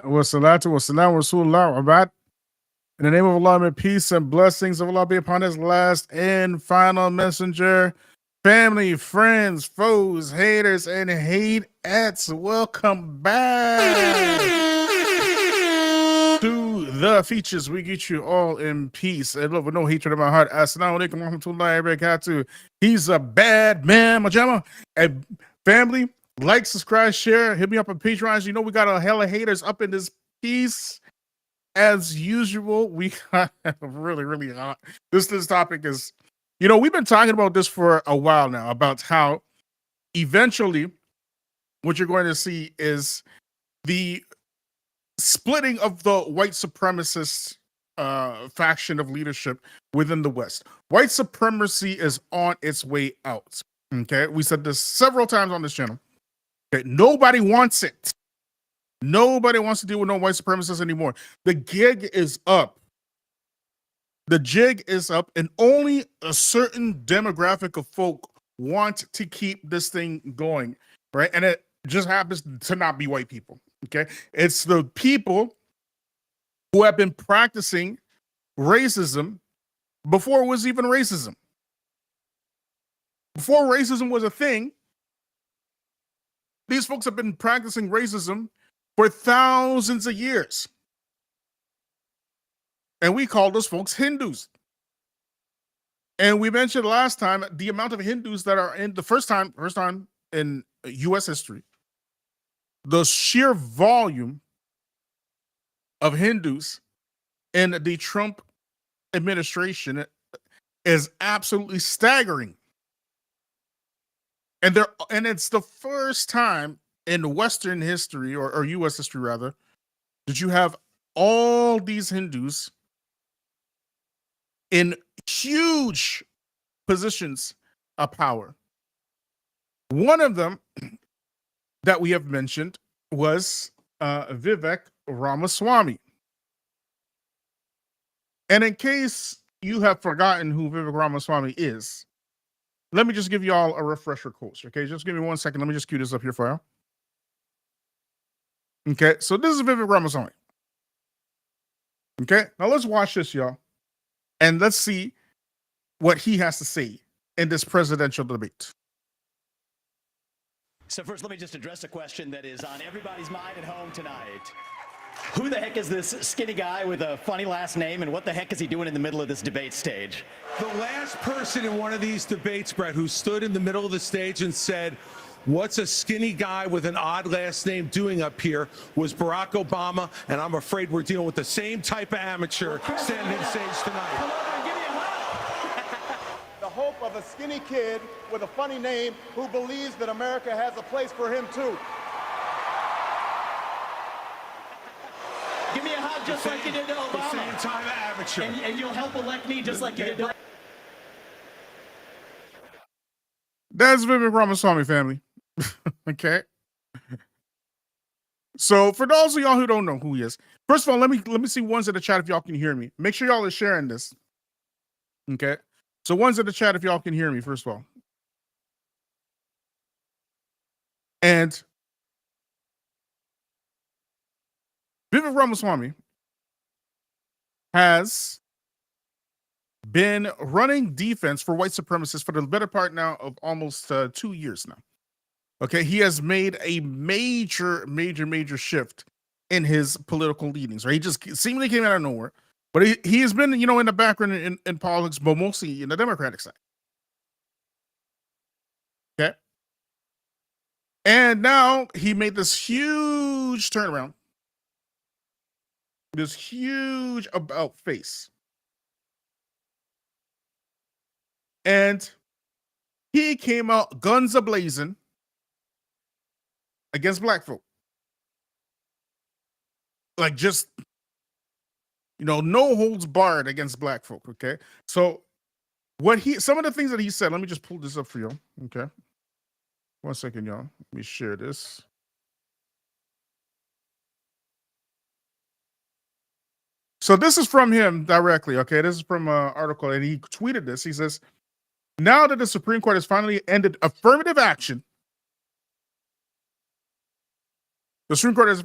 Wassalatu wassalam Rasulullah abad. In the name of Allah, may peace and blessings of Allah be upon His last and final messenger. Family, friends, foes, haters, and hateettes, welcome back to the Feachaz. We get you all in peace and love with no hatred in my heart. Assalamu alaikum wa rahmatullahi wa barakatuh. He's a bad man, Majama. And family, like, subscribe, share, hit me up on Patreon. You know we got a hell of haters up in this piece. As usual, we got really hot. This topic is, we've been talking about this for a while now, about how eventually what you're going to see is the splitting of the white supremacist faction of leadership within the West. White supremacy is on its way out. Okay, we said this several times on this channel. Okay, nobody wants it. Nobody wants to deal with no white supremacists anymore. The gig is up. The jig is up, and only a certain demographic of folk want to keep this thing going, right? And it just happens to not be white people, okay? It's the people who have been practicing racism before it was even racism. Before racism was a thing, these folks have been practicing racism for thousands of years. And we call those folks Hindus. And we mentioned last time the amount of Hindus that are in the first time in US history. The sheer volume of Hindus in the Trump administration is absolutely staggering. And it's the first time in Western history, or US history rather, that you have all these Hindus in huge positions of power. One of them that we have mentioned was Vivek Ramaswamy. And in case you have forgotten who Vivek Ramaswamy is, let me just give you all a refresher course, okay? Just give me 1 second. Let me just cue this up here for you. Okay, so this is Vivek Ramaswamy. Okay, now let's watch this, y'all. And let's see what he has to say in this presidential debate. So first, let me just address a question that is on everybody's mind at home tonight. Who the heck is this skinny guy with a funny last name, and what the heck is he doing in the middle of this debate stage? The last person in one of these debates, Brett, who stood in the middle of the stage and said, "What's a skinny guy with an odd last name doing up here?" was Barack Obama, and I'm afraid we're dealing with the same type of amateur standing on stage tonight. Come over and give me a hug. The hope of a skinny kid with a funny name who believes that America has a place for him too. Give me a hug just like you did to Obama. The same time of amateur. And you'll help elect me just like you did to... That's Vivek Ramaswamy, family. Okay. So for those of y'all who don't know who he is, first of all, let me see ones in the chat if y'all can hear me. Make sure y'all are sharing this. Okay. So ones in the chat if y'all can hear me, first of all. And Vivek Ramaswamy has been running defense for white supremacists for the better part now of almost 2 years now. Okay, he has made a major shift in his political leanings. Right, he just seemingly came out of nowhere, but he has been, in the background in politics, but mostly in the Democratic side. Okay, and now he made this huge turnaround, this huge about face. And he came out guns a-blazing against black folk. Like just, no holds barred against black folk. Okay. So some of the things that he said, let me just pull this up for you. Okay. 1 second, y'all. Let me share this. So this is from him directly. Okay. This is from an article, and he tweeted this. He says, now that the Supreme Court has finally ended affirmative action, the Supreme Court has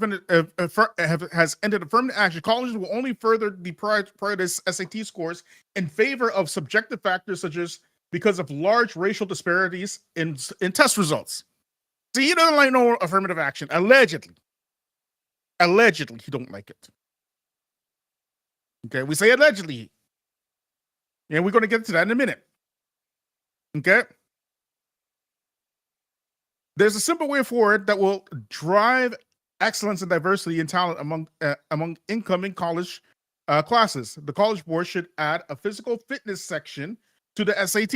ended affirmative action. Colleges will only further prioritize SAT scores in favor of subjective factors such as because of large racial disparities in test results. See, he doesn't like no affirmative action. Allegedly, he don't like it. Okay, we say allegedly, and we're going to get to that in a minute. Okay, there's a simple way forward that will drive excellence and diversity and talent among incoming college classes. The College Board should add a physical fitness section to the SAT.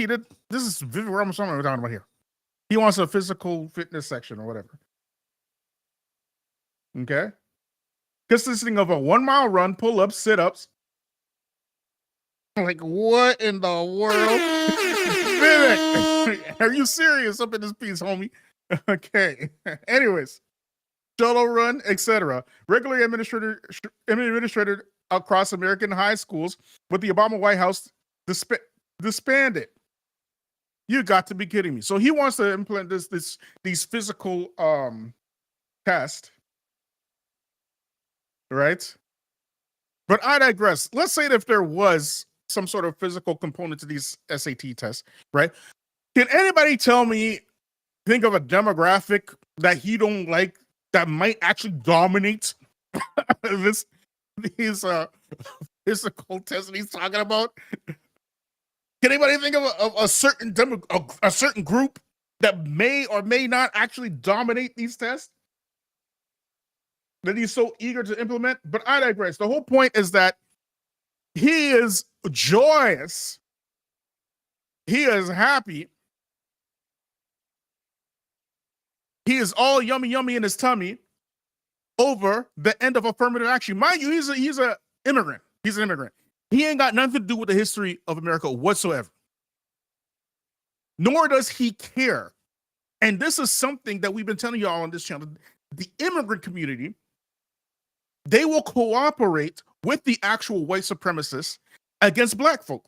This is Vivek Ramaswamy we're talking about here. He wants a physical fitness section or whatever. Okay, consisting of a 1 mile run, pull-ups, sit-ups. Like, what in the world? Vivek, are you serious up in this piece, homie? Okay. Anyways, solo run, etc. Regularly administered across American high schools, with the Obama White House disbanded. You got to be kidding me. So he wants to implement these physical tests, right? But I digress. Let's say that if there was some sort of physical component to these SAT tests, right? Can anybody think of a demographic that he don't like that might actually dominate these physical tests that he's talking about? Can anybody think of a certain a certain group that may or may not actually dominate these tests that he's so eager to implement? But I digress. The whole point is that he is joyous. He is happy. He is all yummy in his tummy over the end of affirmative action. Mind you, he's a immigrant. He's an immigrant. He ain't got nothing to do with the history of America whatsoever. Nor does he care. And this is something that we've been telling y'all on this channel. The immigrant community, they will cooperate with the actual white supremacists against black folk,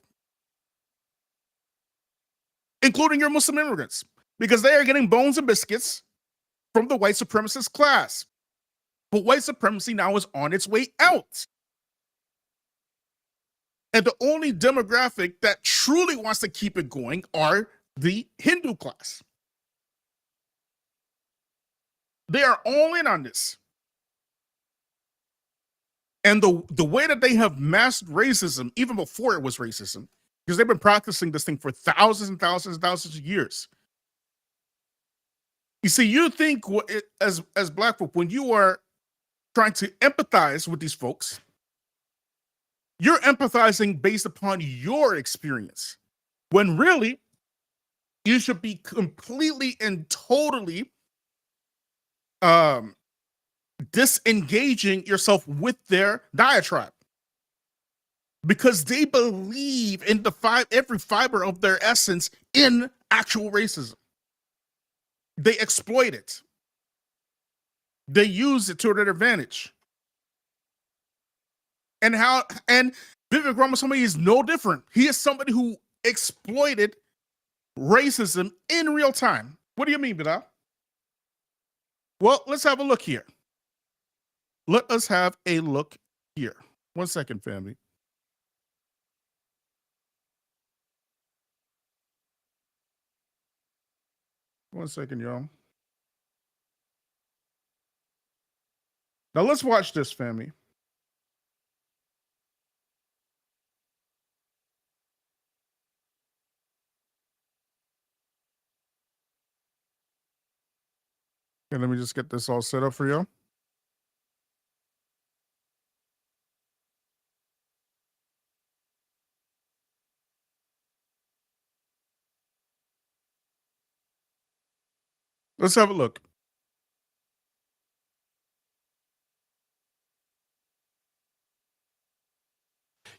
including your Muslim immigrants, because they are getting bones and biscuits from the white supremacist class. But white supremacy now is on its way out. And the only demographic that truly wants to keep it going are the Hindu class. They are all in on this. And the way that they have masked racism, even before it was racism, because they've been practicing this thing for thousands and thousands and thousands of years. You see, you think as black folk, when you are trying to empathize with these folks, you're empathizing based upon your experience, when really you should be completely and totally disengaging yourself with their diatribe, because they believe in every fiber of their essence in actual racism. They exploit it. They use it to their advantage. And Vivek Ramaswamy is no different. He is somebody who exploited racism in real time. What do you mean, Bilal? Well, let's have a look here. Let us have a look here. 1 second, family. One second, y'all. Now let's watch this, family. Okay, let me just get this all set up for you. Let's have a look.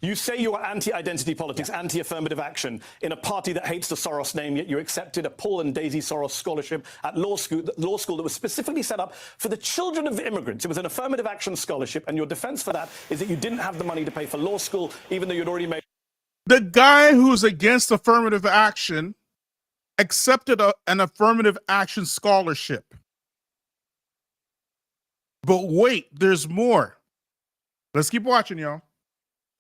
You say you are anti-identity politics, anti-affirmative action in a party that hates the Soros name, yet you accepted a Paul and Daisy Soros scholarship at law school that was specifically set up for the children of immigrants. It was an affirmative action scholarship, and your defense for that is that you didn't have the money to pay for law school, even though you'd already made... The guy who's against affirmative action accepted an affirmative action scholarship. But wait, there's more. Let's keep watching, y'all.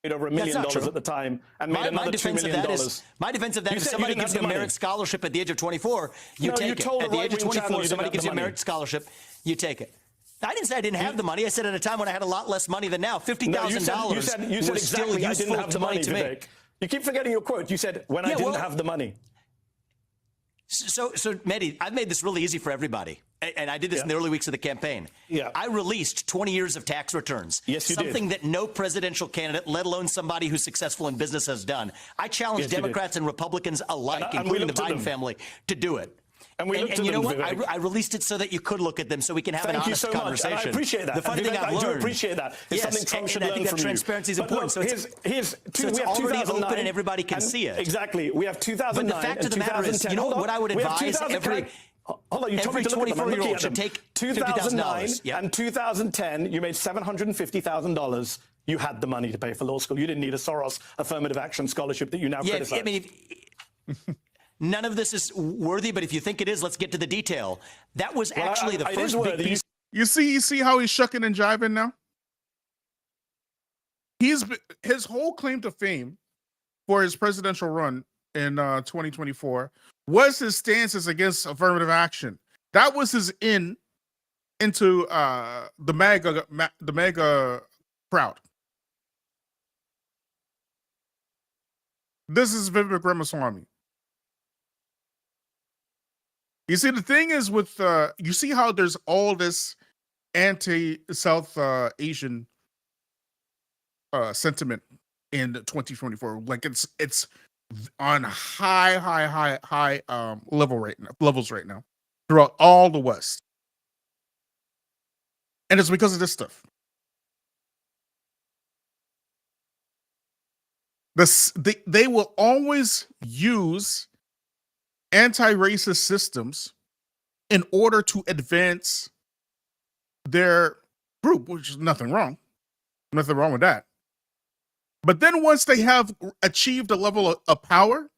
Made over $1 million at the time and made another $2 million. My defense of that is somebody gives you a merit scholarship at the age of 24, you take it. At the age of 24, somebody gives you a merit scholarship, you take it. I didn't say I didn't have the money. I said at a time when I had a lot less money than now, $50,000 you said exactly I didn't have the money, Vivek. You keep forgetting your quote. You said, when I didn't have the money. So, Mehdi, I've made this really easy for everybody. And I did this in the early weeks of the campaign. I released 20 years of tax returns. Yes, you did. Something that no presidential candidate, let alone somebody who's successful in business, has done. I challenge Democrats and Republicans alike, including the Biden family, to do it. And you know what? I released it so that you could look at them, so we can have an honest conversation. I appreciate that. The funny thing I've learned, I do appreciate that. It's something Trump should learn from you. I think that transparency is important. So it's already open and everybody can see it. Exactly. We have 2009. But the fact of the matter is, you know what I would advise every 24-year-old should take 2009 and 2010. You made $750,000. You had the money to pay for law school. You didn't need a Soros affirmative action scholarship that you now criticize. I mean, none of this is worthy, but if you think it is, let's get to the detail. That was actually the first big piece. You see how he's shucking and jiving now? His whole claim to fame for his presidential run in 2024 was his stances against affirmative action. That was his into the MAGA crowd. This is Vivek Ramaswamy. You see, the thing is with you see how there's all this anti-South Asian sentiment in 2024. Like it's on high levels right now throughout all the West, and it's because of this stuff. They will always use anti-racist systems in order to advance their group, which is nothing wrong with that. But then once they have achieved a level of power,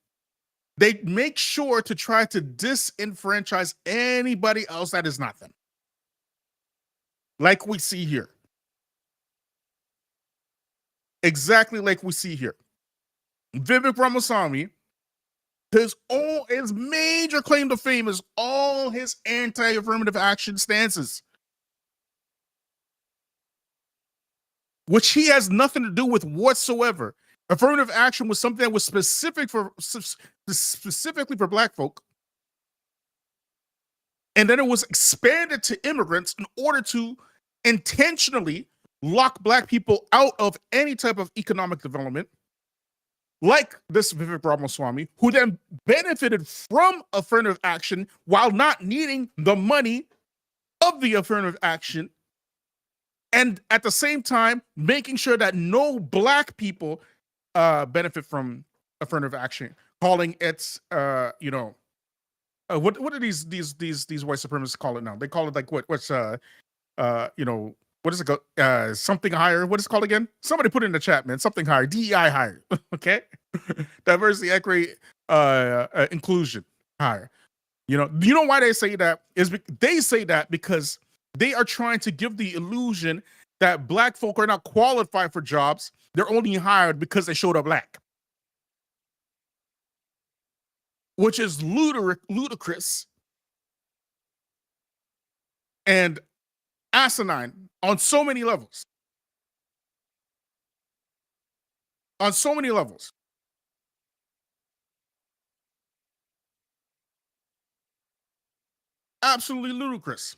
they make sure to try to disenfranchise anybody else that is not them. Like we see here. Exactly like we see here. Vivek Ramaswamy, his major claim to fame is all his anti-affirmative action stances, which he has nothing to do with whatsoever. Affirmative action was something that was specifically for Black folk, and then it was expanded to immigrants in order to intentionally lock Black people out of any type of economic development, like this Vivek Ramaswamy, who then benefited from affirmative action while not needing the money of the affirmative action, and at the same time making sure that no Black people benefit from affirmative action, calling it what do these white supremacists call it now? They call it like what is it called? Something higher. What is it called again? Somebody put it in the chat, man. Something higher. DEI higher. Okay. Diversity, equity, inclusion higher. You know why they say that is they say that because they are trying to give the illusion that Black folk are not qualified for jobs. They're only hired because they showed up Black, which is ludicrous and asinine on so many levels. On so many levels. Absolutely ludicrous.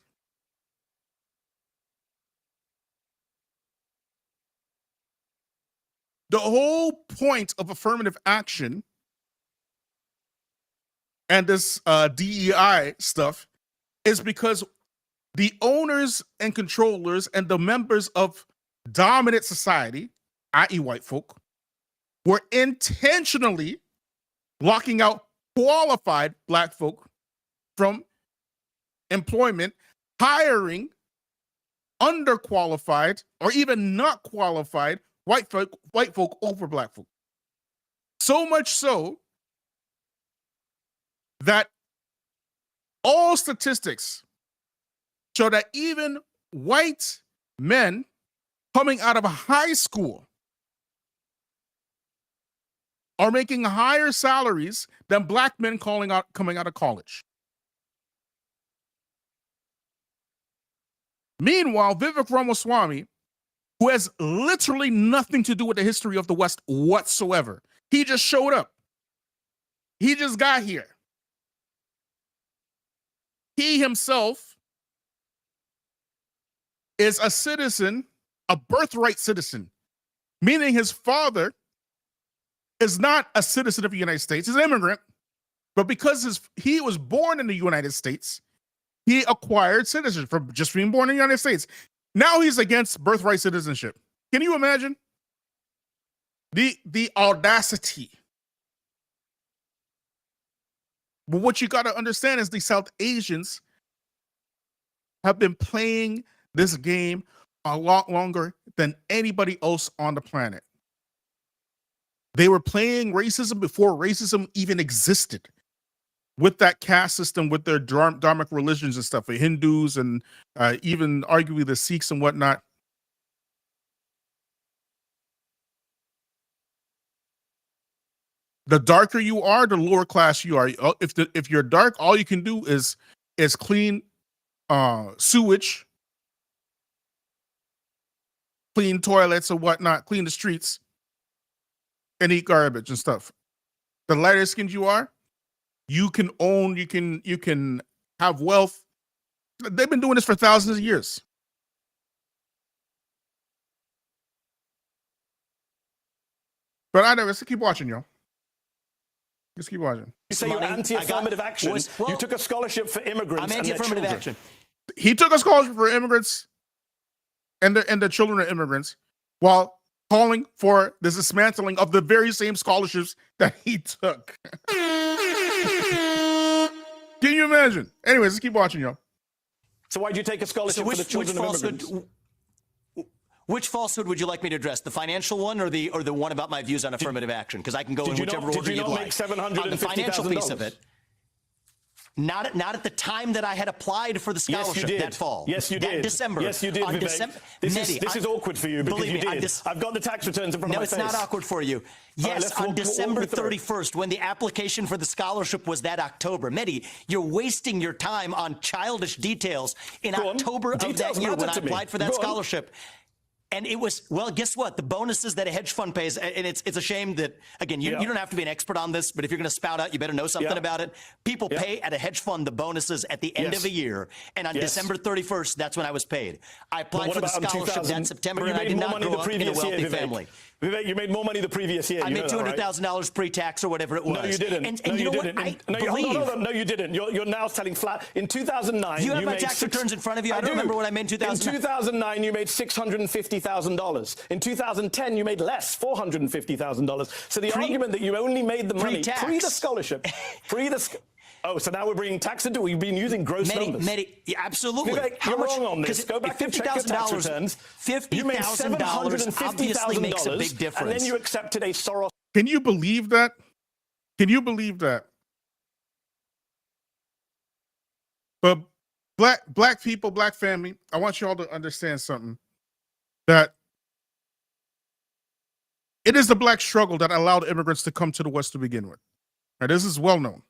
The whole point of affirmative action and this DEI stuff is because the owners and controllers and the members of dominant society, i.e. white folk, were intentionally locking out qualified black folk from employment, hiring underqualified or even not qualified white folk over black folk. So much so that all statistics show that even white men coming out of high school are making higher salaries than black men coming out of college. Meanwhile, Vivek Ramaswamy, who has literally nothing to do with the history of the West whatsoever, he just showed up. He just got here. He himself is a citizen, a birthright citizen, meaning his father is not a citizen of the United States, he's an immigrant, but because he was born in the United States, he acquired citizenship from just being born in the United States. Now he's against birthright citizenship. Can you imagine? The audacity. But what you got to understand is the South Asians have been playing this game a lot longer than anybody else on the planet. They were playing racism before racism even existed, with that caste system, with their dharmic religions and stuff, the Hindus and even arguably the Sikhs and whatnot. The darker you are, the lower class you are. If you're dark, all you can do is clean sewage, clean toilets and whatnot, clean the streets, and eat garbage and stuff. The lighter skinned you are, you can own, you can have wealth. They've been doing this for thousands of years. But I never keep watching, y'all. Just keep watching. You say you're anti-affirmative action. You took a scholarship for immigrants. I'm anti-affirmative action. He took a scholarship for immigrants and the children of immigrants while calling for the dismantling of the very same scholarships that he took. Can you imagine? Anyways, let's keep watching, y'all. So why'd you take a scholarship for the children of immigrants? Which falsehood would you like me to address? The financial one or the one about my views on affirmative action? Because I can go in whichever order you'd like. On the financial piece of it. Not at the time that I had applied for the scholarship that fall. Yes, you did. That December. Yes, you did, Vivek. This is awkward for you because you did. I've got the tax returns in front of my face. No, it's not awkward for you. Yes, on December 31st, when the application for the scholarship was that October. Mehdi, you're wasting your time on childish details in October of that year when I applied for that scholarship. And it was, well, guess what? The bonuses that a hedge fund pays, and it's a shame that, again, you don't have to be an expert on this, but if you're going to spout out, you better know something about it. People pay at a hedge fund the bonuses at the end of a year, and on December 31st, that's when I was paid. I applied for the scholarship that September, and I did not grow up in a wealthy family. Vivek, you made more money the previous year. I made $200,000 pre-tax or whatever it was. No, you didn't. And you know what? I believe. No, you didn't. You're now telling flat. In 2009, you have my tax returns in front of you. I don't remember what I made in 2009. In 2009, you made $650,000. In 2010, you made less, $450,000. So the argument that you only made the money pre the scholarship, Oh, so now we're bringing tax into it. We've been using gross numbers. Absolutely. Vivek, you're wrong on this. Go back and check your tax returns. $50,000 obviously makes a big difference. And then you accepted a Soros. Can you believe that? Can you believe that? But black people, black family, I want you all to understand something. That it is the black struggle that allowed immigrants to come to the West to begin with. Now, this is well known.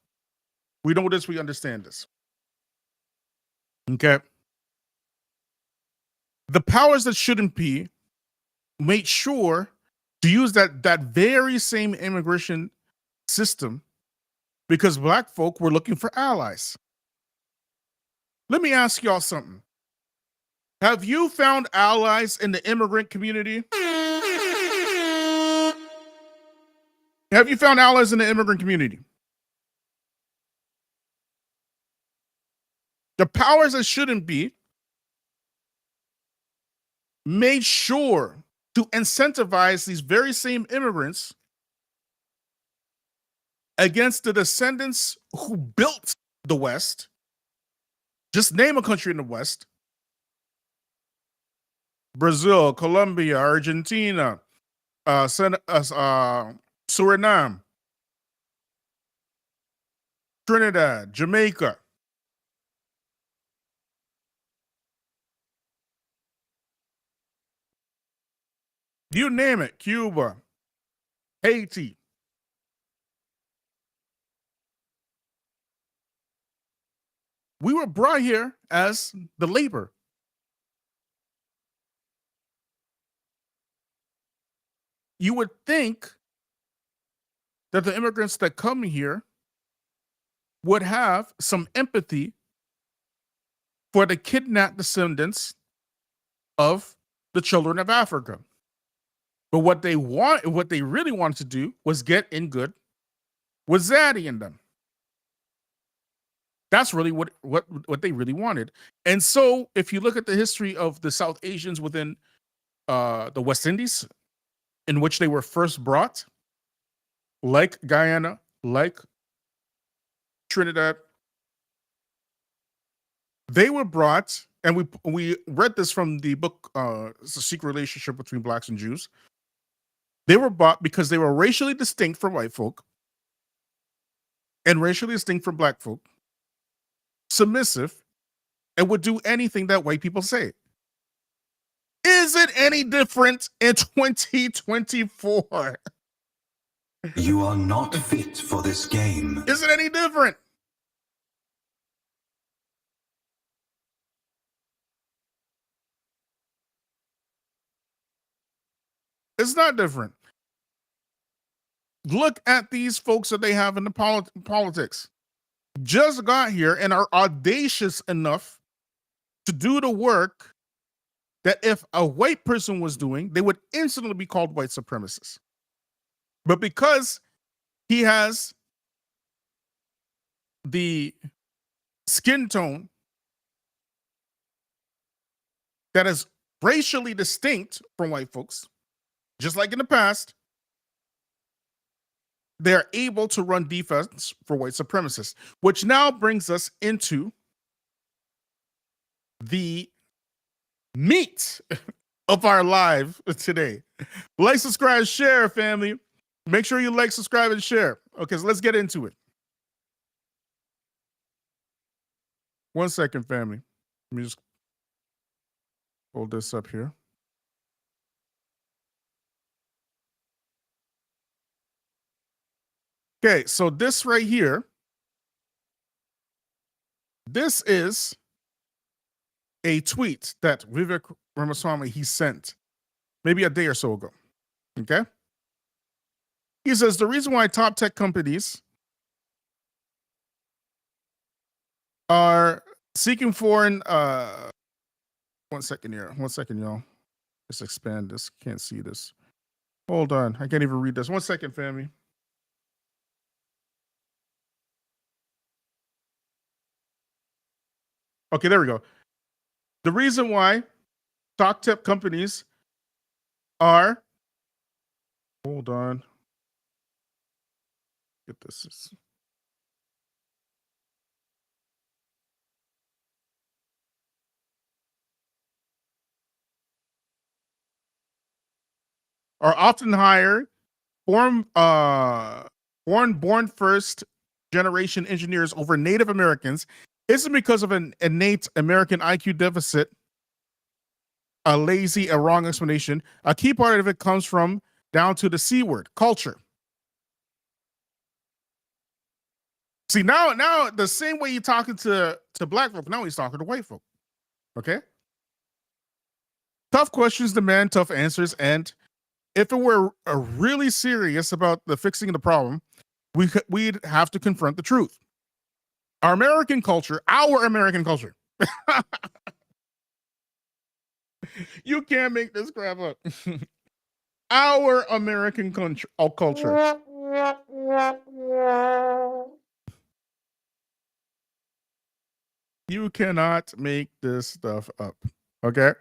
We know this, we understand this. Okay. The powers that shouldn't be made sure to use that very same immigration system because black folk were looking for allies. Let me ask y'all something. Have you found allies in the immigrant community? Have you found allies in the immigrant community? The powers that shouldn't be made sure to incentivize these very same immigrants against the descendants who built the West. Just name a country in the West. Brazil, Colombia, Argentina, Suriname, Trinidad, Jamaica. You name it, Cuba, Haiti. We were brought here as the labor. You would think that the immigrants that come here would have some empathy for the kidnapped descendants of the children of Africa. But what they really wanted to do was get in good with Zaddy in them. That's really what they really wanted. And so if you look at the history of the South Asians within the West Indies, in which they were first brought, like Guyana, like Trinidad, they were brought, and we read this from the book, It's a Secret Relationship Between Blacks and Jews. They were brought because they were racially distinct from white folk and racially distinct from black folk, submissive, and would do anything that white people say. Is it any different in 2024? You are not fit for this game. Is it any different? It's not different. Look at these folks that they have in the politics. Just got here and are audacious enough to do the work that if a white person was doing, they would instantly be called white supremacists. But because he has the skin tone that is racially distinct from white folks, just like in the past, they're able to run defense for white supremacists, which now brings us into the meat of our live today. Like, subscribe, share, family. Make sure you like, subscribe, and share. Okay, so let's get into it. 1 second, family. Let me just hold this up here. Okay, so this right here, this is a tweet that Vivek Ramaswamy he sent maybe a day or so ago. Okay, he says the reason why top tech companies are seeking foreign 1 second here, 1 second, y'all. Let's expand this. Can't see this. Hold on, I can't even read this. 1 second, family. Okay, there we go. The reason why top tech companies are, hold on, get this. Are often hire born first generation engineers over Native Americans isn't because of an innate American IQ deficit, a lazy, a wrong explanation. A key part of it comes from down to the C word, culture. See, now the same way you're talking to black folk, now he's talking to white folk. Okay? Tough questions demand tough answers, and if it were really serious about the fixing of the problem, we'd have to confront the truth. Our American culture, you can't make this crap up. Our American culture. You cannot make this stuff up. Okay?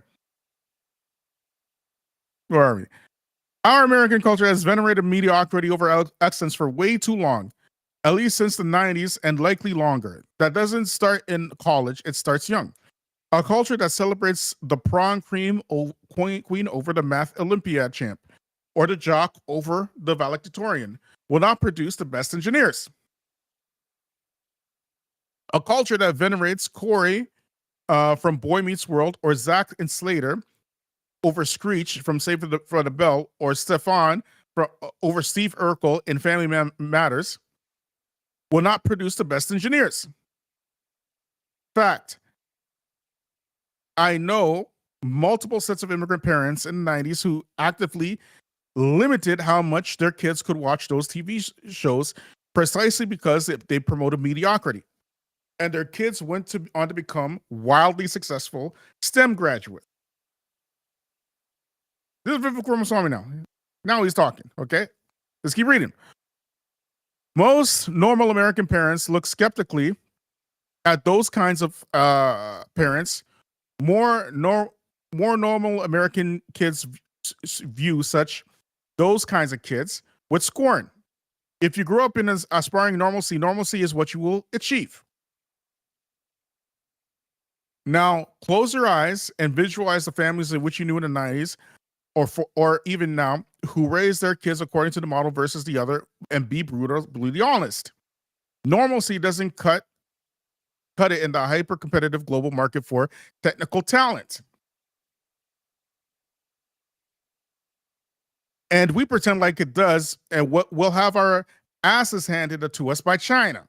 Where are we? Our American culture has venerated mediocrity over excellence for way too long. at least since the 90s and likely longer. That doesn't start in college, it starts young. A culture that celebrates the prom queen over the math Olympiad champ or the jock over the valedictorian will not produce the best engineers. A culture that venerates Corey from Boy Meets World or Zach and Slater over Screech from Save for the Bell or Stefan over Steve Urkel in Family Matters will not produce the best engineers. Fact. I know multiple sets of immigrant parents in the 90s who actively limited how much their kids could watch those TV shows precisely because they promoted mediocrity. And their kids went on to become wildly successful STEM graduates. This is Vivek Ramaswamy now. Now he's talking, okay? Let's keep reading. Most normal American parents look skeptically at those kinds of parents. More normal American kids view those kinds of kids with scorn. If you grow up in aspiring normalcy, normalcy is what you will achieve. Now, close your eyes and visualize the families in which you knew in the 90s or even now who raise their kids according to the model versus the other and be brutally honest. Normalcy doesn't cut it in the hyper-competitive global market for technical talent. And we pretend like it does, and we'll have our asses handed to us by China.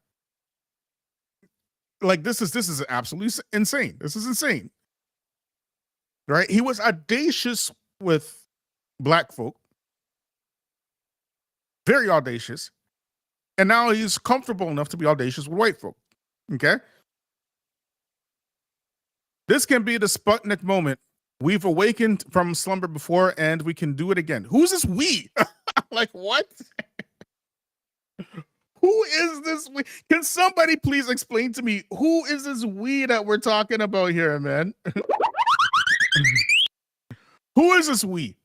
Like this is absolutely insane. This is insane. Right? He was audacious with black folk. Very audacious. And now he's comfortable enough to be audacious with white folk. Okay? This can be the Sputnik moment. We've awakened from slumber before and we can do it again. Who's this we? Like what? Who is this we? Can somebody please explain to me who is this we that we're talking about here, man? Who is this we?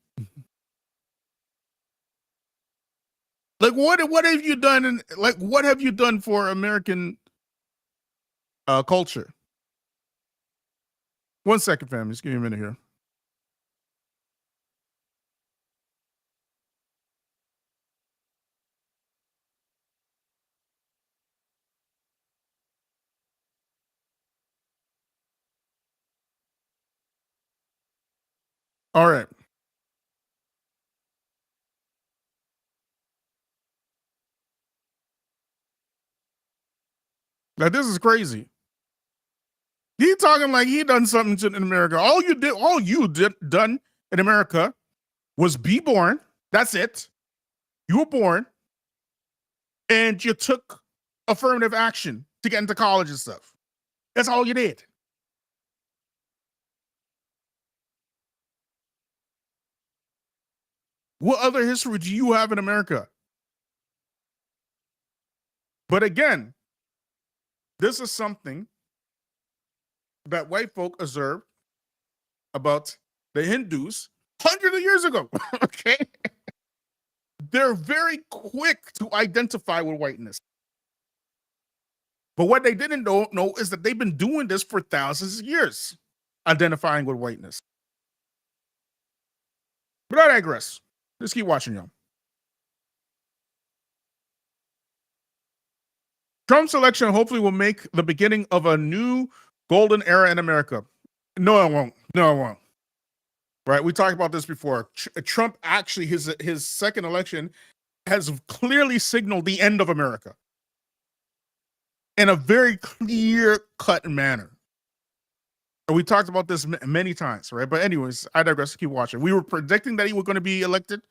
Like what have you done what have you done for American culture? 1 second, fam. Just give me a minute here. All right. Now this is crazy. He talking like he done something in America. All you done in America was be born. That's it. You were born, and you took affirmative action to get into college and stuff. That's all you did. What other history do you have in America? But again, this is something that white folk observed about the Hindus hundreds of years ago. Okay? They're very quick to identify with whiteness. But what they didn't know is that they've been doing this for thousands of years, identifying with whiteness. But I digress. Let's keep watching, y'all. Trump's election hopefully will make the beginning of a new golden era in America. No, it won't. No, it won't. Right? We talked about this before. Trump actually, his second election has clearly signaled the end of America in a very clear-cut manner. And we talked about this many times, right? But anyways, I digress. Keep watching. We were predicting that he was going to be elected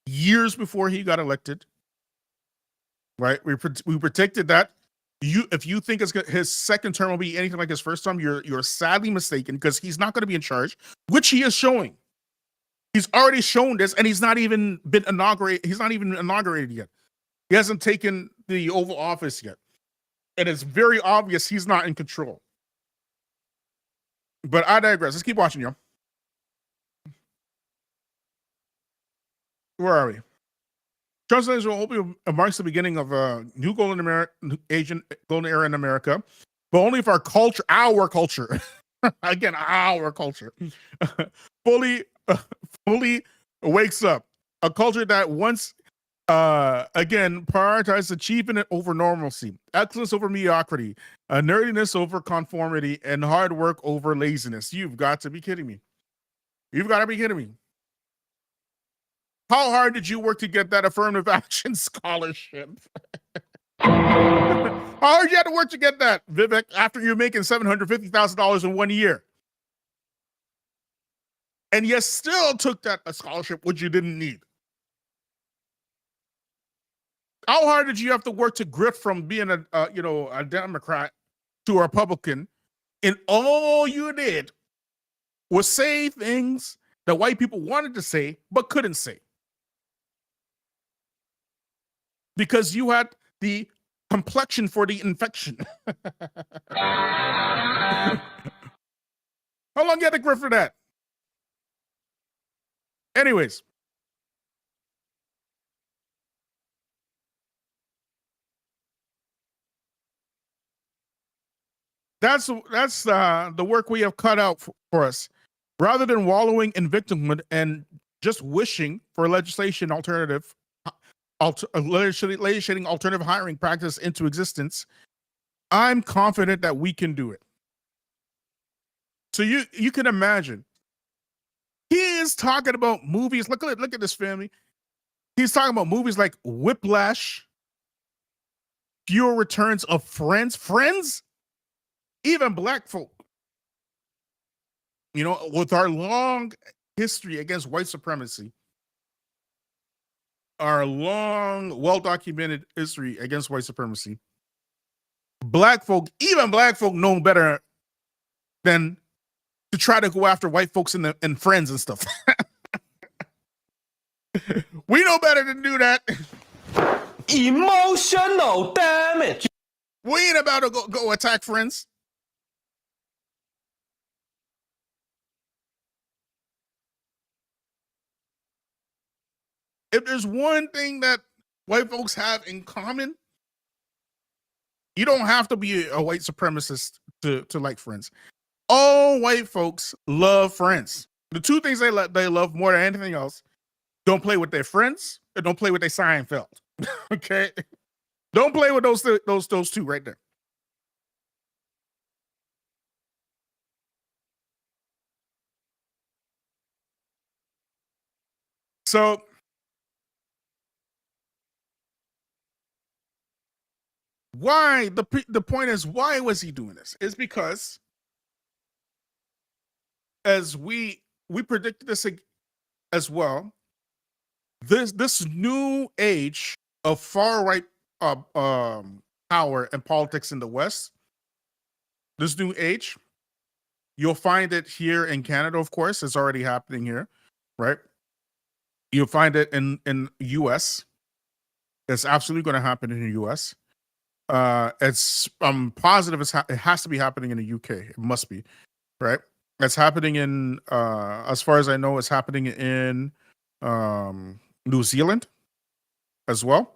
years before he got elected, right? We predicted that. If you think his second term will be anything like his first term, you're sadly mistaken because he's not going to be in charge, which he is showing. He's already shown this, and he's not even been inaugurated. He's not even inaugurated yet. He hasn't taken the Oval Office yet, and it's very obvious he's not in control. But I digress. Let's keep watching, y'all. Where are we? Translation will marks the beginning of a new golden era in America, but only if our culture, again, our culture, fully wakes up. A culture that once, again, prioritized achievement over normalcy, excellence over mediocrity, nerdiness over conformity, and hard work over laziness. You've got to be kidding me. You've got to be kidding me. How hard did you work to get that affirmative action scholarship? How hard you had to work to get that, Vivek, after you're making $750,000 in 1 year? And you still took that scholarship, which you didn't need. How hard did you have to work to grift from being a Democrat to a Republican, and all you did was say things that white people wanted to say but couldn't say because you had the complexion for the infection? How long you had to grift for that? Anyways. That's the work we have cut out for us. Rather than wallowing in victimhood and just wishing for legislating alternative hiring practice into existence, I'm confident that we can do it. So you can imagine. He is talking about movies. Look at this, family. He's talking about movies like Whiplash, Fewer Returns of Friends, even black folk. You know, with our long history against white supremacy, our long, well-documented history against white supremacy, even black folk know better than to try to go after white folks and Friends and stuff. We know better than do that. Emotional damage. We ain't about to go attack Friends. If there's one thing that white folks have in common, you don't have to be a white supremacist to like Friends. All white folks love Friends. The two things they love more than anything else: don't play with their friends, or don't play with their Seinfeld. Okay, don't play with those two right there. So why the point is, why was he doing this? Is because, as we predicted this as well, this new age of far right power and politics in the West, this new age, you'll find it here in Canada. Of course, it's already happening here, right? You'll find it in U.S. It's absolutely going to happen in the U.S. It's I'm positive it has to be happening in the UK. It must be, right? It's happening in as far as I know, it's happening in New Zealand as well,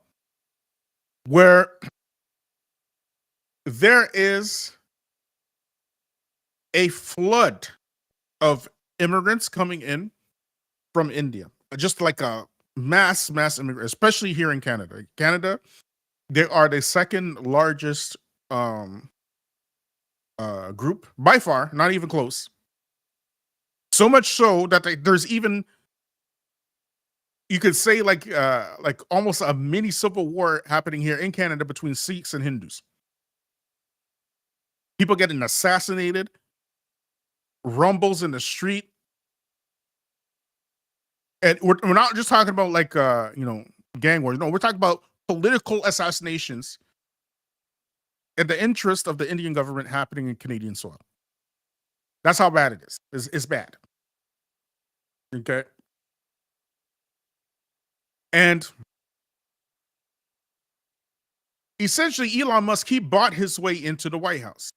where there is a flood of immigrants coming in from India, just like a mass immigrant, especially here in Canada. Canada, they are the second largest group by far, not even close. So much so that there's even, you could say, like almost a mini civil war happening here in Canada between Sikhs and Hindus. People getting assassinated, rumbles in the street. And we're not just talking about like gang wars. No, we're talking about political assassinations in the interest of the Indian government happening in Canadian soil. That's how bad it is. It's bad. Okay. And essentially, Elon Musk, he bought his way into the White House.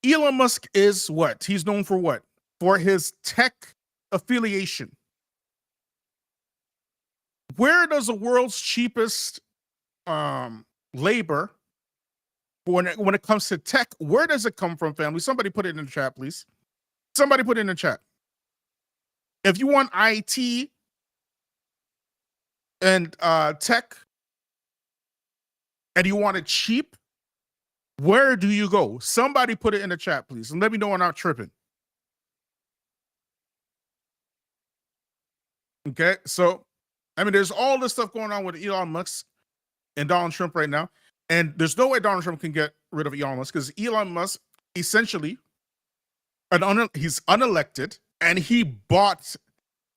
Elon Musk is what? He's known for what? For his tech affiliation. where does the world's cheapest labor when it comes to tech, where does it come from, family? Somebody put it in the chat, please. Somebody put it in the chat. If you want IT and tech and you want it cheap, where do you go? Somebody put it in the chat, please, and let me know I'm not tripping. Okay, so I mean, there's all this stuff going on with Elon Musk and Donald Trump right now, and there's no way Donald Trump can get rid of Elon Musk because Elon Musk essentially, he's unelected, and he bought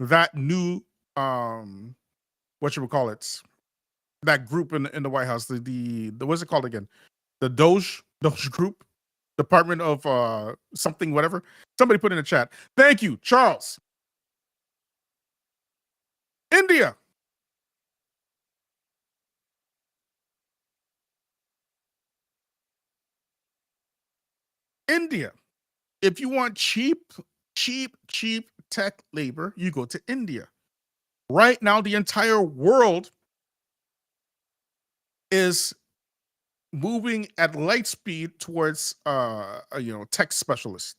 that new what you would call it, that group in the White House, the what's it called again? The Doge group, Department of something, whatever. Somebody put in the chat. Thank you, Charles. India. India. If you want cheap tech labor, you go to India. Right now, the entire world is moving at light speed towards tech specialists,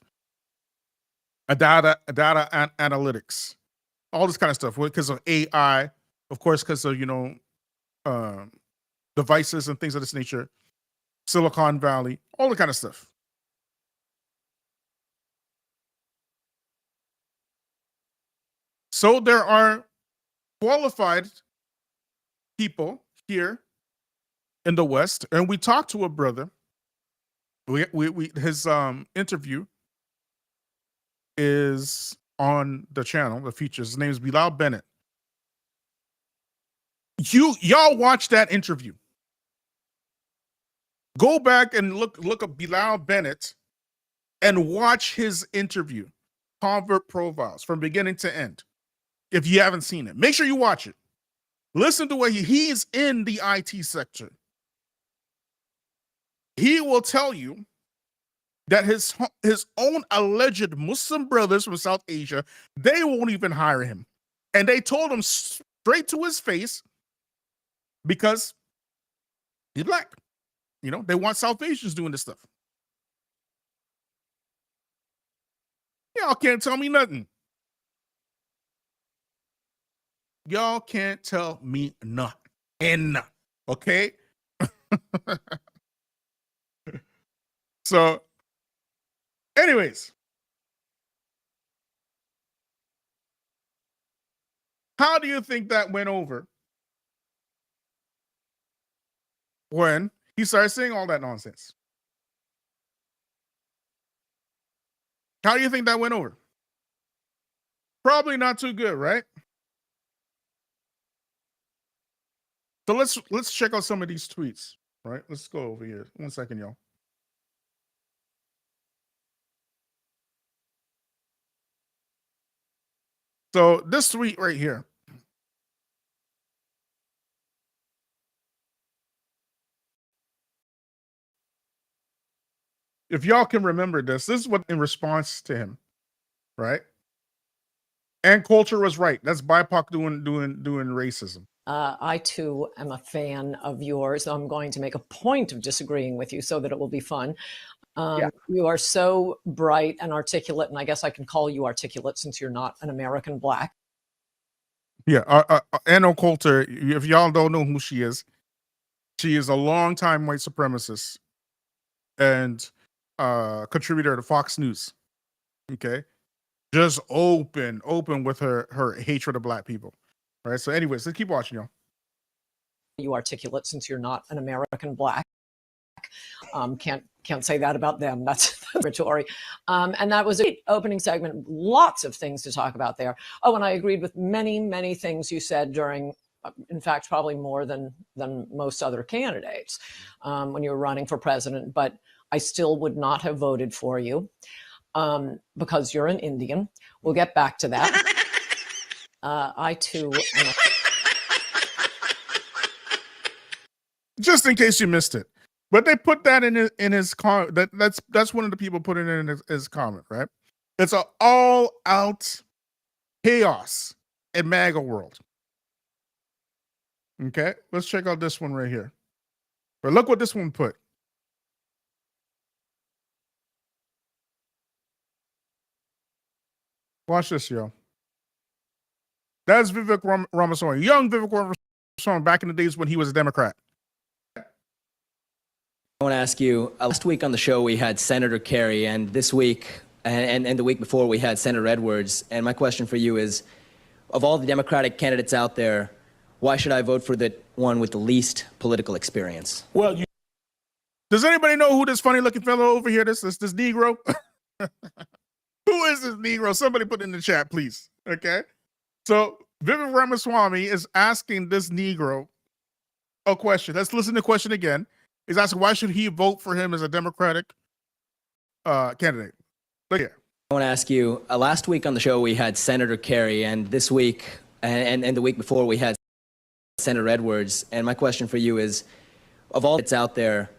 data analytics, all this kind of stuff because of AI, of course, because of devices and things of this nature, Silicon Valley, all the kind of stuff. So there are qualified people here in the West, and we talked to a brother. His interview is on the channel, the Feachaz. His name is Bilal Bennett. Y'all watch that interview. Go back and look up Bilal Bennett and watch his interview, Convert Profiles, from beginning to end. If you haven't seen it, make sure you watch it. Listen to what he's in the IT sector. He will tell you that his own alleged Muslim brothers from South Asia, they won't even hire him. And they told him straight to his face because he's black. They want South Asians doing this stuff. Y'all can't tell me nothing. Y'all can't tell me nothing. Okay? So, anyways, how do you think that went over when he started saying all that nonsense? How do you think that went over? Probably not too good, right? So let's check out some of these tweets, right? Let's go over here. 1 second, y'all. So this tweet right here. If y'all can remember this is what in response to him, right? And culture was right. That's BIPOC doing racism. I too am a fan of yours. I'm going to make a point of disagreeing with you so that it will be fun. You are so bright and articulate, and I guess I can call you articulate since you're not an American black. Yeah, Anno Coulter, if y'all don't know who she is a longtime white supremacist and contributor to Fox News. Okay, just open with her hatred of black people. All right. So, anyways, let's keep watching, y'all. You articulate since you're not an American black. Can't say that about them. That's rhetoric. And that was an opening segment. Lots of things to talk about there. Oh, and I agreed with many things you said during, in fact, probably more than most other candidates when you were running for president. But I still would not have voted for you because you're an Indian. We'll get back to that. I too am just in case you missed it. But they put that in his comment. That's one of the people putting it in his comment, right? It's an all-out chaos in MAGA world. Okay, let's check out this one right here. But look what this one put. Watch this, yo. That's Vivek Ramaswamy, young Vivek Ramaswamy back in the days when he was a Democrat. I want to ask you, last week on the show we had Senator Kerry, and this week and the week before we had Senator Edwards. And my question for you is, of all the Democratic candidates out there, why should I vote for the one with the least political experience? Well, does anybody know who this funny looking fellow over here, this Negro? Who is this Negro? Somebody put in the chat, please. Okay. So Vivek Ramaswamy is asking this Negro a question. Let's listen to the question again. He's asking, why should he vote for him as a Democratic candidate? Look here. I want to ask you, last week on the show we had Senator Kerry, and this week and the week before we had Senator Edwards. And my question for you is, of all that's out there,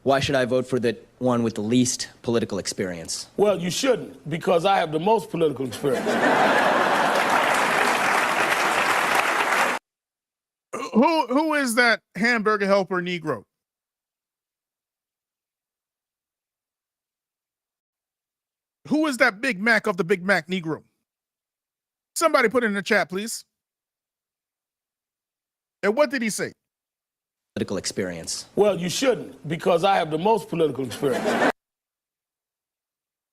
why should I vote for the one with the least political experience? Well, you shouldn't, because I have the most political experience. Who is that hamburger helper Negro? Who is that Big Mac of the Big Mac Negro? Somebody put it in the chat, please. And what did he say? Political experience. Well, you shouldn't, because I have the most political experience.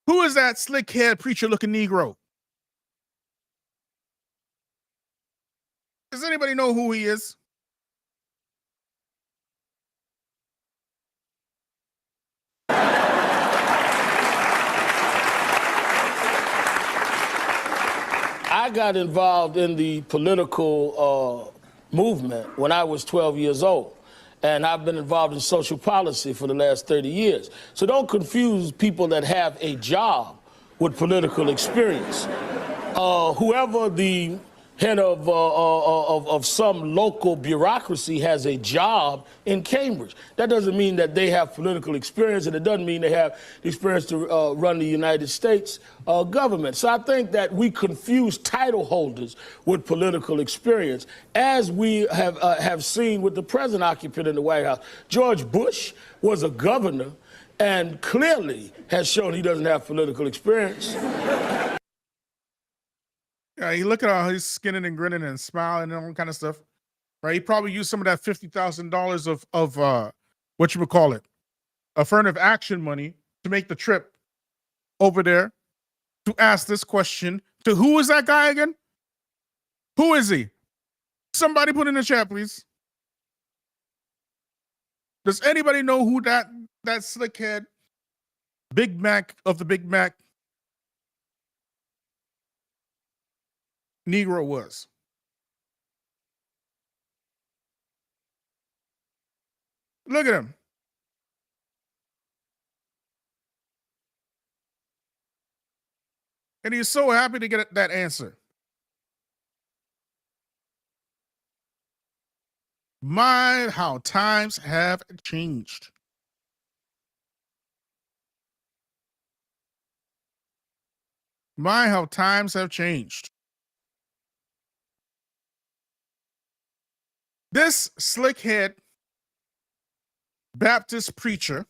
Who is that slick-haired preacher-looking Negro? Does anybody know who he is? I got involved in the political movement when I was 12 years old. And I've been involved in social policy for the last 30 years. So don't confuse people that have a job with political experience. Whoever the head of some local bureaucracy has a job in Cambridge, that doesn't mean that they have political experience, and it doesn't mean they have the experience to run the United States government. So I think that we confuse title holders with political experience, as we have seen with the present occupant in the White House. George Bush was a governor and clearly has shown he doesn't have political experience. Yeah, you look at how he's skinning and grinning and smiling and all kind of stuff, right? He probably used some of that $50,000 of what you would call it, affirmative action money to make the trip over there to ask this question to who is that guy again? Who is he? Somebody put in the chat, please. Does anybody know who that slickhead Big Mac of the Big Mac Negro was? Look at him. And he's so happy to get that answer. My, how times have changed. My, how times have changed. This slickhead Baptist preacher,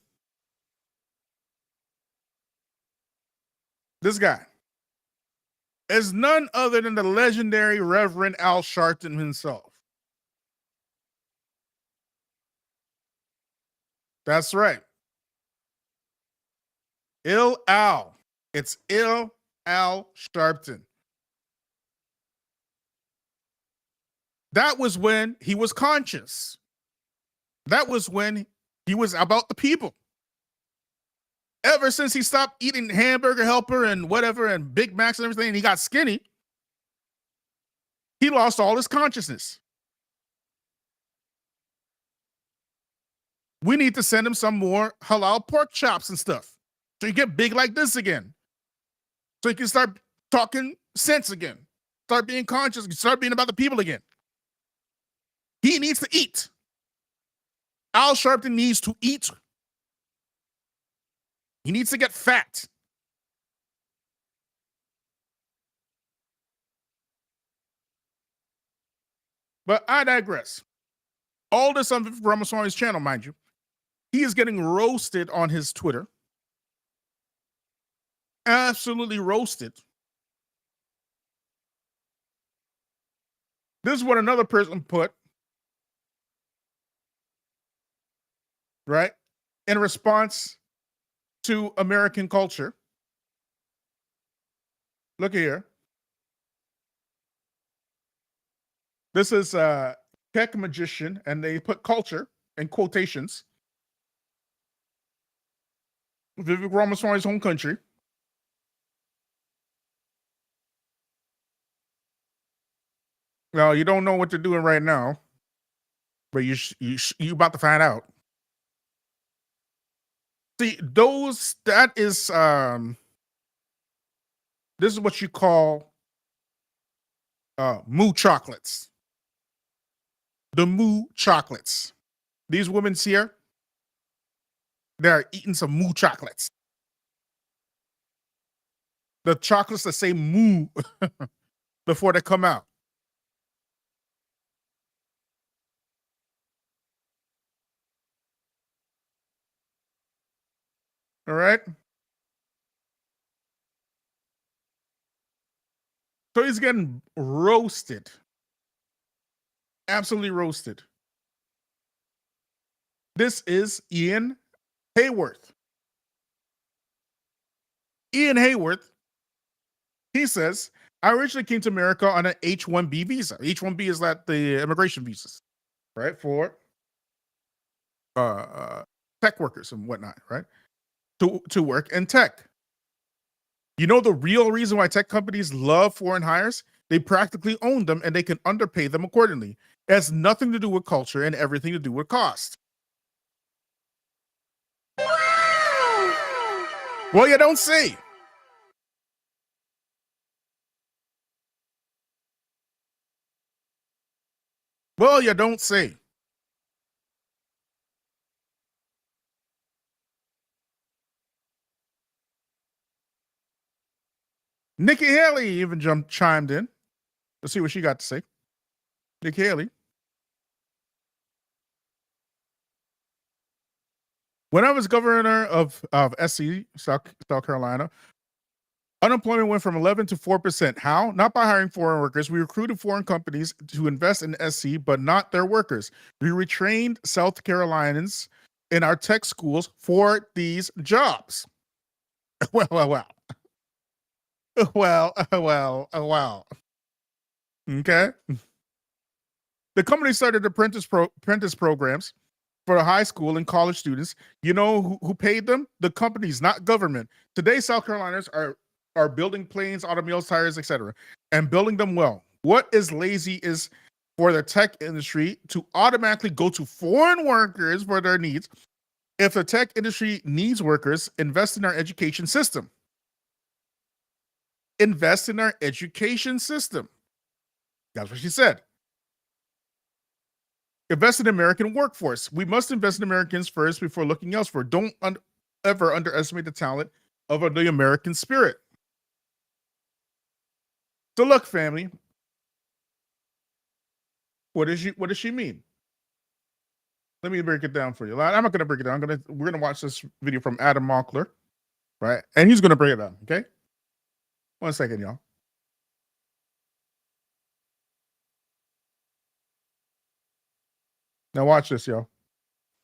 this guy, is none other than the legendary Reverend Al Sharpton himself. That's right. Al. It's Al Sharpton. That was when he was conscious. That was when he was about the people. Ever since he stopped eating hamburger helper and whatever and Big Macs and everything, and he got skinny, he lost all his consciousness. We need to send him some more halal pork chops and stuff, so you get big like this again. So you can start talking sense again. Start being conscious. Start being about the people again. He needs to eat. Al Sharpton needs to eat. He needs to get fat. But I digress. All this on Vivek Ramaswamy's channel, mind you. He is getting roasted on his Twitter. Absolutely roasted. This is what another person put, right, in response to American culture. Look here. This is a tech magician, and they put culture in quotations. Vivek Ramaswamy's home country. Now, you don't know what they're doing right now, but you about to find out. See, that is this is what you call moo chocolates. The moo chocolates. These women here, they're eating some moo chocolates. The chocolates that say moo before they come out. All right. So he's getting roasted. Absolutely roasted. This is Ian Hayworth. Ian Hayworth, he says, I originally came to America on an H-1B visa. H-1B is that the immigration visas, right? For tech workers and whatnot, right? To work in tech. You know the real reason why tech companies love foreign hires? They practically own them and they can underpay them accordingly. It has nothing to do with culture and everything to do with cost. Well, you don't say. Well, you don't say. Nikki Haley even chimed in. Let's see what she got to say. Nikki Haley. When I was governor of SC, South Carolina, unemployment went from 11 to 4%. How? Not by hiring foreign workers. We recruited foreign companies to invest in SC, but not their workers. We retrained South Carolinians in our tech schools for these jobs. Well. Okay. The company started apprentice programs for the high school and college students. You know who paid them? The companies, not government. Today, South Carolinians are building planes, automobiles, tires, etc., and building them well. What is lazy is for the tech industry to automatically go to foreign workers for their needs. If the tech industry needs workers, invest in our education system. Invest in our education system. That's what she said. Invest in the American workforce. We must invest in Americans first before looking elsewhere. Don't ever underestimate the talent of the American spirit. So look, family. What does she mean? Let me break it down for you. I'm not going to break it down. We're going to watch this video from Adam Mockler, right? And he's going to break it down, okay? 1 second, y'all. Now watch this, y'all.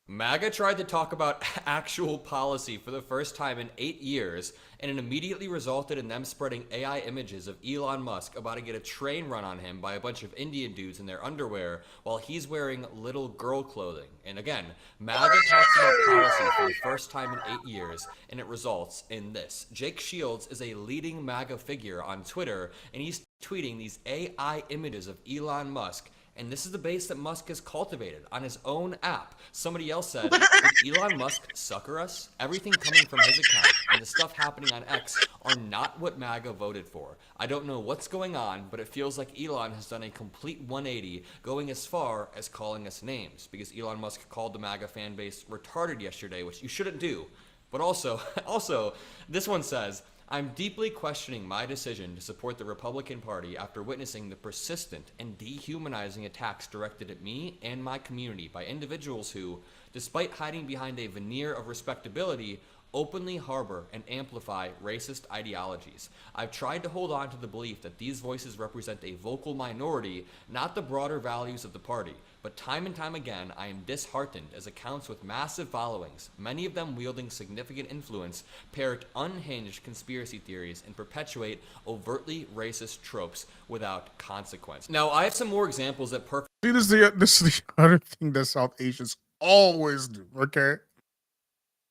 MAGA tried to talk about actual policy for the first time in 8 years, and it immediately resulted in them spreading AI images of Elon Musk about to get a train run on him by a bunch of Indian dudes in their underwear while he's wearing little girl clothing. And again, MAGA talks about policy for the first time in 8 years, and it results in this. Jake Shields is a leading MAGA figure on Twitter, and he's tweeting these AI images of Elon Musk. And this is the base that Musk has cultivated on his own app. Somebody else said, did Elon Musk sucker us? Everything coming from his account and the stuff happening on X are not what MAGA voted for. I don't know what's going on, but it feels like Elon has done a complete 180, going as far as calling us names. Because Elon Musk called the MAGA fan base retarded yesterday, which you shouldn't do. But also, this one says, I'm deeply questioning my decision to support the Republican Party after witnessing the persistent and dehumanizing attacks directed at me and my community by individuals who, despite hiding behind a veneer of respectability, openly harbor and amplify racist ideologies. I've tried to hold on to the belief that these voices represent a vocal minority, not the broader values of the party. But time and time again, I am disheartened as accounts with massive followings, many of them wielding significant influence, parrot unhinged conspiracy theories and perpetuate overtly racist tropes without consequence. Now, I have some more examples that See, this is the other thing that South Asians always do, okay?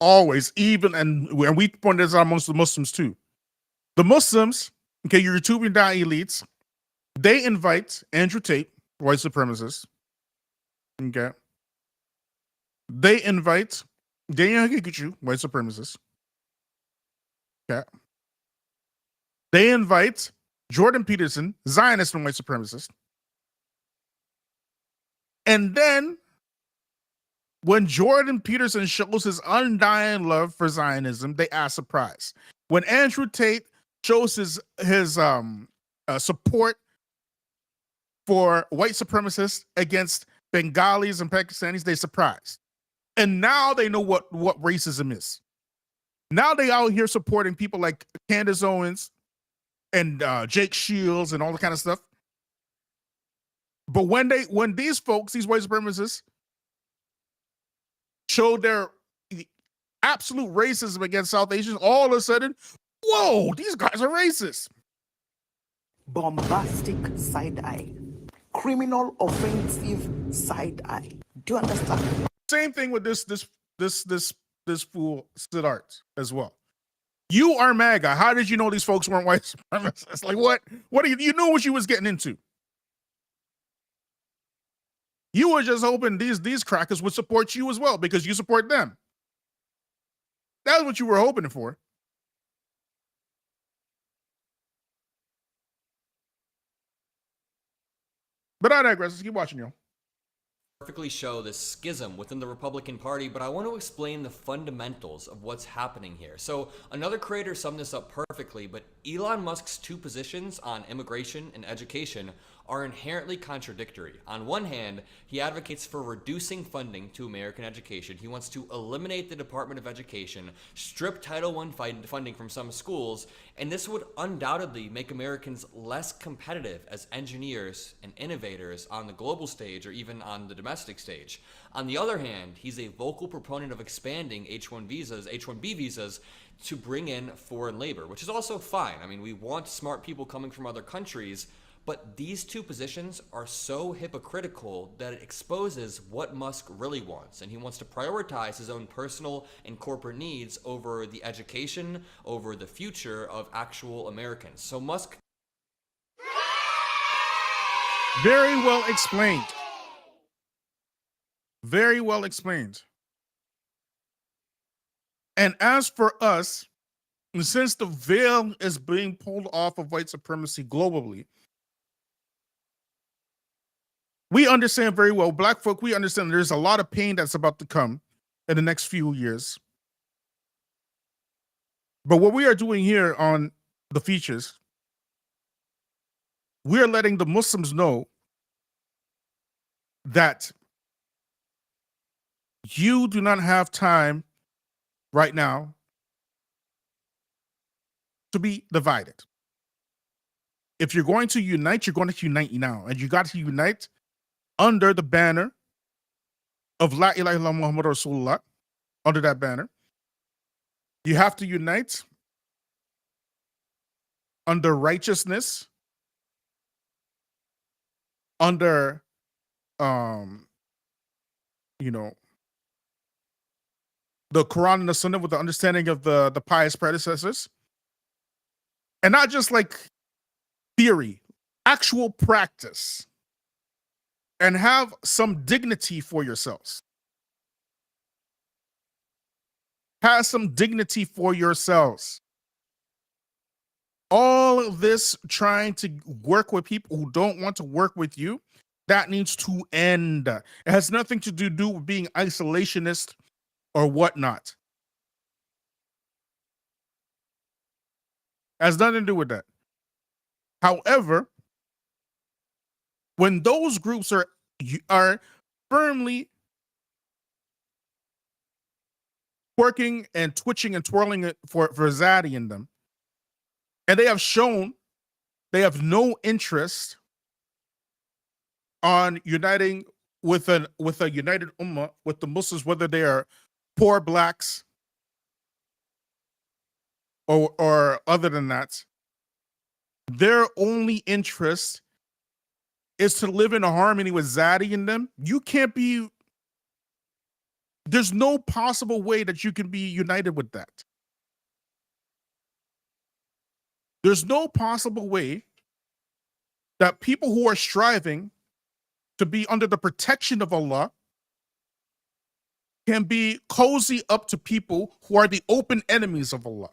Always, even, and we point this out amongst the Muslims too. The Muslims, okay, your YouTube and down elites, they invite Andrew Tate, white supremacist, okay? They invite Daniel Hagikuchu, white supremacist, okay? They invite Jordan Peterson, Zionist and white supremacist. And then when Jordan Peterson shows his undying love for Zionism, they ask surprise. When Andrew Tate shows his support for white supremacists against Bengalis and Pakistanis, they surprised. And now they know what racism is. Now they out here supporting people like Candace Owens and Jake Shields and all the kind of stuff. But when these folks, these white supremacists, showed their absolute racism against South Asians, all of a sudden, whoa, these guys are racist. Bombastic side eye. Criminal offensive side eye. Do you understand? Same thing with this fool Siddharth as well. You are MAGA. How did you know these folks weren't white supremacists? Like what? What do you knew what you was getting into? You were just hoping these crackers would support you as well because you support them. That's what you were hoping for. But I digress. Let's keep watching, y'all. Perfectly show this schism within the Republican Party, but I want to explain the fundamentals of what's happening here. So another creator summed this up perfectly, but Elon Musk's two positions on immigration and education are inherently contradictory. On one hand, he advocates for reducing funding to American education. He wants to eliminate the Department of Education, strip Title I funding from some schools, and this would undoubtedly make Americans less competitive as engineers and innovators on the global stage or even on the domestic stage. On the other hand, he's a vocal proponent of expanding H-1B visas to bring in foreign labor, which is also fine. I mean, we want smart people coming from other countries, but these two positions are so hypocritical that it exposes what Musk really wants. And he wants to prioritize his own personal and corporate needs over the education, over the future of actual Americans. So Musk... Very well explained. Very well explained. And as for us, since the veil is being pulled off of white supremacy globally, we understand very well, Black folk, we understand there's a lot of pain that's about to come in the next few years. But what we are doing here on the Feachaz, we are letting the Muslims know that you do not have time right now to be divided. If you're going to unite, you're going to unite now. And you got to unite under the banner of La ilaha illallah Muhammad Rasulullah, under that banner. You have to unite under righteousness, under, the Quran and the Sunnah with the understanding of the pious predecessors. And not just like theory, actual practice. And have some dignity for yourselves. Have some dignity for yourselves. All of this trying to work with people who don't want to work with you, that needs to end. It has nothing to do with being isolationist or whatnot. Has nothing to do with that. However, when those groups are firmly twerking and twitching and twirling it for Zaddy in them, and they have shown they have no interest on uniting with a united ummah, with the Muslims, whether they are poor blacks or other than that. Their only interest is to live in harmony with Zaddy in them. You can't be. There's no possible way that you can be united with that. There's no possible way that people who are striving to be under the protection of Allah can be cozy up to people who are the open enemies of Allah.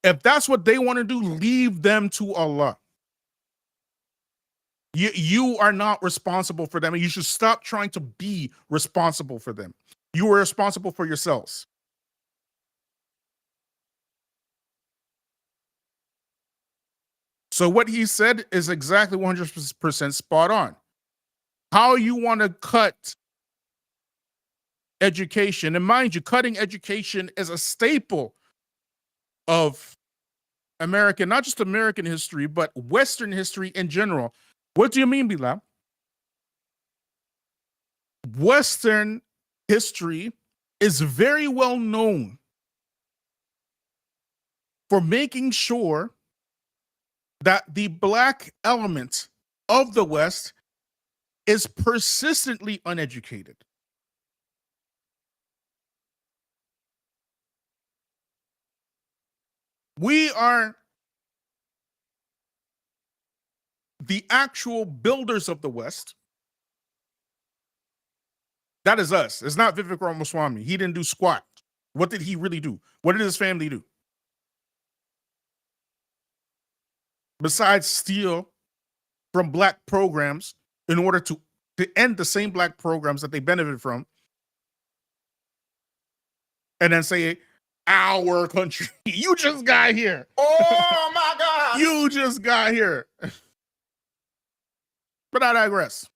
If that's what they want to do, leave them to Allah. You are not responsible for them, and you should stop trying to be responsible for them. You are responsible for yourselves. So what he said is exactly 100% spot on. How you want to cut education, and mind you, cutting education is a staple of American, not just American history, but Western history in general. What do you mean, Bilal? Western history is very well known for making sure that the black element of the West is persistently uneducated. We are the actual builders of the West. That is us. It's not Vivek Ramaswamy. He didn't do squat. What did he really do? What did his family do? Besides steal from black programs in order to end the same black programs that they benefit from, and then say, our country, you just got here. Oh my God. You just got here. But I digress.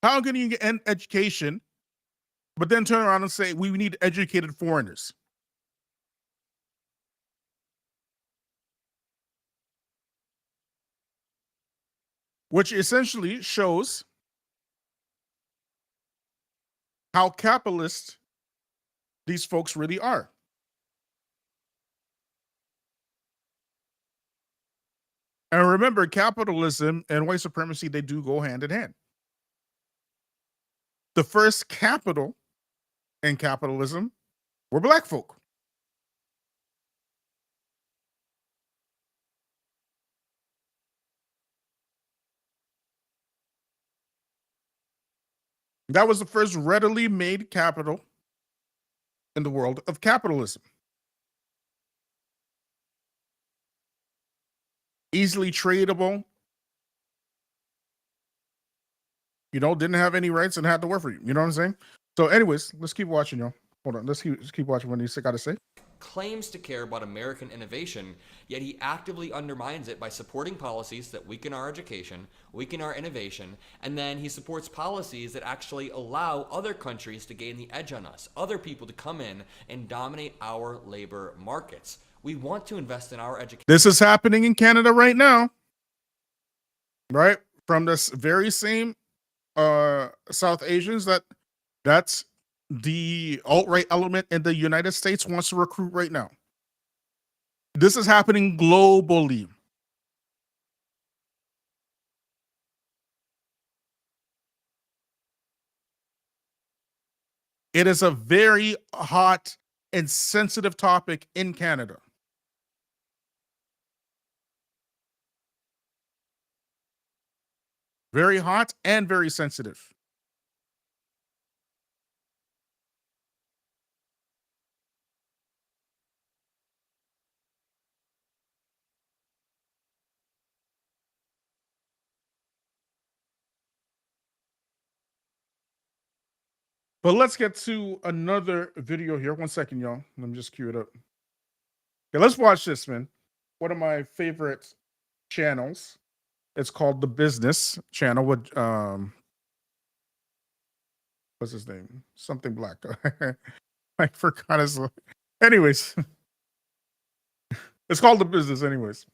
How can you get an education, but then turn around and say we need educated foreigners? Which essentially shows how capitalist these folks really are. And remember, capitalism and white supremacy, they do go hand in hand. The first capital in capitalism were black folk. That was the first readily made capital in the world of capitalism. Easily tradable. Didn't have any rights and had to work for you. You know what I'm saying? So anyways, let's keep watching, y'all. Hold on. Let's keep watching what he's got to say. Claims to care about American innovation, yet he actively undermines it by supporting policies that weaken our education, weaken our innovation, and then he supports policies that actually allow other countries to gain the edge on us, other people to come in and dominate our labor markets. We want to invest in our education. This is happening in Canada right now, right? From this very same South Asians that's the alt-right element in the United States wants to recruit right now. This is happening globally. It is a very hot and sensitive topic in Canada. Very hot and very sensitive. But let's get to another video here. 1 second, y'all. Let me just cue it up. Okay, let's watch this, man. One of my favorite channels. It's called The Business Channel with what's his name? Something Black. I forgot his. Anyways, it's called The Business. Anyways,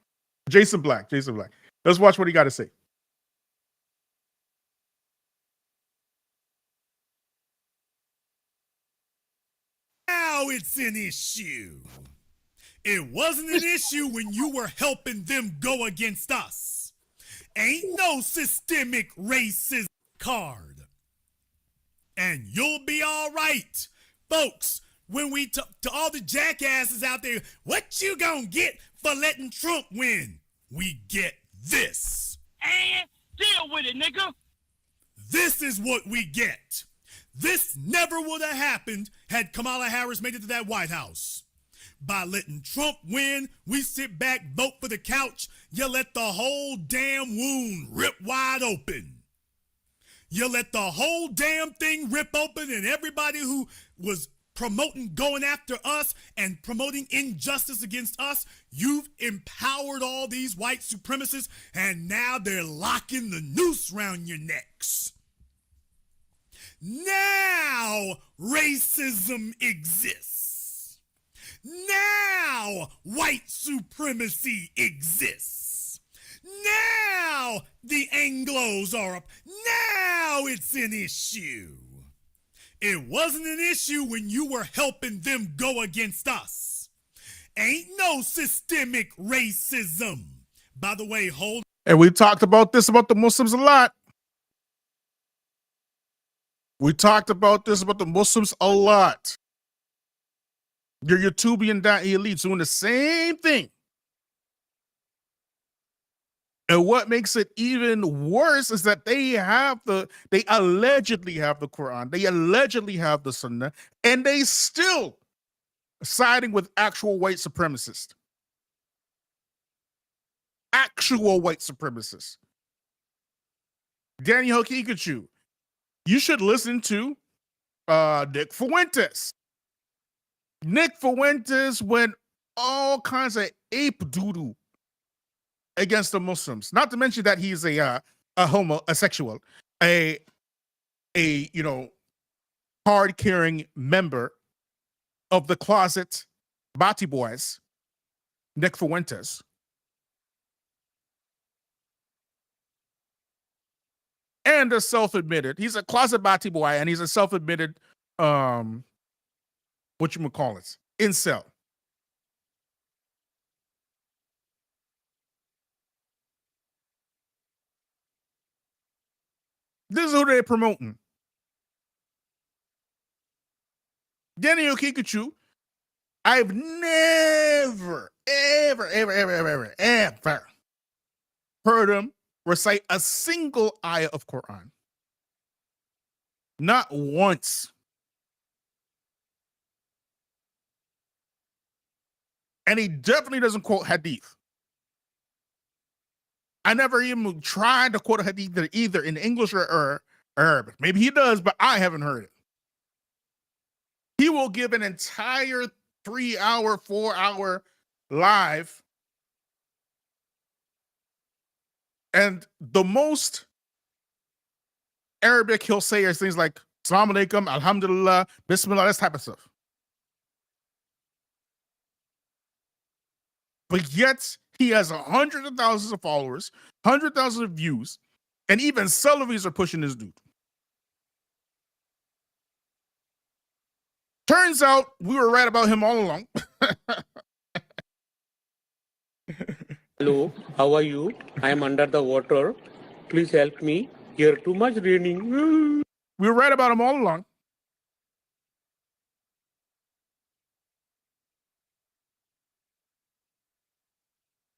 Jason Black. Let's watch what he got to say. Now it's an issue. It wasn't an issue when you were helping them go against us. Ain't no systemic racism card. And you'll be all right. Folks, when we talk to all the jackasses out there, what you gonna get for letting Trump win? We get this. And deal with it, nigga. This is what we get. This never would have happened had Kamala Harris made it to that White House. By letting Trump win, we sit back, vote for the couch, you let the whole damn wound rip wide open. You let the whole damn thing rip open, and everybody who was promoting going after us and promoting injustice against us, you've empowered all these white supremacists, and now they're locking the noose around your necks. Now racism exists. Now white supremacy exists. Now the Anglos are up. Now it's an issue. It wasn't an issue when you were helping them go against us. Ain't no systemic racism. By the way, hold. And we talked about this about the Muslims a lot. We talked about this about the Muslims a lot. Your YouTubian elites doing the same thing. And what makes it even worse is that they allegedly have the Quran, they allegedly have the Sunnah, and they still siding with actual white supremacists. Actual white supremacists. Daniel Kikachu, you should listen to Nick Fuentes. Nick Fuentes went all kinds of ape doodoo against the Muslims. Not to mention that he's a homosexual, a card-carrying member of the closet Bati Boys, Nick Fuentes. And a self-admitted, he's a closet Bati boy, and he's a self-admitted, incel. This is who they're promoting. Daniel Kikachu, I've never, ever heard him recite a single ayah of Quran. Not once. And he definitely doesn't quote hadith. I never even tried to quote a hadith either in English or Arabic. Maybe he does, but I haven't heard it. He will give an entire 3-hour, 4-hour live. And the most Arabic he'll say is things like Salaam Alaikum, Alhamdulillah, Bismillah, this type of stuff. But yet, he has hundreds of thousands of followers, 100,000 of views, and even Salavis are pushing this dude. Turns out we were right about him all along. Hello, how are you? I am under the water. Please help me. Here too much raining. We were right about him all along.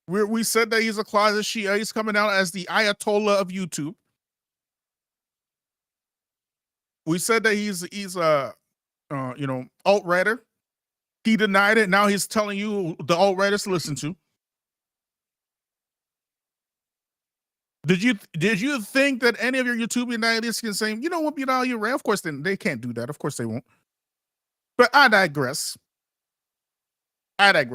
We said that he's a closet Shia. He's coming out as the Ayatollah of YouTube. We said that he's a alt-righter. He denied it. Now he's telling you the alt-righters to listen to. Did you think that any of your YouTubian ideas can say, you know what, Bilal, you're right? Of course they can't do that. Of course they won't. But I digress. The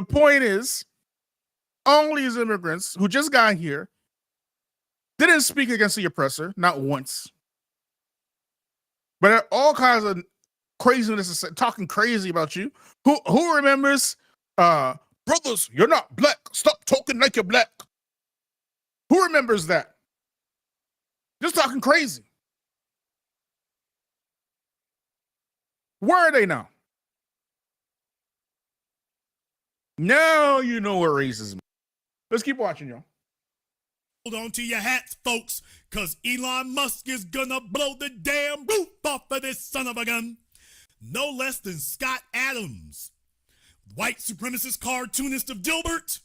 point is, all these immigrants who just got here didn't speak against the oppressor, not once. But all kinds of craziness, talking crazy about you. Who remembers, brothers, you're not black. Stop talking like you're black. Who remembers that? Just talking crazy. Where are they now? Now you know what racism is. Let's keep watching, y'all. Hold on to your hats, folks, because Elon Musk is gonna blow the damn roof off of this son of a gun. No less than Scott Adams, white supremacist cartoonist of Dilbert.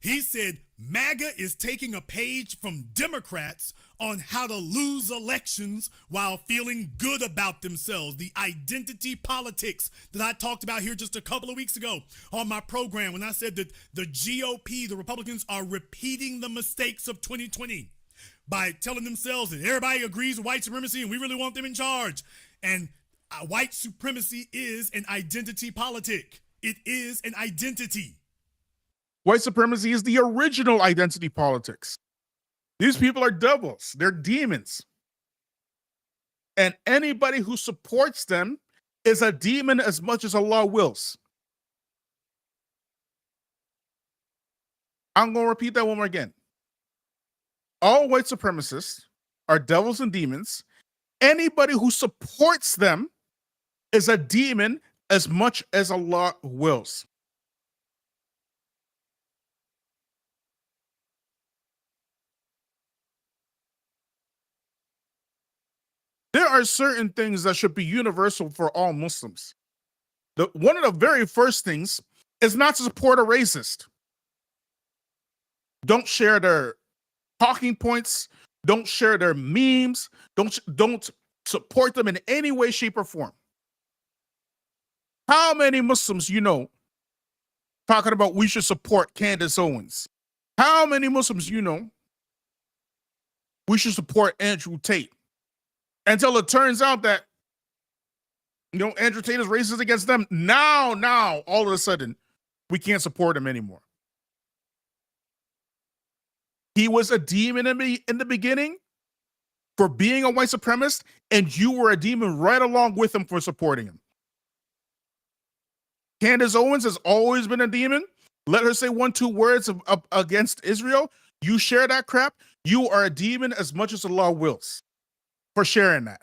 He said MAGA is taking a page from Democrats on how to lose elections while feeling good about themselves. The identity politics that I talked about here just a couple of weeks ago on my program when I said that the GOP, the Republicans, are repeating the mistakes of 2020 by telling themselves that everybody agrees with white supremacy and we really want them in charge. And white supremacy is an identity politic. It is an identity. White supremacy is the original identity politics. These people are devils. They're demons. And anybody who supports them is a demon as much as Allah wills. I'm going to repeat that one more again. All white supremacists are devils and demons. Anybody who supports them is a demon as much as Allah wills. There are certain things that should be universal for all Muslims. One of the very first things is not to support a racist. Don't share their talking points. Don't share their memes. Don't support them in any way, shape, or form. How many Muslims you know talking about we should support Candace Owens? How many Muslims you know we should support Andrew Tate? Until it turns out that, Andrew Tate is racist against them. Now, all of a sudden, we can't support him anymore. He was a demon in the beginning for being a white supremacist, and you were a demon right along with him for supporting him. Candace Owens has always been a demon. Let her say 1-2 words against Israel. You share that crap, you are a demon as much as Allah wills for sharing that.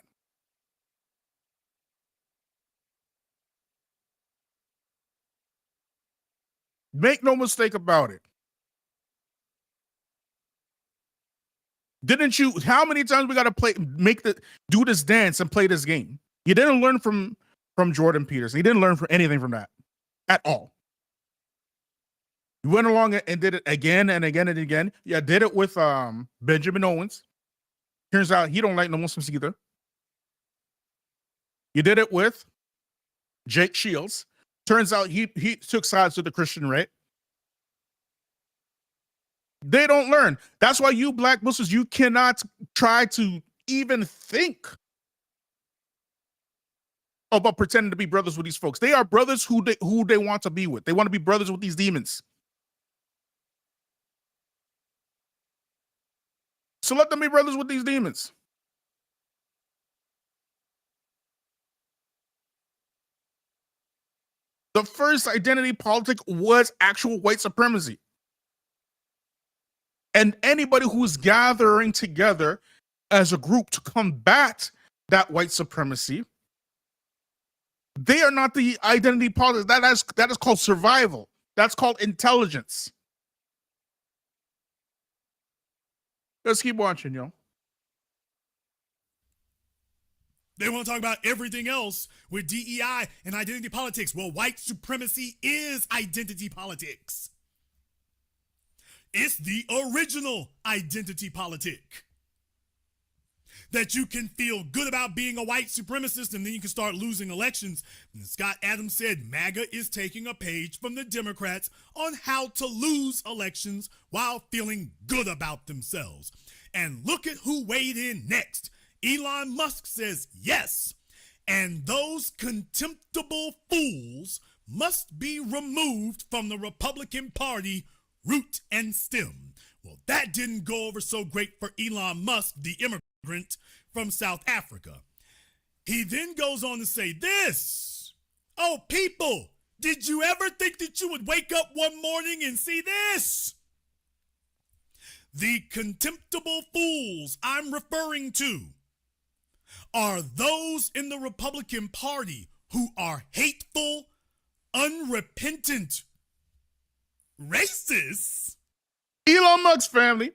Make no mistake about it. Didn't you? How many times we got to do this dance and play this game? You didn't learn from Jordan Peterson. You didn't learn from anything from that at all. You went along and did it again and again and again. Yeah, did it with Benjamin Owens. Turns out he don't like no Muslims either. You did it with Jake Shields. Turns out he took sides with the Christian right. They don't learn. That's why you black Muslims, you cannot try to even think about pretending to be brothers with these folks. They are brothers who they want to be with. They want to be brothers with these demons. So let them be brothers with these demons. The first identity politic was actual white supremacy. And anybody who's gathering together as a group to combat that white supremacy, they are not the identity politics. That is called survival. That's called intelligence. Let's keep watching, yo. They want to talk about everything else with DEI and identity politics. Well, white supremacy is identity politics. It's the original identity politic. that you can feel good about being a white supremacist and then you can start losing elections. And Scott Adams said MAGA is taking a page from the Democrats on how to lose elections while feeling good about themselves. And look at who weighed in next. Elon Musk says yes. And those contemptible fools must be removed from the Republican Party root and stem. Well, that didn't go over so great for Elon Musk, the immigrant from South Africa. He then goes on to say this. Oh, people, did you ever think that you would wake up one morning and see this? The contemptible fools I'm referring to are those in the Republican Party who are hateful, unrepentant racists. Elon Musk family.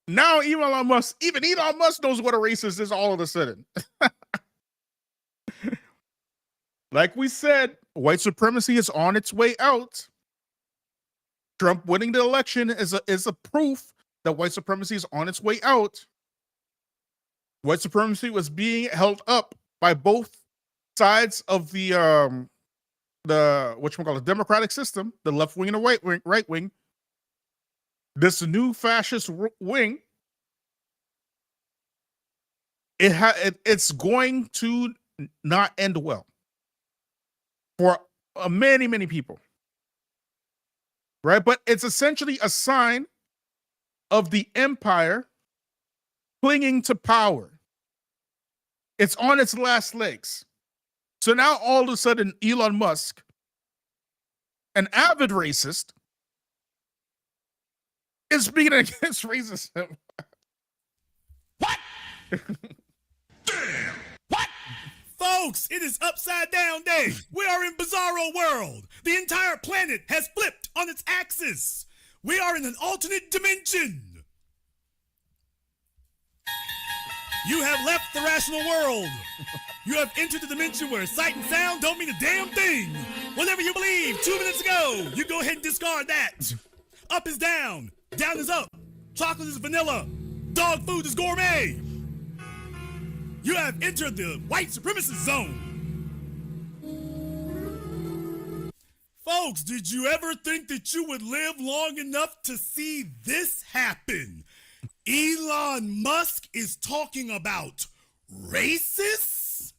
Now even Elon Musk knows what a racist is all of a sudden. Like we said, white supremacy is on its way out. Trump winning the election is a proof that white supremacy is on its way out. White supremacy was being held up by both sides of the democratic system, the left wing and the right wing. This new fascist wing, it's going to not end well for many, many people. Right? But it's essentially a sign of the empire clinging to power. It's on its last legs. So now all of a sudden, Elon Musk, an avid racist, is speaking against racism. What? Damn. What? Folks, it is upside down day. We are in bizarro world. The entire planet has flipped on its axis. We are in an alternate dimension. You have left the rational world. You have entered the dimension where sight and sound don't mean a damn thing. Whatever you believe 2 minutes ago, you go ahead and discard that. Up is down. Down is up. Chocolate is vanilla. Dog food is gourmet. You have entered the white supremacist zone. Folks, did you ever think that you would live long enough to see this happen? Elon Musk is talking about racists?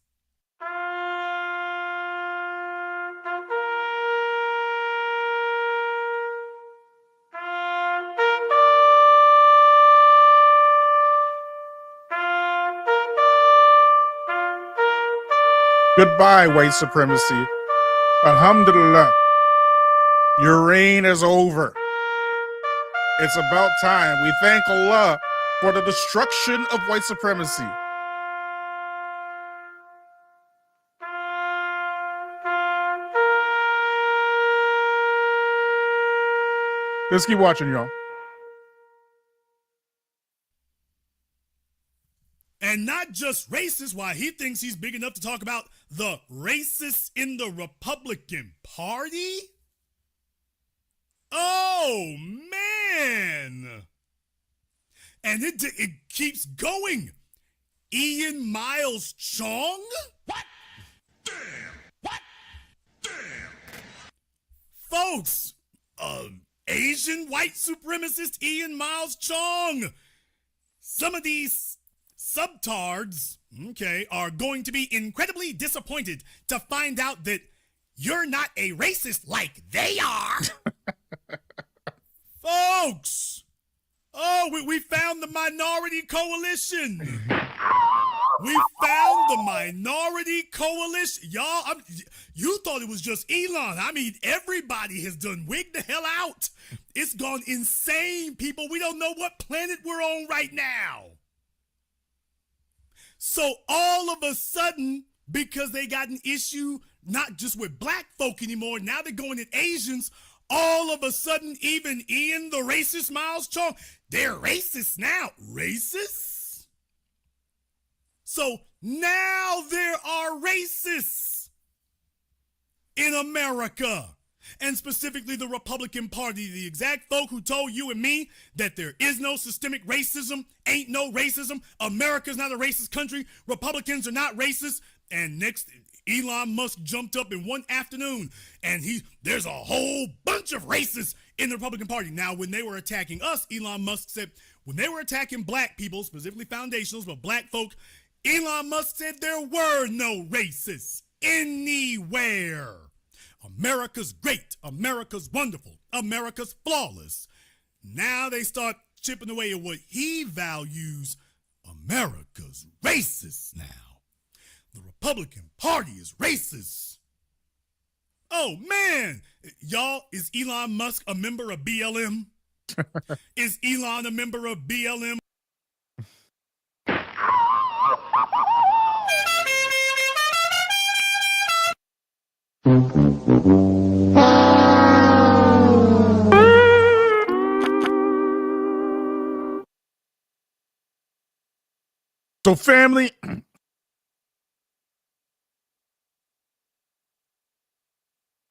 Goodbye, white supremacy. Alhamdulillah. Your reign is over. It's about time. We thank Allah for the destruction of white supremacy. Let's keep watching, y'all. And not just racist, why he thinks he's big enough to talk about the racists in the Republican Party? Oh, man. And it keeps going. Ian Miles Chong? What? Damn. What? Damn. Folks, Asian white supremacist Ian Miles Chong. Some of these subtards, are going to be incredibly disappointed to find out that you're not a racist like they are. Folks, we found the minority coalition. We found the minority coalition. Y'all, you thought it was just Elon. I mean, everybody has done wig the hell out. It's gone insane, people. We don't know what planet we're on right now. So all of a sudden, because they got an issue not just with black folk anymore, now they're going at Asians, all of a sudden, even Ian the racist Miles Chong, they're racist now. Racists? So now there are racists in America. and specifically the Republican Party, the exact folk who told you and me that there is no systemic racism, ain't no racism, America's not a racist country, Republicans are not racist, and next, Elon Musk jumped up in one afternoon, and there's a whole bunch of racists in the Republican Party. Now, when they were attacking us, Elon Musk said, when they were attacking black people, specifically foundationals, but black folk, Elon Musk said there were no racists anywhere. America's great. America's wonderful. America's flawless. Now they start chipping away at what he values. America's racist now. The Republican Party is racist. Oh, man. Y'all, is Elon Musk a member of BLM? Is Elon a member of BLM? So, family,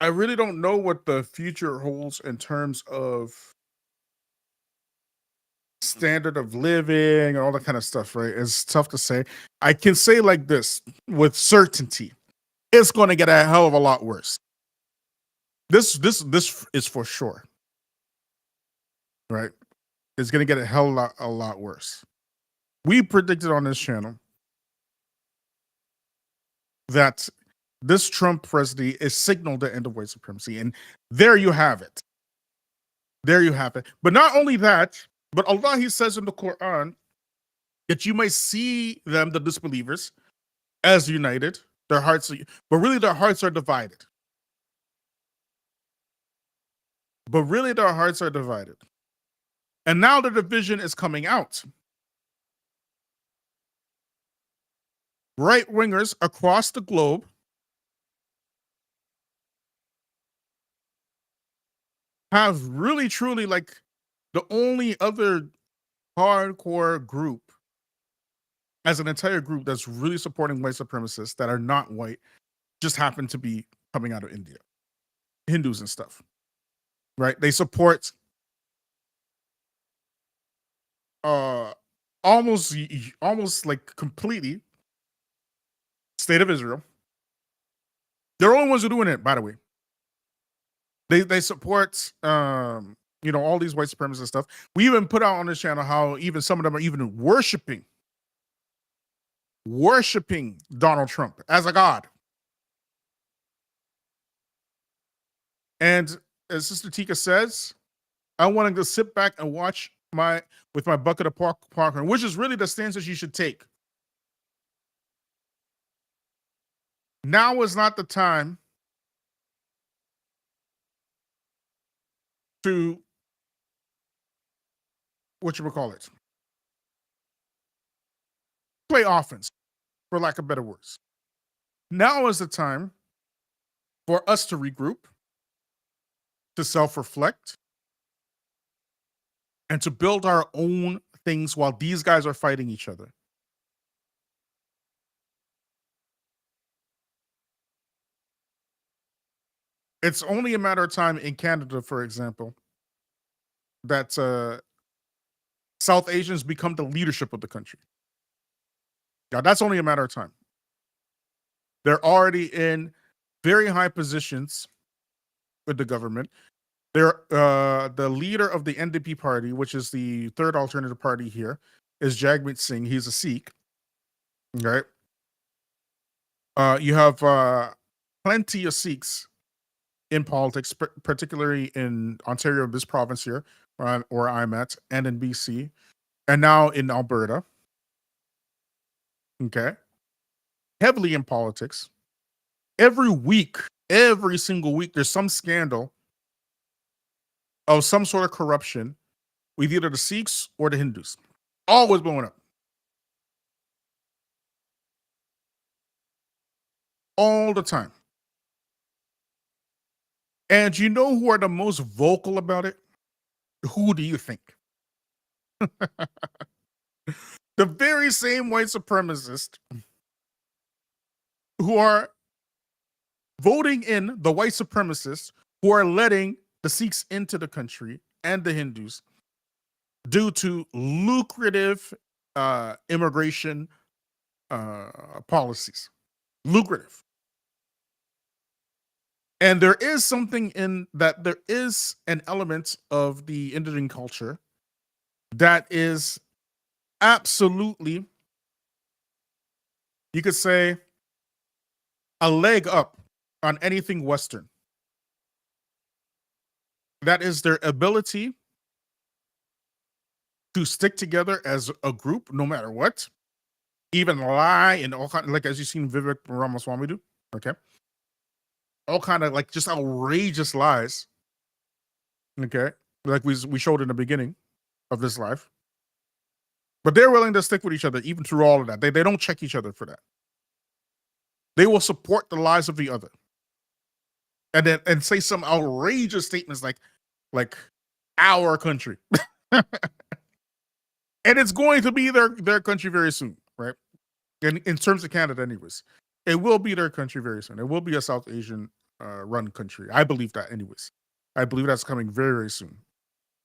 I really don't know what the future holds in terms of standard of living and all that kind of stuff, right? It's tough to say. I can say like this with certainty. It's going to get a hell of a lot worse. This is for sure. Right? It's going to get a lot worse. We predicted on this channel that this Trump presidency is signaled the end of white supremacy. And there you have it. There you have it. But not only that, but Allah, he says in the Quran that you might see them, the disbelievers, as united. Their hearts are, but really their hearts are divided. And now the division is coming out. Right-wingers across the globe have really, truly, like, the only other hardcore group as an entire group that's really supporting white supremacists that are not white just happen to be coming out of India. Hindus and stuff. Right? They support almost like completely State of Israel. They're the only ones who are doing it, by the way. They support all these white supremacist stuff. We even put out on this channel how even some of them are even worshiping Donald Trump as a god. And as Sister Tika says, I wanted to sit back and watch with my bucket of popcorn, which is really the stance that you should take. Now is not the time to play offense, for lack of better words. Now is the time for us to regroup, to self-reflect, and to build our own things while these guys are fighting each other. It's only a matter of time in Canada, for example, that South Asians become the leadership of the country. Now, that's only a matter of time. They're already in very high positions with the government. They're the leader of the NDP party, which is the third alternative party here, is Jagmeet Singh. He's a Sikh. Right? You have plenty of Sikhs in politics, particularly in Ontario, this province here, where I'm at, and in BC, and now in Alberta. Okay. Heavily in politics. Every single week, there's some scandal of some sort of corruption with either the Sikhs or the Hindus. Always blowing up. All the time. And you know who are the most vocal about it? Who do you think? The very same white supremacists who are voting in the white supremacists who are letting the Sikhs into the country and the Hindus due to lucrative immigration policies. Lucrative. And there is something in that, there is an element of the Indian culture that is absolutely, you could say, a leg up on anything Western. That is their ability to stick together as a group, no matter what, even lie and all kind, like as you've seen Vivek Ramaswamy do. Okay, all kind of like just outrageous lies. Okay, like we showed in the beginning of this live, but they're willing to stick with each other even through all of that. They don't check each other for that. They will support the lies of the other, and then and say some outrageous statements like our country. And it's going to be their country very soon, right? In terms of Canada, anyways, it will be their country very soon. It will be a South Asian run country. I believe that, anyways. I believe that's coming very, very soon,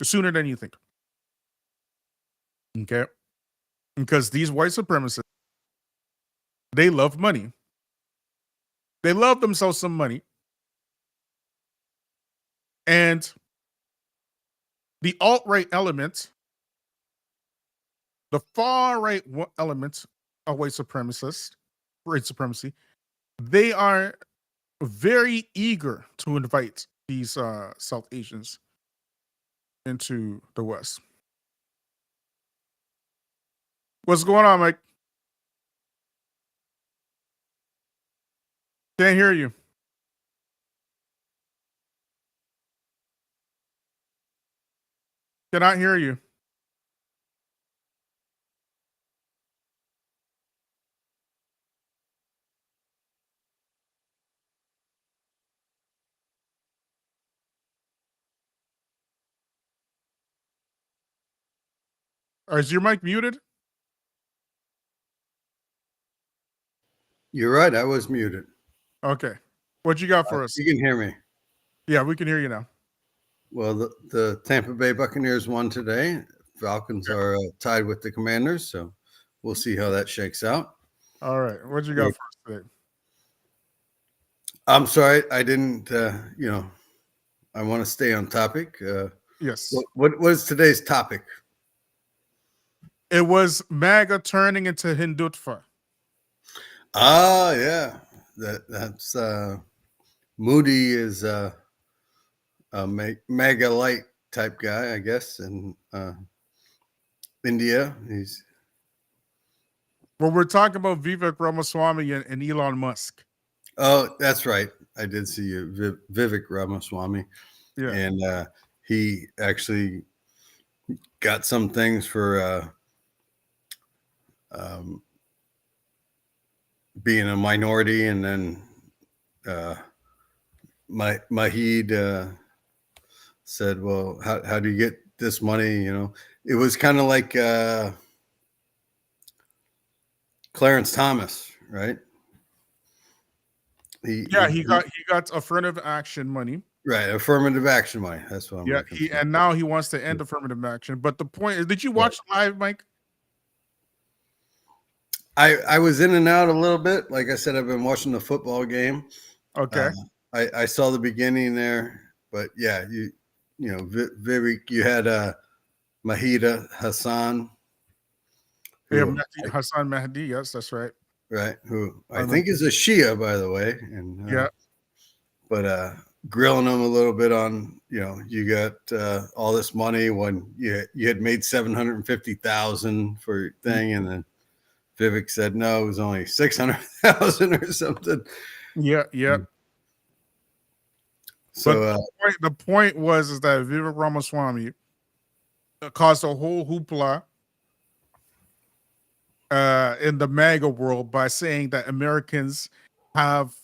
sooner than you think. Okay, because these white supremacists, they love money. They love themselves some money, and the alt-right element, the far-right element of white supremacy, they are very eager to invite these South Asians into the West. What's going on, Mike? Can't hear you. Cannot hear you. Is your mic muted? You're right. I was muted. Okay. What you got for us? You can hear me. Yeah, we can hear you now. Well, the Tampa Bay Buccaneers won today. Falcons are tied with the Commanders, so we'll see how that shakes out. All right. What you got for us today? I'm sorry. I didn't, I want to stay on topic. Yes. What was today's topic? It was MAGA turning into Hindutva. Ah, yeah. That's Moody is a MAGA light type guy, I guess, in India. Well, we're talking about Vivek Ramaswamy and Elon Musk. Oh, that's right. I did see you, Vivek Ramaswamy. Yeah. And he actually got some things for being a minority, and then Mahid said, well, how do you get this money? It was kind of like Clarence Thomas, right? He got affirmative action money. Right, affirmative action money. That's what I'm looking for. And now he wants to end affirmative action. But the point is, did you watch live, Mike? I was in and out a little bit. Like I said, I've been watching the football game. Okay. I saw the beginning there, but yeah, Vivek, you had Mahida Hassan. Hassan Mahdi. Yes, that's right. Right. Who I think is a Shia, by the way. And but grilling him a little bit on, you got all this money when you had made 750,000 for your thing, and then Vivek said no, it was only 600,000 or something. Yeah. So the point was that Vivek Ramaswamy caused a whole hoopla in the MAGA world by saying that Americans have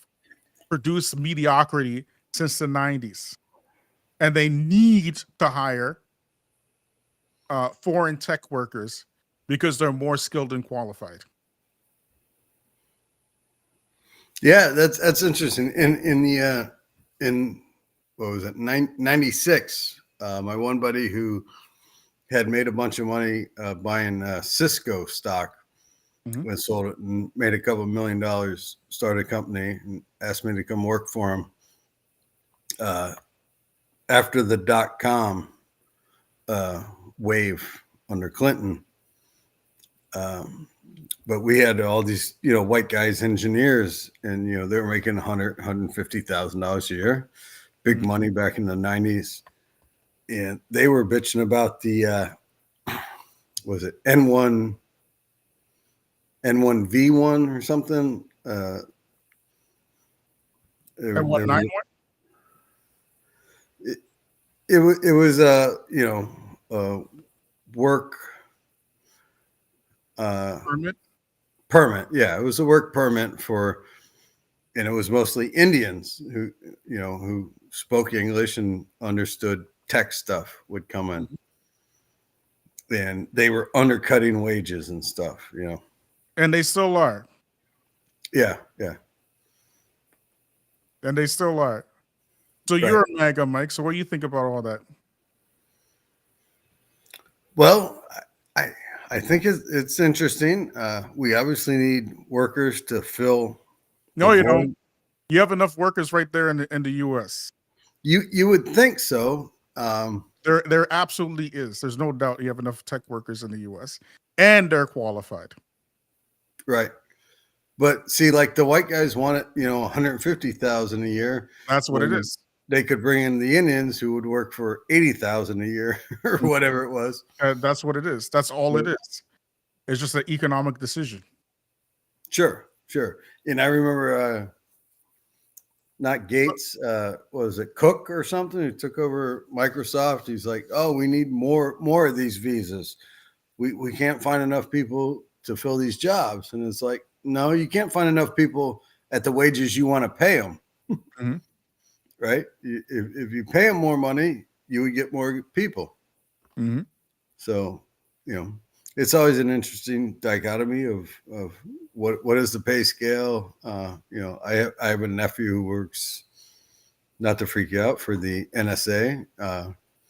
produced mediocrity since the 90s, and they need to hire foreign tech workers because they're more skilled and qualified. Yeah, that's interesting. In what was it, 96. My one buddy who had made a bunch of money buying Cisco stock, when sold it and made a couple $1 million, started a company and asked me to come work for him. After the .com wave under Clinton, but we had all these, white guys, engineers, and they were making $150,000 a year, big money back in the 90s, and they were bitching about the was it N1V1 or something? N191. It was work permit. Yeah, it was a work permit and it was mostly Indians who spoke English and understood tech stuff would come in, and they were undercutting wages and stuff, and they still are. Yeah. And they still are. So you're a MAGA, Mike. So what do you think about all that? Well, I think it's interesting. We obviously need workers to fill. No, you don't. You have enough workers right there in the U.S. You would think so. There absolutely is. There's no doubt you have enough tech workers in the U.S. and they're qualified. Right. But see, like the white guys want it, $150,000 a year. That's what it is. They could bring in the Indians who would work for $80,000 a year or whatever it was. That's what it is. That's all it is. It's just an economic decision. Sure. And I remember, not Gates, was it Cook or something who took over Microsoft? He's like, "Oh, we need more of these visas. We can't find enough people to fill these jobs." And it's like, no, you can't find enough people at the wages you want to pay them. Right? If you pay them more money, you would get more people. So, it's always an interesting dichotomy of what is the pay scale. I have a nephew who works, not to freak you out, for the NSA,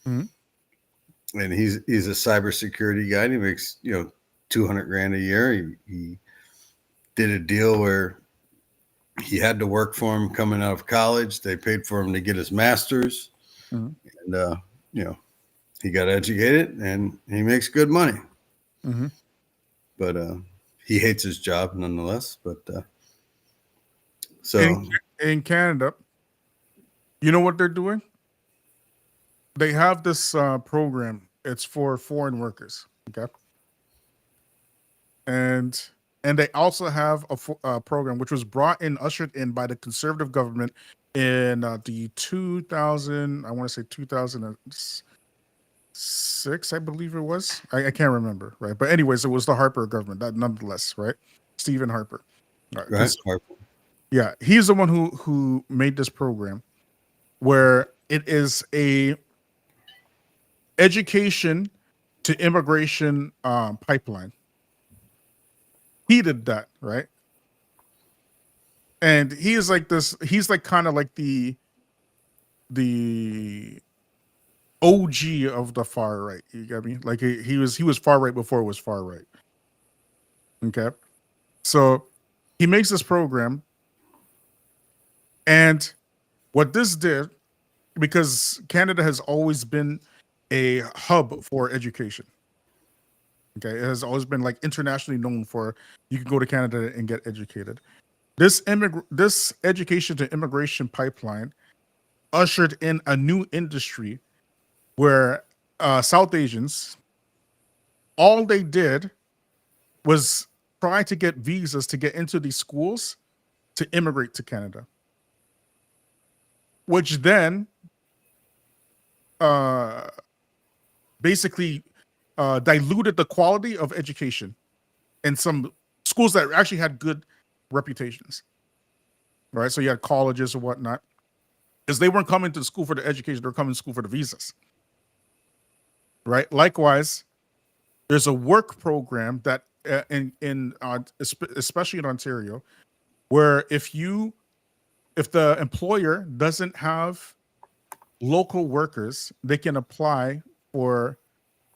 and he's a cybersecurity guy. And he makes $200,000 a year. He did a deal where he had to work for him coming out of college. They paid for him to get his master's, and he got educated and he makes good money. But he hates his job nonetheless. But so in Canada, you know what they're doing? They have this program. It's for foreign workers. Okay, and they also have a program which was ushered in by the conservative government in the 2006, I believe it was. I can't remember, right? But anyways, it was the Harper government, nonetheless, right? Stephen Harper. Right. Harper. Yeah, he's the one who made this program where it is a education to immigration pipeline. He did that, right? And he is like this. He's like kind of like the OG of the far right. You get me? Like he was far right before it was far right. Okay, so he makes this program, and what this did, because Canada has always been a hub for education. Okay, it has always been like internationally known for you can go to Canada and get educated. This education to immigration pipeline ushered in a new industry where South Asians, all they did was try to get visas to get into these schools to immigrate to Canada, which then basically diluted the quality of education in some schools that actually had good reputations, right? So you had colleges or whatnot, because they weren't coming to the school for the education; they were coming to school for the visas, right? Likewise, there's a work program that especially in Ontario, where if the employer doesn't have local workers, they can apply for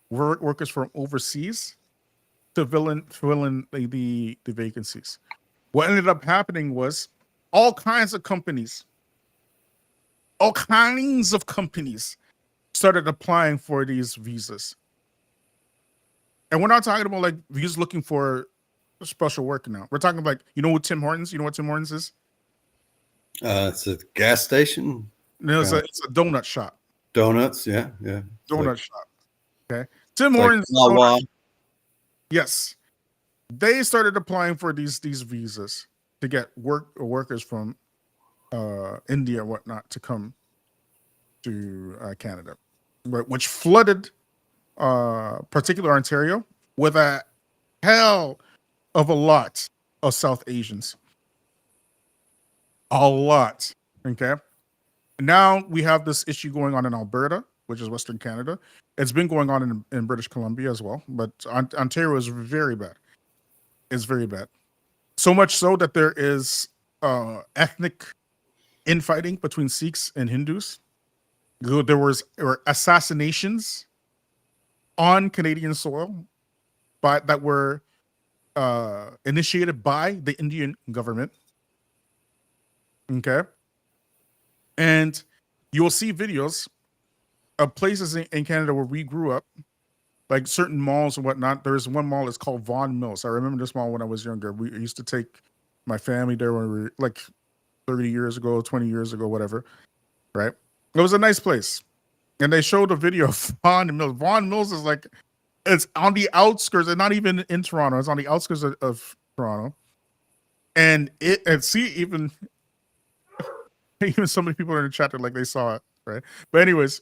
workers from overseas to fill in the vacancies. What ended up happening was all kinds of companies started applying for these visas. And we're not talking about like visas looking for special work now. We're talking about, like, you know what Tim Hortons? You know what Tim Hortons is? It's a gas station. No, it's a donut shop. Donuts, yeah. Donut shop. Okay. Tim Hortons. Yes. They started applying for these visas to get workers from India and whatnot to come to Canada, which flooded particular Ontario with a hell of a lot of South Asians. A lot. Okay. Now we have this issue going on in Alberta, which is Western Canada. It's been going on in British Columbia as well, but Ontario is very bad. It's very bad. So much so that there is ethnic infighting between Sikhs and Hindus. There were assassinations on Canadian soil that were initiated by the Indian government. Okay. And you will see videos of places in Canada where we grew up, like certain malls and whatnot. There's one mall that's called Vaughan Mills. I remember this mall when I was younger. We used to take my family there when we were like 30 years ago, 20 years ago, whatever. Right? It was a nice place. And they showed a video of Vaughan Mills. Vaughan Mills is like, it's on the outskirts, and not even in Toronto. It's on the outskirts of Toronto. And even so many people in the chat are like they saw it, right? But anyways,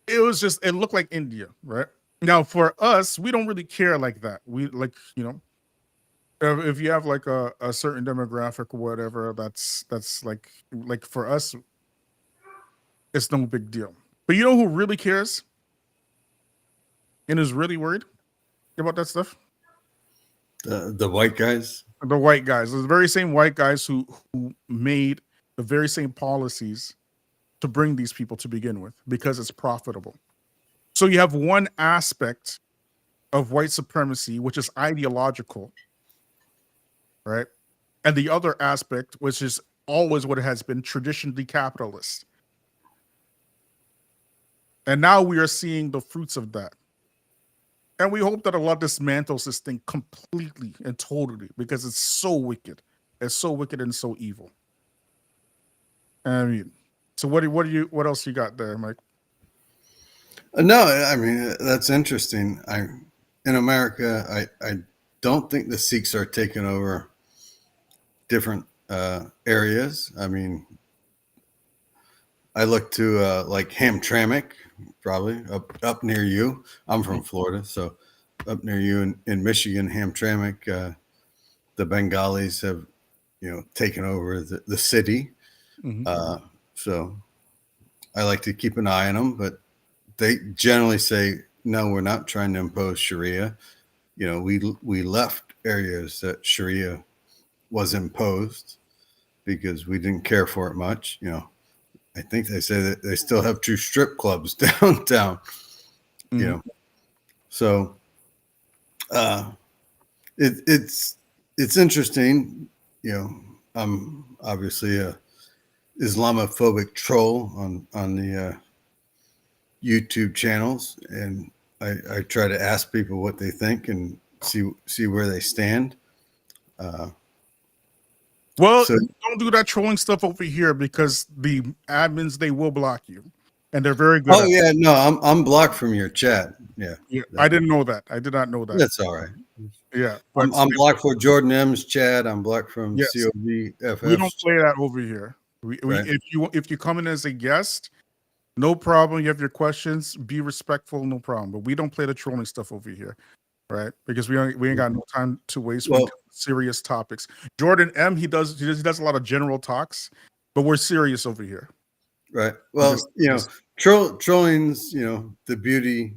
it looked like India, right? Now for us, we don't really care like that. We like, if you have like a certain demographic or whatever, that's like for us, it's no big deal. But you know who really cares and is really worried about that stuff? The white guys. The white guys, the very same white guys who made the very same policies to bring these people to begin with, because it's profitable. So you have one aspect of white supremacy, which is ideological, right? And the other aspect, which is always what it has been, traditionally capitalist. And now we are seeing the fruits of that. And we hope that Allah dismantles this thing completely and totally, because it's so wicked. It's so wicked and so evil. I mean, so what else you got there, Mike? No, I mean, that's interesting. In America, I don't think the Sikhs are taking over different areas. I mean, I look to like Hamtramck, probably up near you. I'm from Florida, so up near you in Michigan, Hamtramck, the Bengalis have, taken over the city. Mm-hmm. So I like to keep an eye on them, but they generally say, no, we're not trying to impose Sharia. We left areas that Sharia was imposed because we didn't care for it much. I think they say that they still have 2 strip clubs downtown. Mm-hmm. So it's interesting. I'm obviously a Islamophobic troll on the YouTube channels, and I try to ask people what they think and see where they stand. Don't do that trolling stuff over here, because the admins, they will block you, and they're very good. Oh yeah, no, I'm blocked from your chat. Yeah, I didn't know that. I did not know that. That's all right. Yeah, I'm blocked for Jordan M's chat. I'm blocked from COVFF. We don't play that over here. Right. If you come in as a guest, no problem. You have your questions. Be respectful, no problem. But we don't play the trolling stuff over here, right? Because we ain't got no time to waste with serious topics. Jordan M, he does a lot of general talks, but we're serious over here. Right. Well, trolling's the beauty.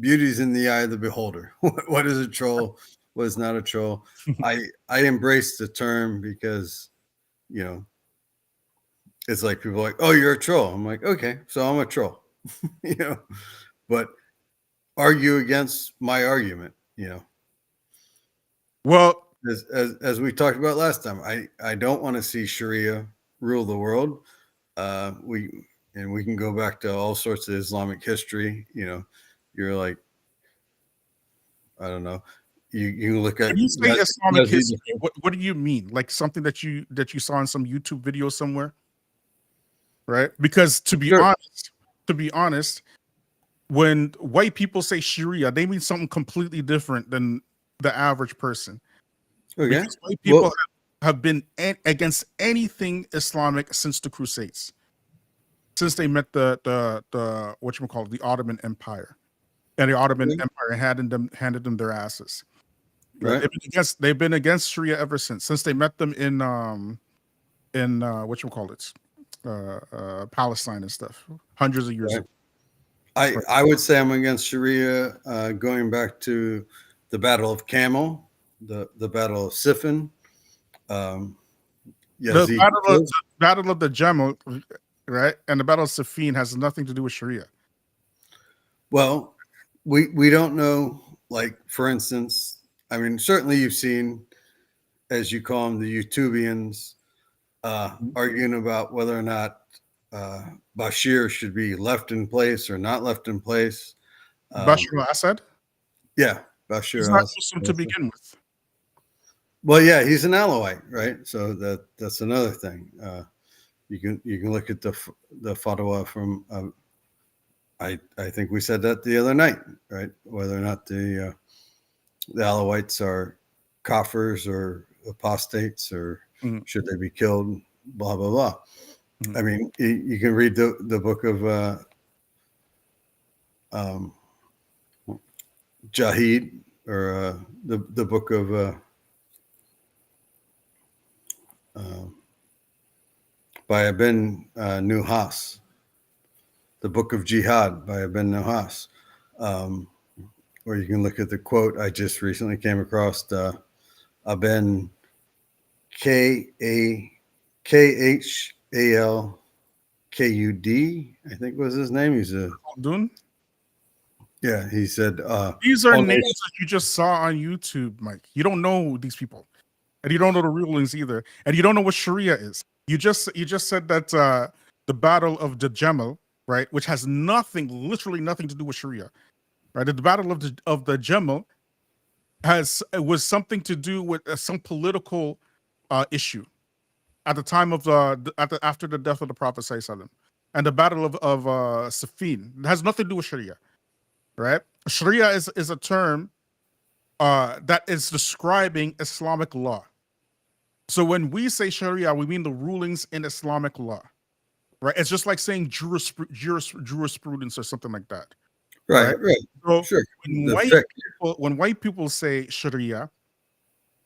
Beauty's in the eye of the beholder. What is a troll? What is not a troll? I embrace the term because it's like people are like, oh, you're a troll. I'm like, okay, so I'm a troll, you know, but argue against my argument, you know. Well, as we talked about last time, I don't want to see Sharia rule the world. We can go back to all sorts of Islamic history. You know, you're like, I don't know. You can look at. When you say Islamic history, what do you mean? Like something that you saw in some YouTube video somewhere, right? Because to be honest, when white people say Sharia, they mean something completely different than the average person. Okay. Because white people have been against anything Islamic since the Crusades, since they met the whatchamacallit, the Ottoman Empire, and the Ottoman Empire handed them their asses. Right. They've been against Sharia ever since they met them in whatchamacallit, Palestine and stuff, hundreds of years ago. I would say I'm against Sharia going back to the Battle of Camel, the Battle of Siffin, the Battle of the Jamal, right? And the Battle of Siffin has nothing to do with Sharia. Well, we don't know, like, for instance, I mean, certainly you've seen, as you call them, the YouTubians arguing about whether or not Bashir should be left in place or not left in place. Bashir al-Assad? Yeah, Bashir He's not Muslim to begin with. Well, yeah, he's an Alawite, right? So that's another thing. You can look at the fatwa from I think we said that the other night, right? Whether or not the Alawites are kafirs or apostates, or should they be killed, blah blah blah. I mean, you can read the book of Jahid, or the book of by Ibn Nuhas, the book of Jihad by Ibn Nuhas, or you can look at the quote I just recently came across, Ibn Khalkud, I think was his name. He's a Khaldun? Yeah, he said these are names that you just saw on YouTube, Mike. You don't know these people, and you don't know the rulings either, and you don't know what Sharia is. You just said that the Battle of the Jamal, right, which has literally nothing to do with Sharia, right? The Battle of the Jamal was something to do with some political issue at the time of after the death of the Prophet ﷺ. And the Battle of Siffin has nothing to do with Sharia, right? Sharia is a term that is describing Islamic law. So when we say Sharia, we mean the rulings in Islamic law, right? It's just like saying jurisprudence or something like that. Right. So sure. When white people say Sharia,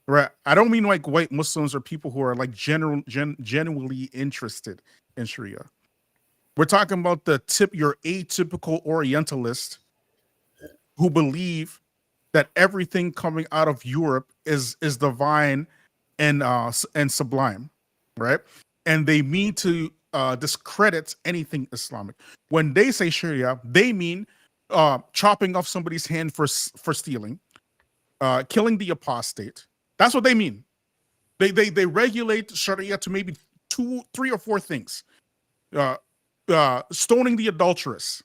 right, I don't mean like white Muslims or people who are like genuinely interested in Sharia. We're talking about your atypical Orientalist who believe that everything coming out of Europe is divine and sublime, right? And they mean to discredit anything Islamic. When they say Sharia, they mean chopping off somebody's hand for stealing, killing the apostate. That's what they mean. They regulate Sharia to maybe 2, 3, or 4 things. Stoning the adulteress,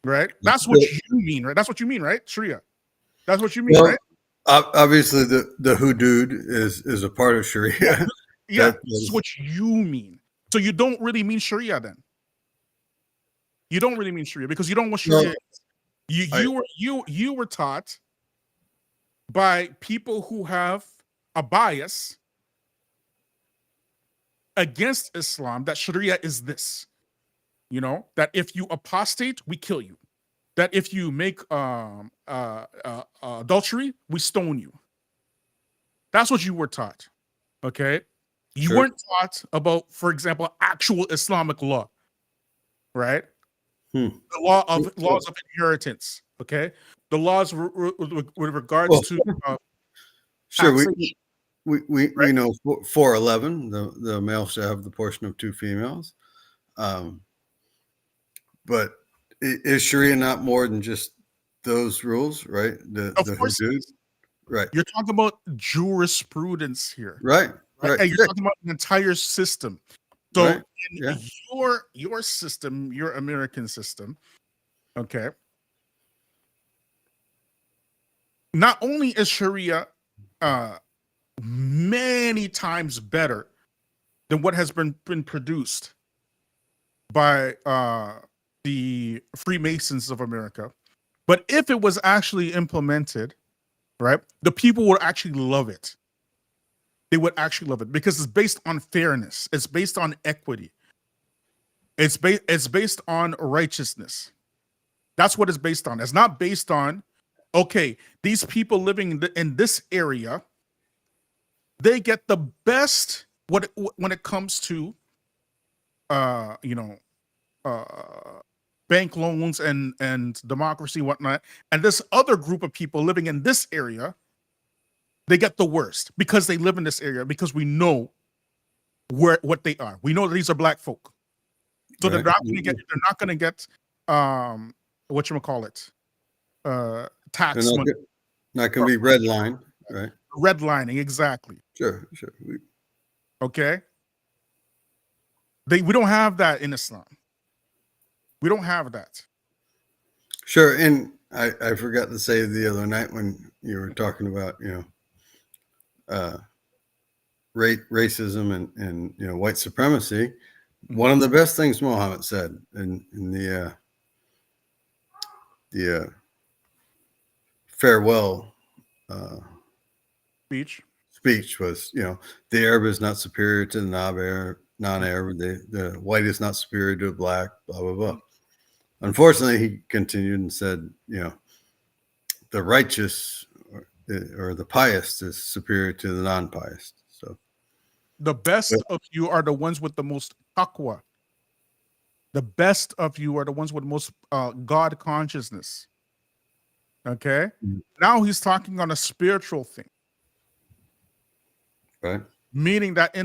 right? That's what you mean, right? That's what you mean, right? Sharia. That's what you mean, right? Obviously, the hudud is a part of Sharia. Yeah, this is what you mean. So you don't really mean Sharia then. You don't really mean Sharia because you don't know what Sharia is. You were taught by people who have a bias against Islam that Sharia is this. You know, that if you apostate, we kill you. That if you make adultery, we stone you. That's what you were taught. Okay? You weren't taught about, for example, actual Islamic law, right? The laws of inheritance, okay? The laws with regards to sure, we know 411, the male shall have the portion of 2 females. But is Sharia not more than just those rules, right? The course it hudud, is. right? You're talking about jurisprudence here, Right. And you're talking about an entire system. So Right. in your system, your American system, okay. Not only is Sharia many times better than what has been produced by the Freemasons of America, but if it was actually implemented, right, the people would actually love it. They would actually love it because it's based on fairness. It's based on equity. It's based on righteousness. That's what it's based on. It's not based on, okay, these people living in this area, they get the best when it comes to bank loans and democracy and whatnot. And this other group of people living in this area, they get the worst because they live in this area, because we know what they are. We know that these are black folk. So they're not going to get whatchamacallit, tax They're money. not going to be redlined, right? Redlining, exactly. Sure. Okay. We don't have that in Islam. We don't have that. Sure. And I forgot to say the other night when you were talking about, racism and white supremacy, one of the best things Muhammad said in the farewell speech was, the Arab is not superior to the non-Arab, the white is not superior to the black, blah blah blah. Unfortunately, he continued and said, the righteous or the pious is superior to the non-pious. So the best of you are the ones with the most taqwa. The best of you are the ones with the most God consciousness. Okay. Now he's talking on a spiritual thing. Right. Meaning that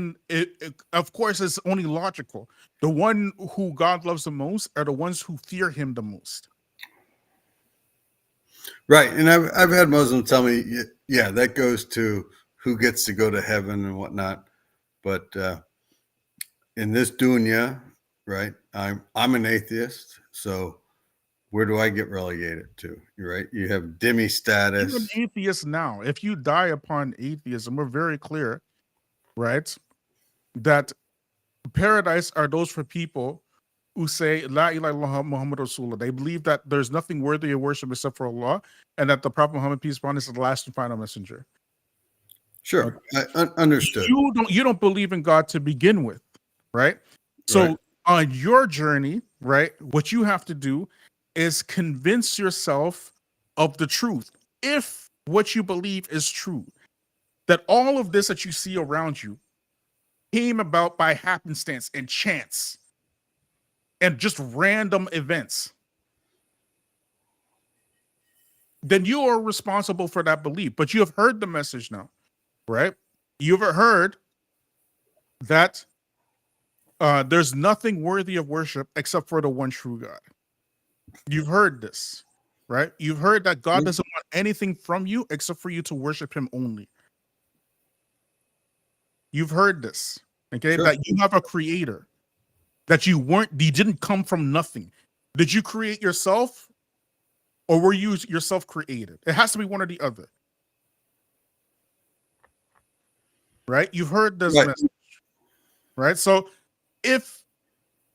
of course, it's only logical. The one who God loves the most are the ones who fear him the most. Right. And I've had Muslims tell me, yeah, that goes to who gets to go to heaven and whatnot. But in this dunya, right, I'm an atheist. So where do I get relegated to? Right. You have demi status. You're an atheist now. If you die upon atheism, we're very clear, right, that paradise are those for people who say La ilaha illallah Muhammad Rasulullah. They believe that there's nothing worthy of worship except for Allah, and that the Prophet Muhammad, peace be upon him, is the last and final messenger. Sure. I understood. You don't believe in God to begin with, right? So on your journey, right, what you have to do is convince yourself of the truth. If what you believe is true, that all of this that you see around you came about by happenstance and chance and just random events, then you are responsible for that belief. But you have heard the message now, right? You've heard that there's nothing worthy of worship except for the one true God. You've heard this, right? You've heard that God doesn't want anything from you except for you to worship him only. You've heard this, okay? That you have a creator, that you didn't come from nothing. Did you create yourself, or were you yourself created? It has to be one or the other. Right? You've heard this message. Right? So if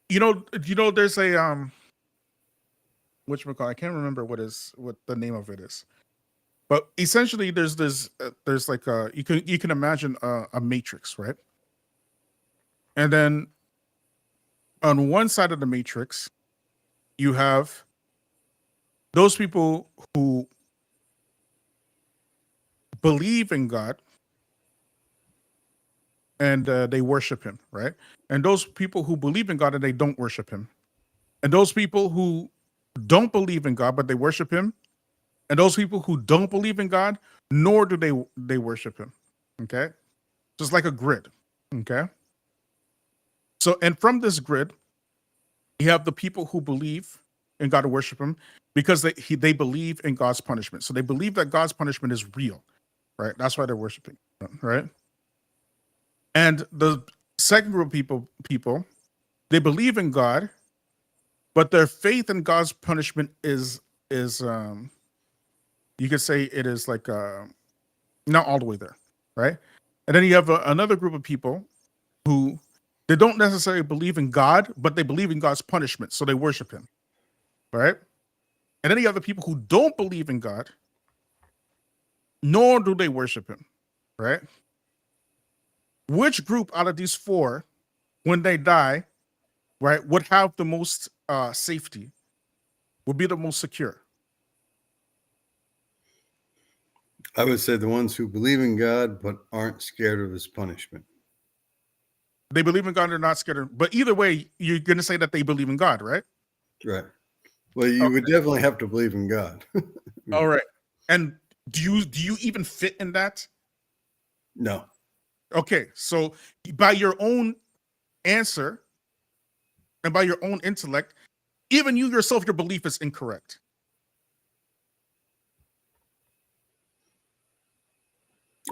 there's a whatchamacallit, I can't remember what the name of it is. But essentially there's like you can imagine a matrix, right? And then on one side of the matrix, you have those people who believe in God and they worship him, right? And those people who believe in God and they don't worship him. And those people who don't believe in God but they worship him. And those people who don't believe in God, nor do they worship him. Okay? So it's like a grid. Okay. So, and from this grid, you have the people who believe in God and worship him because they believe in God's punishment. So they believe that God's punishment is real, right? That's why they're worshiping, right? And the second group of people, they believe in God, but their faith in God's punishment is you could say it is like not all the way there, right? And then you have another group of people who they don't necessarily believe in God, but they believe in God's punishment, so they worship him, right? And then you have the people who don't believe in God, nor do they worship him, right? Which group out of these four, when they die, right, would have the most safety, would be the most secure? I would say the ones who believe in God but aren't scared of his punishment. They believe in God, they're not scared of, but either way, you're going to say that they believe in God, right? Right. Well, you would definitely have to believe in God. All right. And do you even fit in that? No. Okay, so by your own answer and by your own intellect, even you yourself, your belief is incorrect.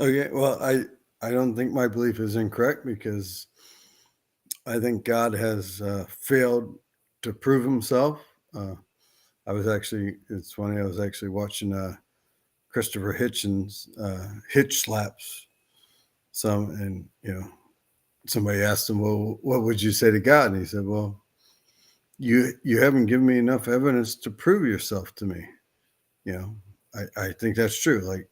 Okay, well, I don't think my belief is incorrect because I think God has failed to prove himself. It's funny, I was actually watching Christopher Hitchens, Hitch Slaps some, and, somebody asked him, well, what would you say to God? And he said, well, you haven't given me enough evidence to prove yourself to me. I think that's true. Like,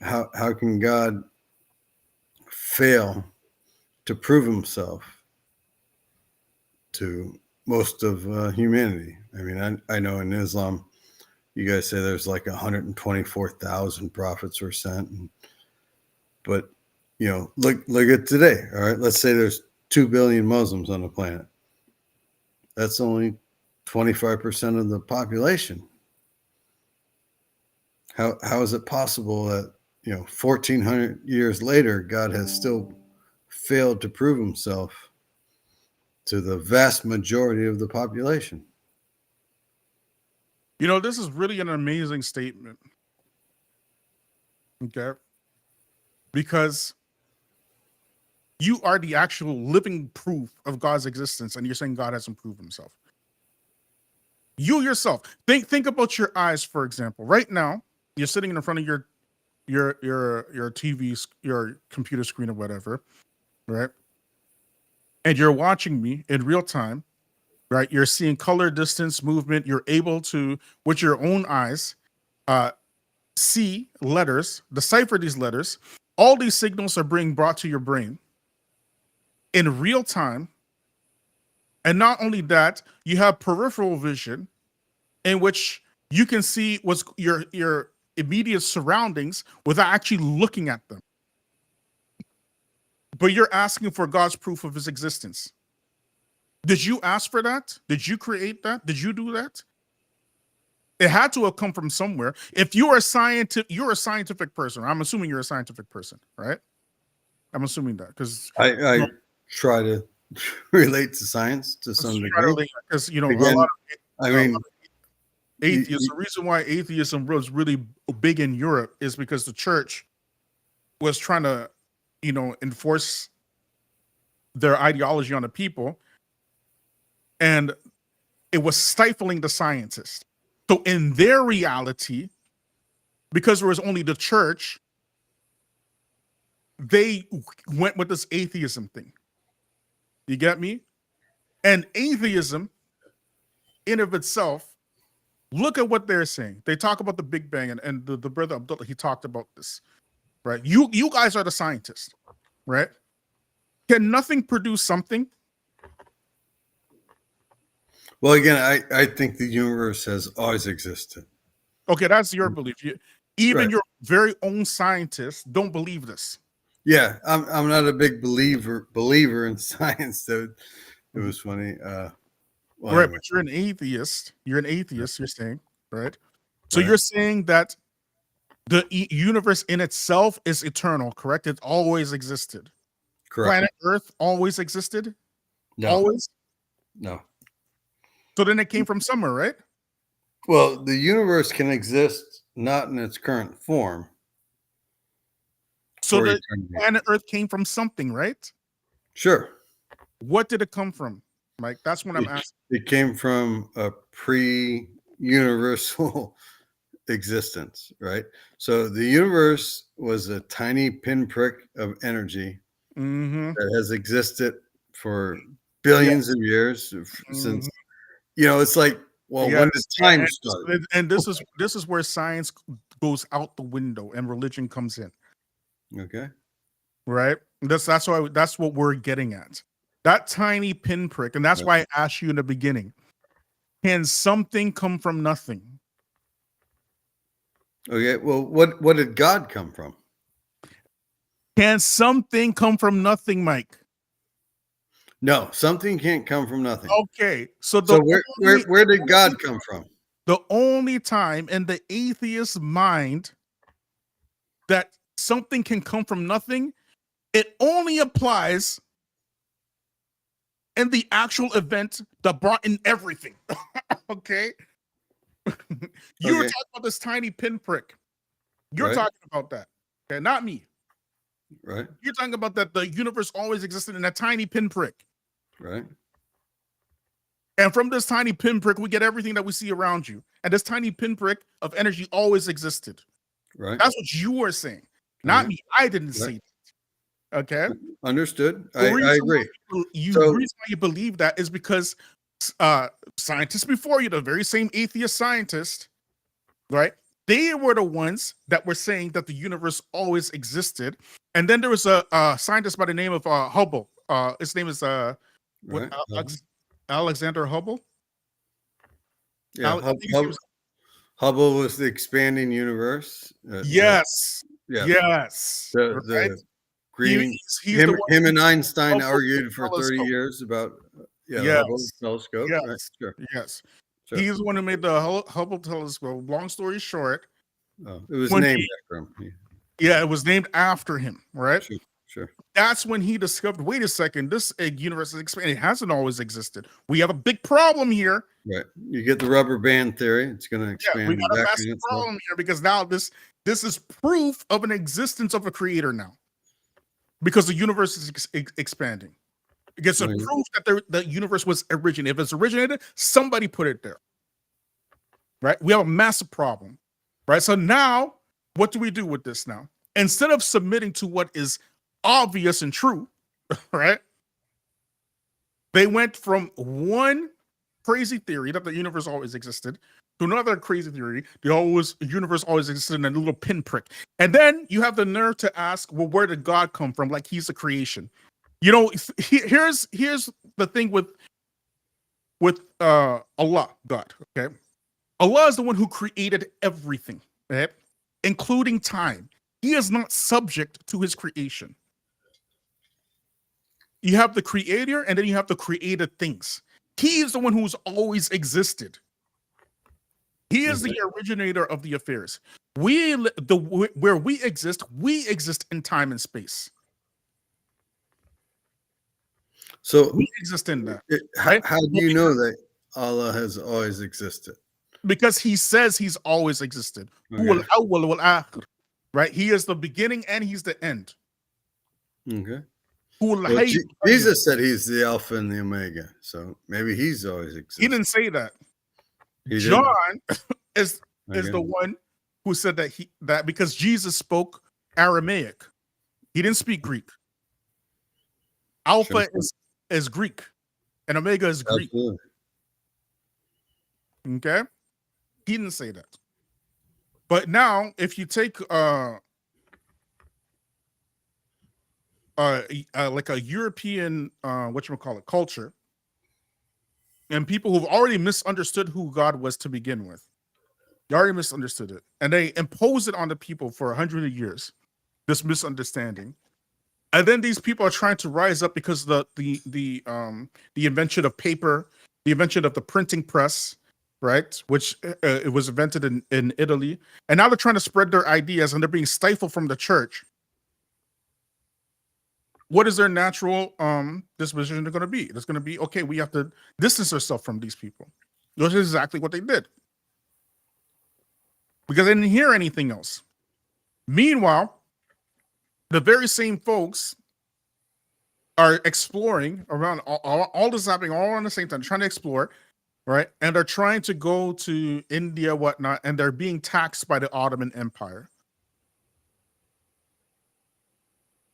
how can God fail to prove himself to most of humanity? I mean, I know in Islam, you guys say there's like 124,000 prophets were sent, but look at today. All right, let's say there's 2 billion Muslims on the planet. That's only 25% of the population. How is it possible that 1,400 years later, God has still failed to prove himself to the vast majority of the population? This is really an amazing statement. Okay. Because you are the actual living proof of God's existence, and you're saying God hasn't proved himself. You yourself, think about your eyes, for example. Right now, you're sitting in front of your TV, your computer screen or whatever, right? And you're watching me in real time, right? You're seeing color, distance, movement. You're able to, with your own eyes, see letters, decipher these letters. All these signals are being brought to your brain in real time. And not only that, you have peripheral vision in which you can see what's your immediate surroundings without actually looking at them. But you're asking for God's proof of his existence. Did you ask for that? Did you create that? Did you do that? It had to have come from somewhere. If you're a scientific person. I'm assuming you're a scientific person, right? I'm assuming that because I try to relate to science to some degree. Because atheists. The reason why atheism was really big in Europe is because the church was trying to, enforce their ideology on the people, and it was stifling the scientists. So in their reality, because there was only the church, they went with this atheism thing. You get me? And atheism, in of itself, look at what they're saying. They talk about the Big Bang, and the brother Abdullah, he talked about this, right? You guys are the scientists, right? Can nothing produce something? Well, again, I think the universe has always existed. Okay, that's your belief. Even your very own scientists don't believe this. Yeah, I'm not a big believer in science. So it was funny. Right, but you're an atheist. You're saying, right? So you're saying that The universe in itself is eternal, correct? It always existed. Correct. Planet Earth always existed? No. Always? No. So then it came from somewhere, right? Well, the universe can exist not in its current form. So the planet Earth came from something, right? Sure. What did it come from, Mike? That's what I'm asking. It came from a pre-universal existence, right? So the universe was a tiny pinprick of energy that has existed for billions of years since, it's like, well, when did time start? And this is where science goes out the window and religion comes in. Okay. Right? That's what we're getting at. That tiny pinprick, and that's why I asked you in the beginning. Can something come from nothing? Okay, well, what did God come from? Can something come from nothing, Mike? No, something can't come from nothing. Okay, so where did God come from? The only time in the atheist mind that something can come from nothing, it only applies in the actual event that brought in everything. Okay? You were talking about this tiny pinprick. You're talking about that. Okay, not me. Right. You're talking about that the universe always existed in a tiny pinprick. Right. And from this tiny pinprick, we get everything that we see around you. And this tiny pinprick of energy always existed. Right. That's what you were saying. Not me. I didn't say that. Okay. Understood. I agree. The reason why you believe that is because scientists before you, the very same atheist scientists, right? They were the ones that were saying that the universe always existed. And then there was a scientist by the name of Hubble. His name is Alexander Hubble. Yeah, Hubble was the expanding universe. Yes. The green. Him and Einstein argued for 30 years about Hubble telescope. Yes. Right? Sure. Yes. Sure. He's the one who made the Hubble telescope. Long story short, it was named after him. Yeah, it was named after him, right? Sure. That's when he discovered, wait a second, this universe is expanding. It hasn't always existed. We have a big problem here. Right. You get the rubber band theory. It's going to expand. We got a massive problem here because now this is proof of an existence of a creator now. Because the universe is expanding. It gets a proof that the universe was originated. If it's originated, somebody put it there. Right? We have a massive problem. Right? So now, what do we do with this now? Instead of submitting to what is obvious and true, right? They went from one crazy theory that the universe always existed to another crazy theory. The universe always existed in a little pinprick. And then you have the nerve to ask, well, where did God come from? Like he's a creation. You know, here's the thing with Allah, God, okay? Allah is the one who created everything, right? Including time. He is not subject to his creation. You have the creator and then you have the created things. He is the one who's always existed. He is the originator of the affairs. Where we exist in time and space. So we exist in that. How do you know that Allah has always existed? Because he says he's always existed. Right? He is the beginning and he's the end. Okay. Well, Jesus said he's the Alpha and the Omega, so maybe he's always existed. He didn't say that. John is the one who said that because Jesus spoke Aramaic. He didn't speak Greek. Alpha is Greek, and Omega is Greek. Absolutely. Okay? He didn't say that. But now, if you take like a European culture, and people who've already misunderstood who God was to begin with, they already misunderstood it, and they impose it on the people for 100 years. This misunderstanding, and then these people are trying to rise up because the invention of paper, the invention of the printing press, right? Which it was invented in Italy, and now they're trying to spread their ideas, and they're being stifled from the church. What is their natural disposition going to be? It's going to be, okay, we have to distance ourselves from these people. This is exactly what they did, because they didn't hear anything else. Meanwhile, the very same folks are exploring around all this happening all at the same time, trying to explore, right? And they're trying to go to India, whatnot, and they're being taxed by the Ottoman Empire.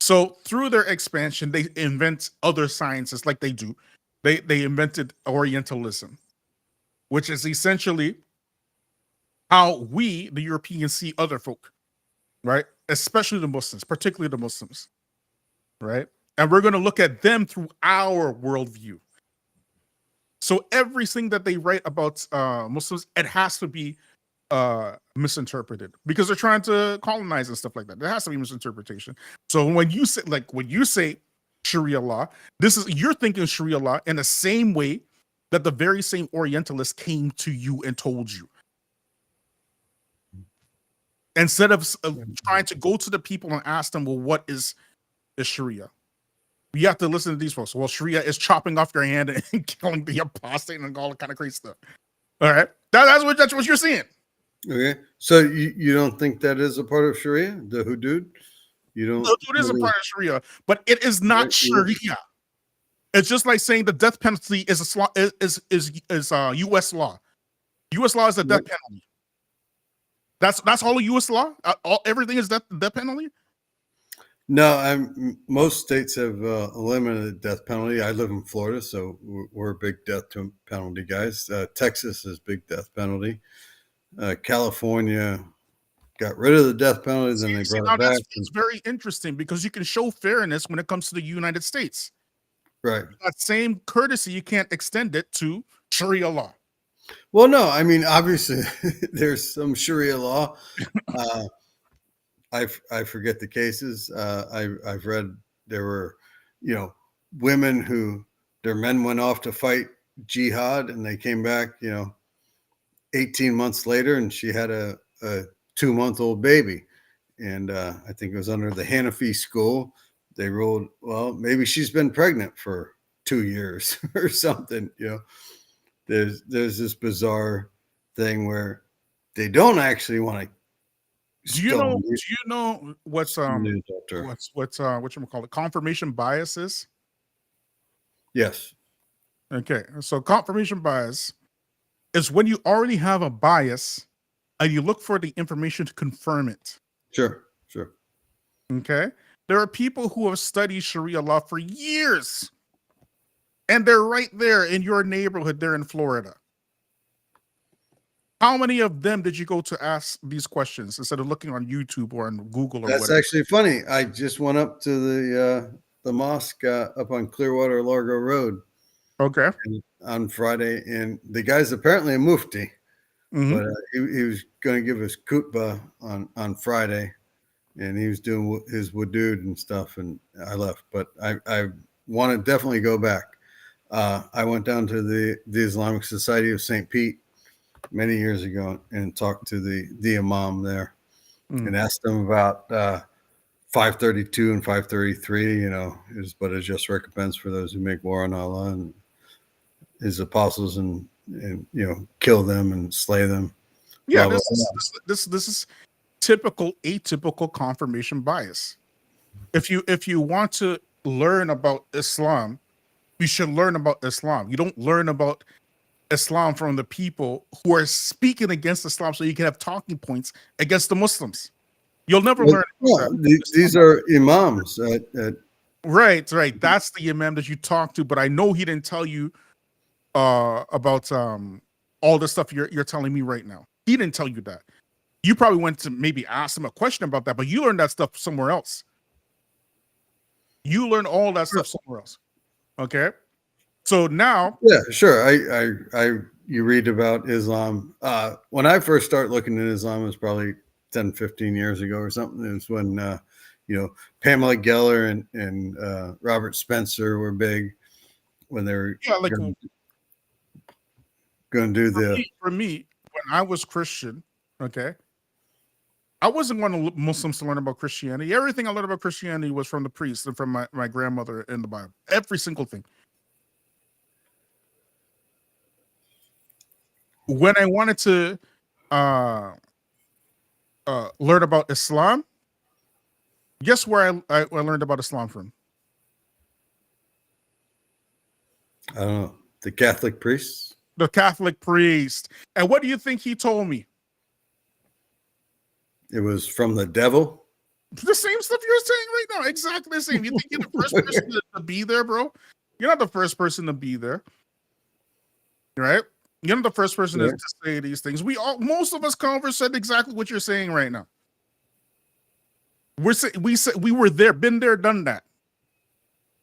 So through their expansion, they invent other sciences like they do. They invented Orientalism, which is essentially how we, the Europeans, see other folk, right? Especially the Muslims, particularly the Muslims, right? And we're going to look at them through our worldview. So everything that they write about Muslims, it has to be misinterpreted because they're trying to colonize and stuff like that. There has to be misinterpretation. So when you say Sharia law, you're thinking Sharia law in the same way that the very same Orientalists came to you and told you. Instead of trying to go to the people and ask them, well, what is Sharia? You have to listen to these folks. Well, Sharia is chopping off your hand and killing the apostate and all that kind of crazy stuff. All right, that's what you're seeing. Okay, so you don't think that is a part of Sharia, the hudud? You don't? The hudud is a part of Sharia, but it is not Sharia. It's just like saying the death penalty is U.S. law. U.S. law is the death penalty. That's all of U.S. law. Everything is death penalty. No, most states have eliminated death penalty. I live in Florida, so we're big death penalty guys. Texas is big death penalty. California got rid of the death penalty, then they brought it back. It's very interesting because you can show fairness when it comes to the United States. Right. That same courtesy, you can't extend it to Sharia law. Well, no, I mean, obviously, there's some Sharia law. I forget the cases. I've read there were, women who their men went off to fight jihad and they came back, 18 months later, and she had a 2-month-old baby. And I think it was under the Hanafi school. They ruled, well, maybe she's been pregnant for 2 years or something. There's this bizarre thing where they don't actually want to. Do you know what's you call it? Confirmation bias is? Yes. Okay, so confirmation bias is when you already have a bias and you look for the information to confirm it. Sure. Okay, there are people who have studied Sharia law for years, and they're right there in your neighborhood. They're in Florida. How many of them did you go to ask these questions instead of looking on YouTube or on Google or That's whatever? actually funny. I just went up to the mosque up on Clearwater Largo Road. Okay. On Friday, and the guy's apparently a mufti, but he was going to give us khutbah on Friday, and he was doing his wudud and stuff, and I left. But I want to definitely go back. I went down to the Islamic Society of St. Pete many years ago and talked to the imam there and asked him about 532 and 533, is but a just recompense for those who make war on Allah and his apostles and kill them and slay them. Yeah, this is typical atypical confirmation bias. If you want to learn about Islam, you should learn about Islam. You don't learn about Islam from the people who are speaking against Islam so you can have talking points against the Muslims. You'll never learn. These are imams. Right. That's the imam that you talk to, but I know he didn't tell you about all the stuff you're telling me right now. He didn't tell you that. You probably went to maybe ask him a question about that, but you learned that stuff somewhere else. You learned all that stuff somewhere else. Okay. So now, yeah, sure. You read about Islam. When I first started looking at Islam, it was probably 10, 15 years ago or something. It was when Pamela Geller and Robert Spencer were big when they were going to do the. For me, when I was Christian, okay, I wasn't going to Muslims to learn about Christianity. Everything I learned about Christianity was from the priest and from my grandmother in the Bible. Every single thing. When I wanted to learn about Islam, guess where I learned about Islam from? I don't know. The Catholic priests? The Catholic priest. And what do you think he told me? It was from the devil? The same stuff you're saying right now. Exactly the same. You think you're the first person to be there, bro? You're not the first person to be there. Right? You're not the first person to say these things. Most of us converse said exactly what you're saying right now. We were there, been there, done that.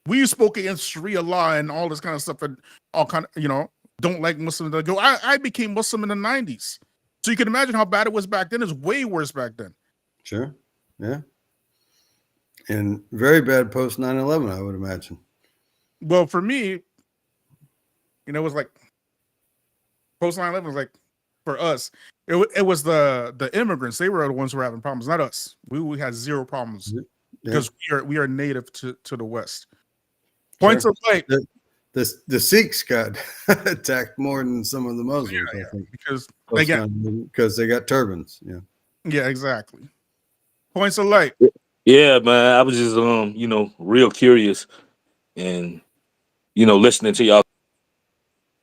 We spoke against Sharia law and all this kind of stuff, and all kind of, don't like Muslims. I became Muslim in the 90s. So you can imagine how bad it was back then. It's way worse back then. Sure. Yeah. And very bad post 9/11, I would imagine. Well, for me, it was like post 9/11 was like, for us, it was the immigrants. They were the ones who were having problems, not us. We had zero problems because we are native to the West. Points of light. The Sikhs got attacked more than some of the Muslims, I think, because they got turbans. Yeah, exactly. Points of light. Yeah, man. I was just real curious and listening to y'all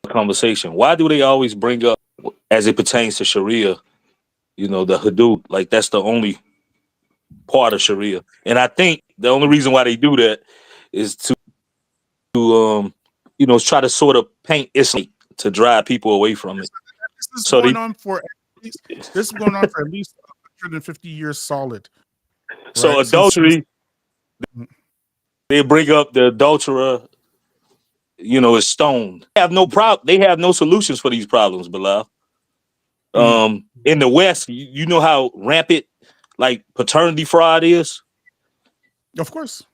conversation. Why do they always bring up, as it pertains to Sharia, the hudud? Like, that's the only part of Sharia. And I think the only reason why they do that is to try to sort of paint Islam to drive people away from it. This is going on for at least 150 years solid. So right? adultery, they bring up the adulterer, is stoned. They have no They have no solutions for these problems, Bilal. In the West, you know how rampant like paternity fraud is. Of course.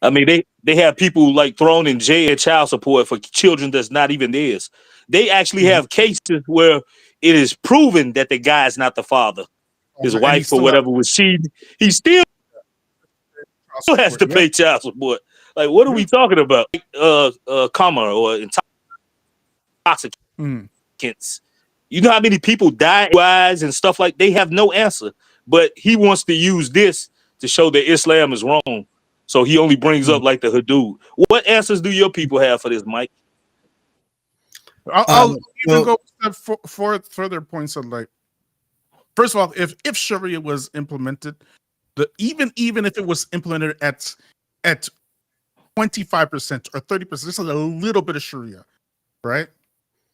I mean, they have people like thrown in jail and child support for children that's not even theirs. They actually have cases where it is proven that the guy is not the father. His wife or whatever was cheating. He still has to pay child support. Like, what are we talking about? Coma or intoxicants. You know how many people die and stuff like they have no answer. But he wants to use this to show that Islam is wrong. So he only brings up like the hudud. What answers do your people have for this, Mike? I'll even go for further points of light. First of all, if Sharia was implemented, even if it was implemented at 25% or 30%, just a little bit of Sharia, right?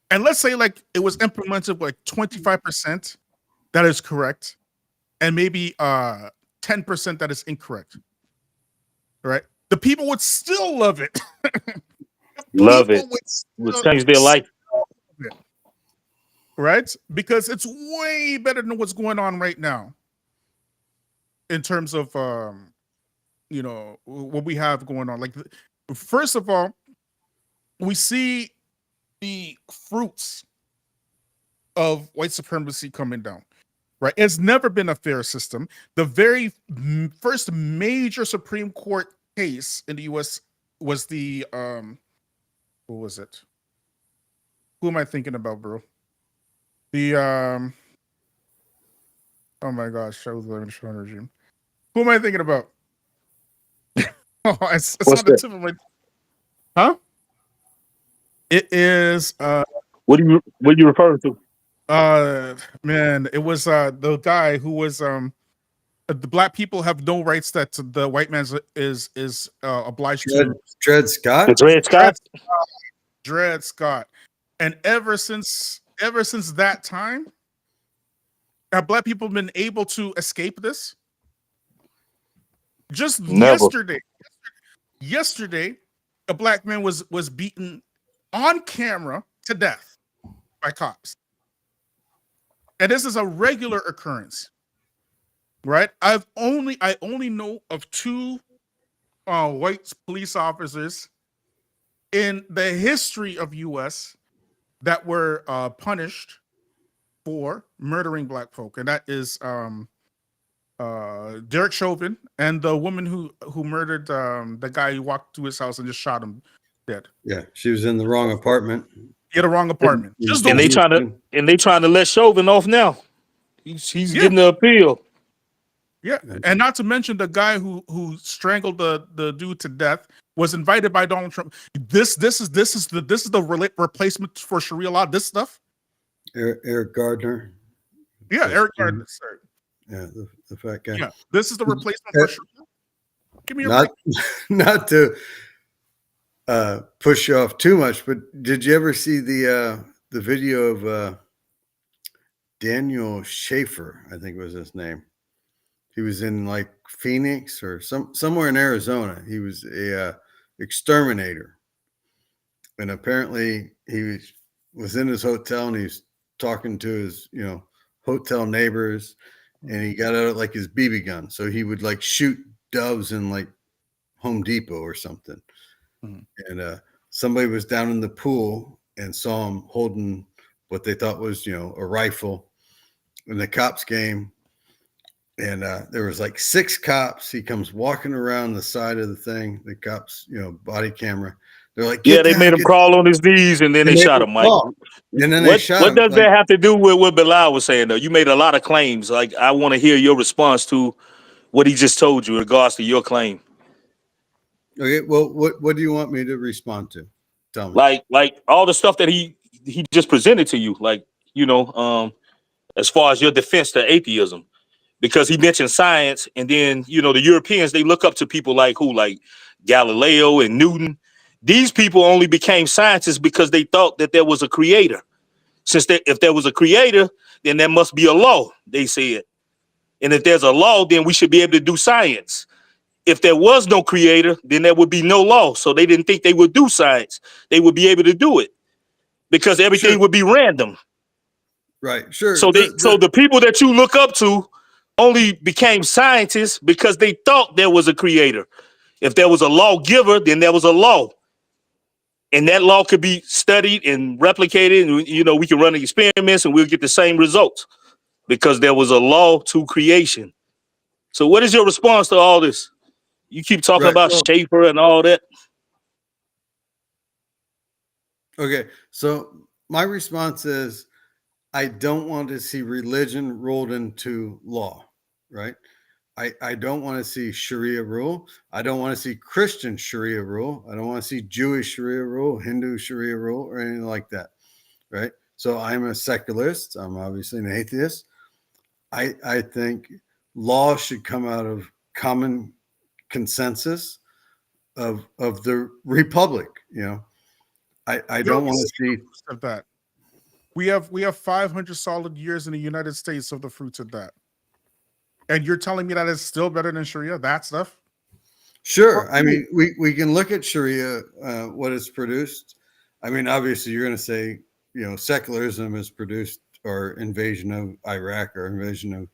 And let's say like it was implemented like 25%, that is correct, and maybe 10% that is incorrect. Right? The people would still love it. Love it. Would change their life. Right? Because it's way better than what's going on right now. In terms of what we have going on. Like, first of all, we see the fruits of white supremacy coming down. Right? It's never been a fair system. The very first major Supreme Court case in the U.S. was the what was it? Who am I thinking about, bro? The oh my gosh, I was living in the Sharon regime. Who am I thinking about? It's on the tip of my. Huh? It is. What are you referring to? Man, it was the guy who was the black people have no rights that the white man is obliged to. Dred Scott. Dred Scott, and ever since that time, have black people been able to escape this? Just yesterday, a black man was beaten on camera to death by cops. And this is a regular occurrence, right? I only know of two white police officers in the history of U.S. that were punished for murdering black folk, and that is Derek Chauvin and the woman who murdered the guy who walked to his house and just shot him dead. Yeah, she was in the wrong apartment. Get a wrong apartment. And they trying to let Chauvin off now. He's getting the appeal. Yeah, and not to mention the guy who strangled the dude to death was invited by Donald Trump. This is the replacement for Sharia law. This stuff. Eric Gardner. Yeah, Eric Gardner. Sorry. Yeah, the fat guy. Yeah, this is the replacement for Sharia. Give me not to push you off too much, but did you ever see the video of Daniel Schaefer? I think was his name. He was in like Phoenix or somewhere in Arizona. He was a exterminator, and apparently he was in his hotel and he's talking to his hotel neighbors, and he got out like his BB gun, so he would like shoot doves in like Home Depot or something. And somebody was down in the pool and saw him holding what they thought was a rifle, and the cops came. And there was like 6 cops. He comes walking around the side of the thing. The cops, body camera. They're like, yeah, they made him crawl on his knees, and then they shot him, Mike. And then they shot him. What does that have to do with what Bilal was saying, though? You made a lot of claims. Like, I want to hear your response to what he just told you in regards to your claim. Okay, well, what do you want me to respond to? Tell me. Like all the stuff that he just presented to you, as far as your defense to atheism. Because he mentioned science, and then the Europeans, they look up to people like Galileo and Newton. These people only became scientists because they thought that there was a creator. If there was a creator, then there must be a law, they said. And if there's a law, then we should be able to do science. If there was no creator, then there would be no law. So they didn't think they would do science. They would be able to do it because everything would be random. Right, sure. So the people that you look up to only became scientists because they thought there was a creator. If there was a lawgiver, then there was a law. And that law could be studied and replicated. And, we can run experiments and we'll get the same results because there was a law to creation. So what is your response to all this? You keep talking about Schaefer and all that. Okay, so my response is I don't want to see religion rolled into law, right? I don't want to see Sharia rule. I don't want to see Christian Sharia rule. I don't want to see Jewish Sharia rule, Hindu Sharia rule, or anything like that, right? So I'm a secularist. I'm obviously an atheist. I think law should come out of common consensus of the republic. I don't want to see of that. We have 500 solid years in the United States of the fruits of that. And you're telling me that it's still better than Sharia, that stuff? Sure. I mean, we can look at Sharia, what it's produced. I mean, obviously you're going to say, secularism has produced or invasion of Iraq or invasion of,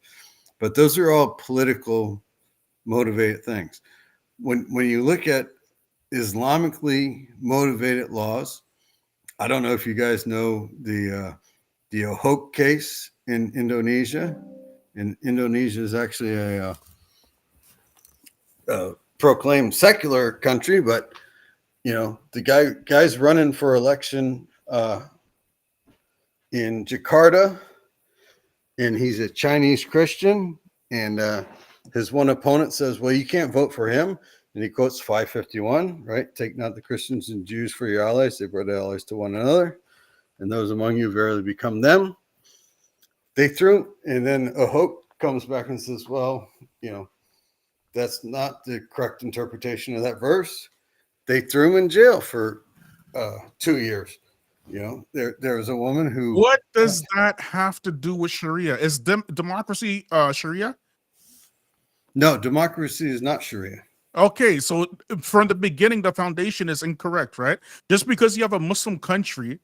but those are all political motivated things. When you look at Islamically motivated laws, I don't know if you guys know the Ahok case in Indonesia. And Indonesia is actually a proclaimed secular country, but the guy's running for election in Jakarta, and he's a Chinese Christian, and his one opponent says, well, you can't vote for him. And he quotes 551, right? Take not the Christians and Jews for your allies. They brought allies to one another. And those among you verily become them. They threw, and then Ahok comes back and says, well, that's not the correct interpretation of that verse. They threw him in jail for 2 years. There was a woman who. What does that have to do with Sharia? Is democracy Sharia? No, democracy is not Sharia. Okay, so from the beginning, the foundation is incorrect, right? Just because you have a Muslim country,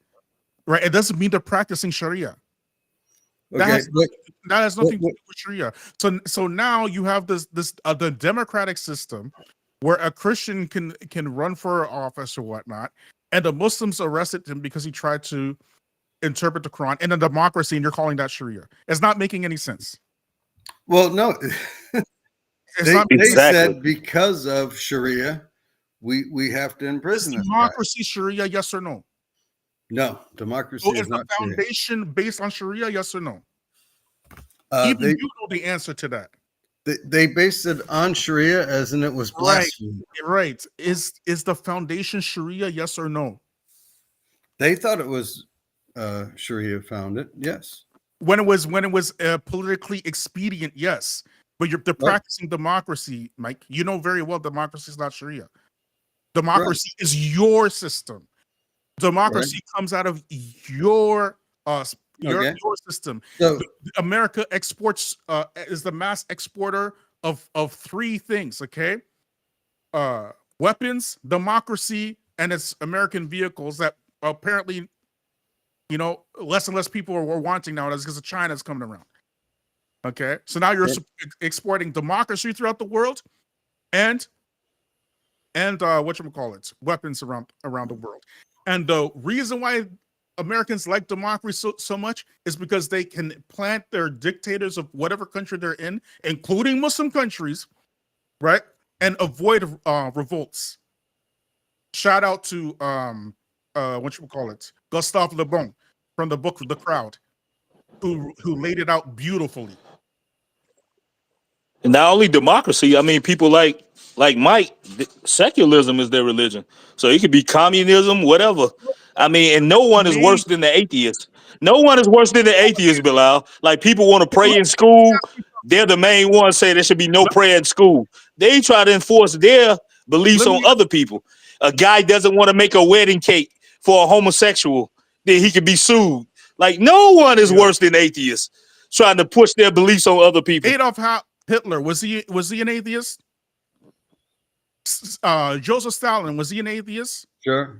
right, it doesn't mean they're practicing Sharia. That has nothing to do with Sharia. So now you have the democratic system where a Christian can run for office or whatnot, and the Muslims arrested him because he tried to interpret the Quran in a democracy, and you're calling that Sharia. It's not making any sense. Well, no, they said because of Sharia, we have to imprison this guy. Democracy Sharia, yes or no? No, democracy So is is the not foundation Sharia. based on Sharia, yes or no? Even you know the answer to that. They based it on Sharia as in it was blasphemy. Right. Is the foundation Sharia, yes or no? They thought it was Sharia found it, yes. When it was politically expedient, yes. But they're practicing democracy, Mike. You know very well democracy is not Sharia. Democracy is your system. Democracy comes out of your system. So, America exports is the mass exporter of three things, okay? Weapons, democracy, and it's American vehicles that apparently, less and less people are wanting nowadays because China's coming around. Okay, so now you're exporting democracy throughout the world, and weapons around the world. And the reason why Americans like democracy so much is because they can plant their dictators of whatever country they're in, including Muslim countries, right, and avoid revolts. Shout out to Gustave Le Bon from the book The Crowd, who laid it out beautifully. And not only democracy, I mean, people like Mike, secularism is their religion. So it could be communism, whatever. I mean, and no one is worse than the atheist. No one is worse than the atheist, Bilal. Like, people want to pray in school. They're the main ones say there should be no prayer in school. They try to enforce their beliefs on other people. A guy doesn't want to make a wedding cake for a homosexual, then he could be sued. Like, no one is worse than atheists trying to push their beliefs on other people. Adolf Hitler, was he an atheist? Joseph Stalin, was he an atheist? Sure.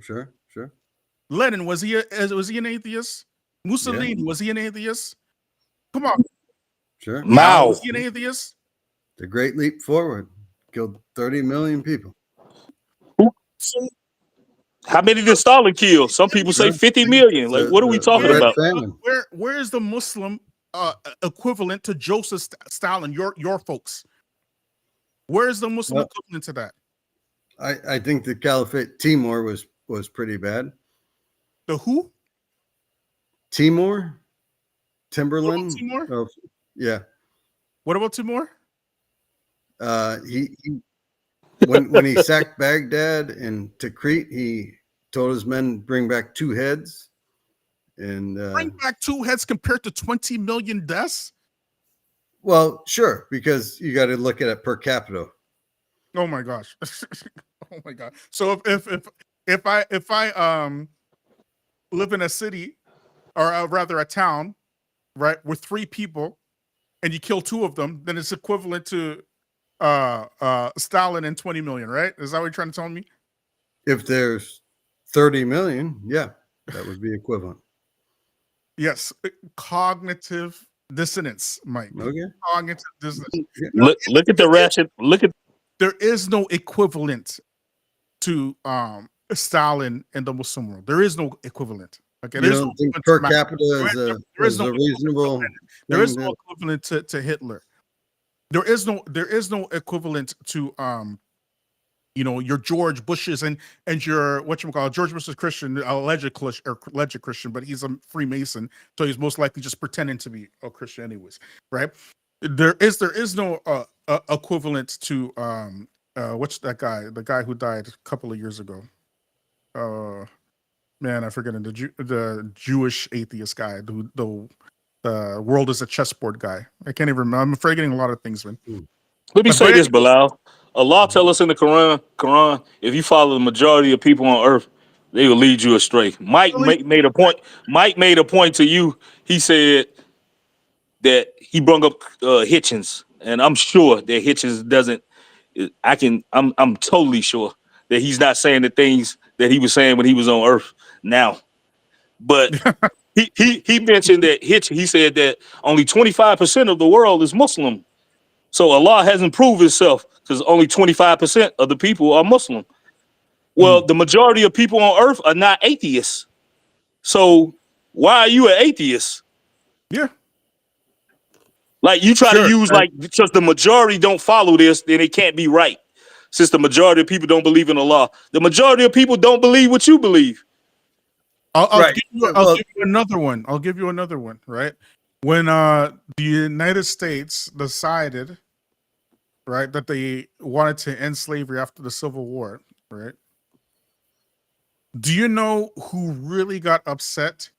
Lenin, was he an atheist? Mussolini, was he an atheist? Come on. Sure. Mao, was he an atheist? The Great Leap Forward killed 30 million people. How many did Stalin kill? Some people say 50 million. Like, what are we talking about? Where is the Muslim equivalent to Joseph Stalin? Your folks. Where is the Muslim equivalent to that? I think the Caliphate Timur was pretty bad. The who? Timur? Timberland? Timur? Oh, yeah. What about Timur? He when he sacked Baghdad and Tikrit, he told his men bring back 2 heads. And bring back 2 heads compared to 20 million deaths? Well, sure, because you got to look at it per capita. Oh my gosh. Oh my god. So if I live in a city, or rather a town, right, with 3 people, and you kill 2 of them, then it's equivalent to Stalin and 20 million, right? Is that what you're trying to tell me? If there's 30 million, yeah, that would be equivalent. Yes, cognitive dissonance, Mike. Okay. Cognitive dissonance. Look at the ratchet. There is no equivalent to Stalin in the Muslim world. There is no equivalent. Okay, you don't think per capita is a reasonable. There is no equivalent to Hitler. There is no equivalent to your George Bushes and your George Bush is Christian, alleged Christian, but he's a Freemason, so he's most likely just pretending to be a Christian anyways, right? There is no equivalent to what's that guy? The guy who died a couple of years ago. Man, I forget him. The Jewish atheist guy. The world is a chessboard guy. I can't even remember. I'm forgetting a lot of things, man. Let me say this, Bilal. Allah tell us in the Quran, if you follow the majority of people on earth, they will lead you astray. Mike made a point. Mike made a point to you. He said that he brought up Hitchens, and I'm sure that Hitchens doesn't. I'm totally sure that he's not saying the things that he was saying when he was on Earth now. But he mentioned that he said that only 25% of the world is Muslim. So Allah hasn't proved himself because only 25% of the people are Muslim. Well, the majority of people on Earth are not atheists. So why are you an atheist? Yeah. Like you try to use like because the majority don't follow this, then it can't be right. Since the majority of people don't believe in the law, the majority of people don't believe what you believe. I'll give you another one. I'll give you another one. Right when the United States decided, right, that they wanted to end slavery after the Civil War, right? Do you know who really got upset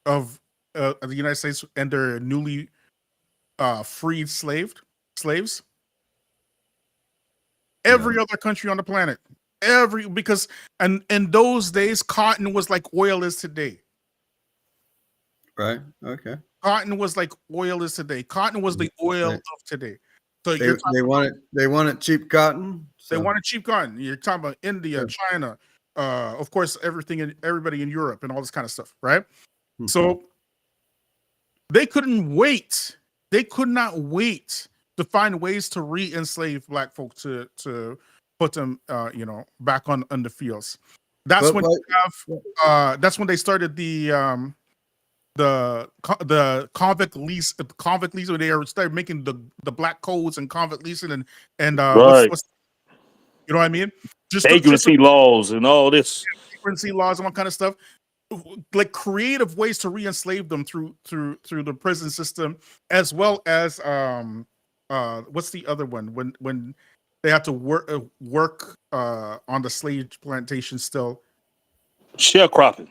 of the United States and their newly freed slaves? Every other country on the planet. Because and in those days, cotton was like oil is today. Right. Okay. Cotton was like oil is today. Cotton was the oil of today. So they wanted cheap cotton. So. They wanted cheap cotton. You're talking about India, China, of course, everybody in Europe and all this kind of stuff, right? Mm-hmm. So they couldn't wait. They could not wait to find ways to re-enslave black folk to put them, back on the fields. That's when that's when they started the convict lease. When they started making the black codes and convict leasing and what's you know what I mean? Vagrancy laws and all this. Vagrancy laws and all kind of stuff. Like creative ways to re-enslave them through the prison system, as well as what's the other one when they had to work on the slave plantation still. Sharecropping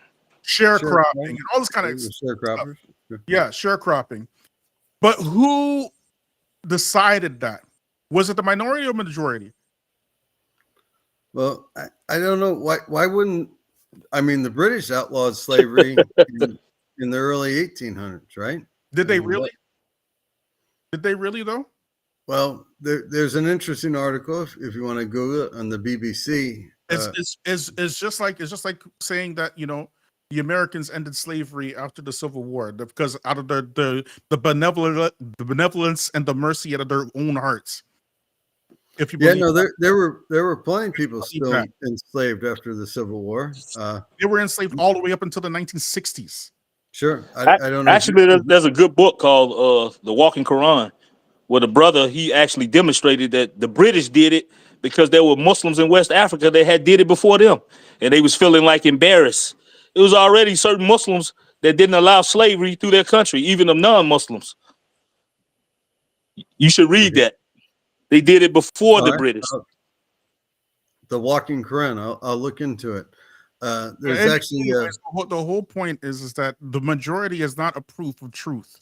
And all this kind of sharecroppers. Yeah, sharecropping. But who decided that? Was it the minority or majority? Well, I don't know why wouldn't the British outlawed slavery in the early 1800s, right? Did they really? Did they really though? Well, there's an interesting article if you want to Google it on the BBC. It's just like saying that the Americans ended slavery after the Civil War because out of the benevolence and the mercy out of their own hearts. If you there were plenty of people still enslaved after the Civil War. They were enslaved all the way up until the 1960s. Sure, I don't know. Actually, there's a good book called "The Walking Quran," where the brother he actually demonstrated that the British did it because there were Muslims in West Africa that had did it before them, and they was feeling like embarrassed. It was already certain Muslims that didn't allow slavery through their country, even the non-Muslims. You should read that. They did it before the British. The Walking Quran. I'll look into it. There's actually the whole point is that the majority is not a proof of truth.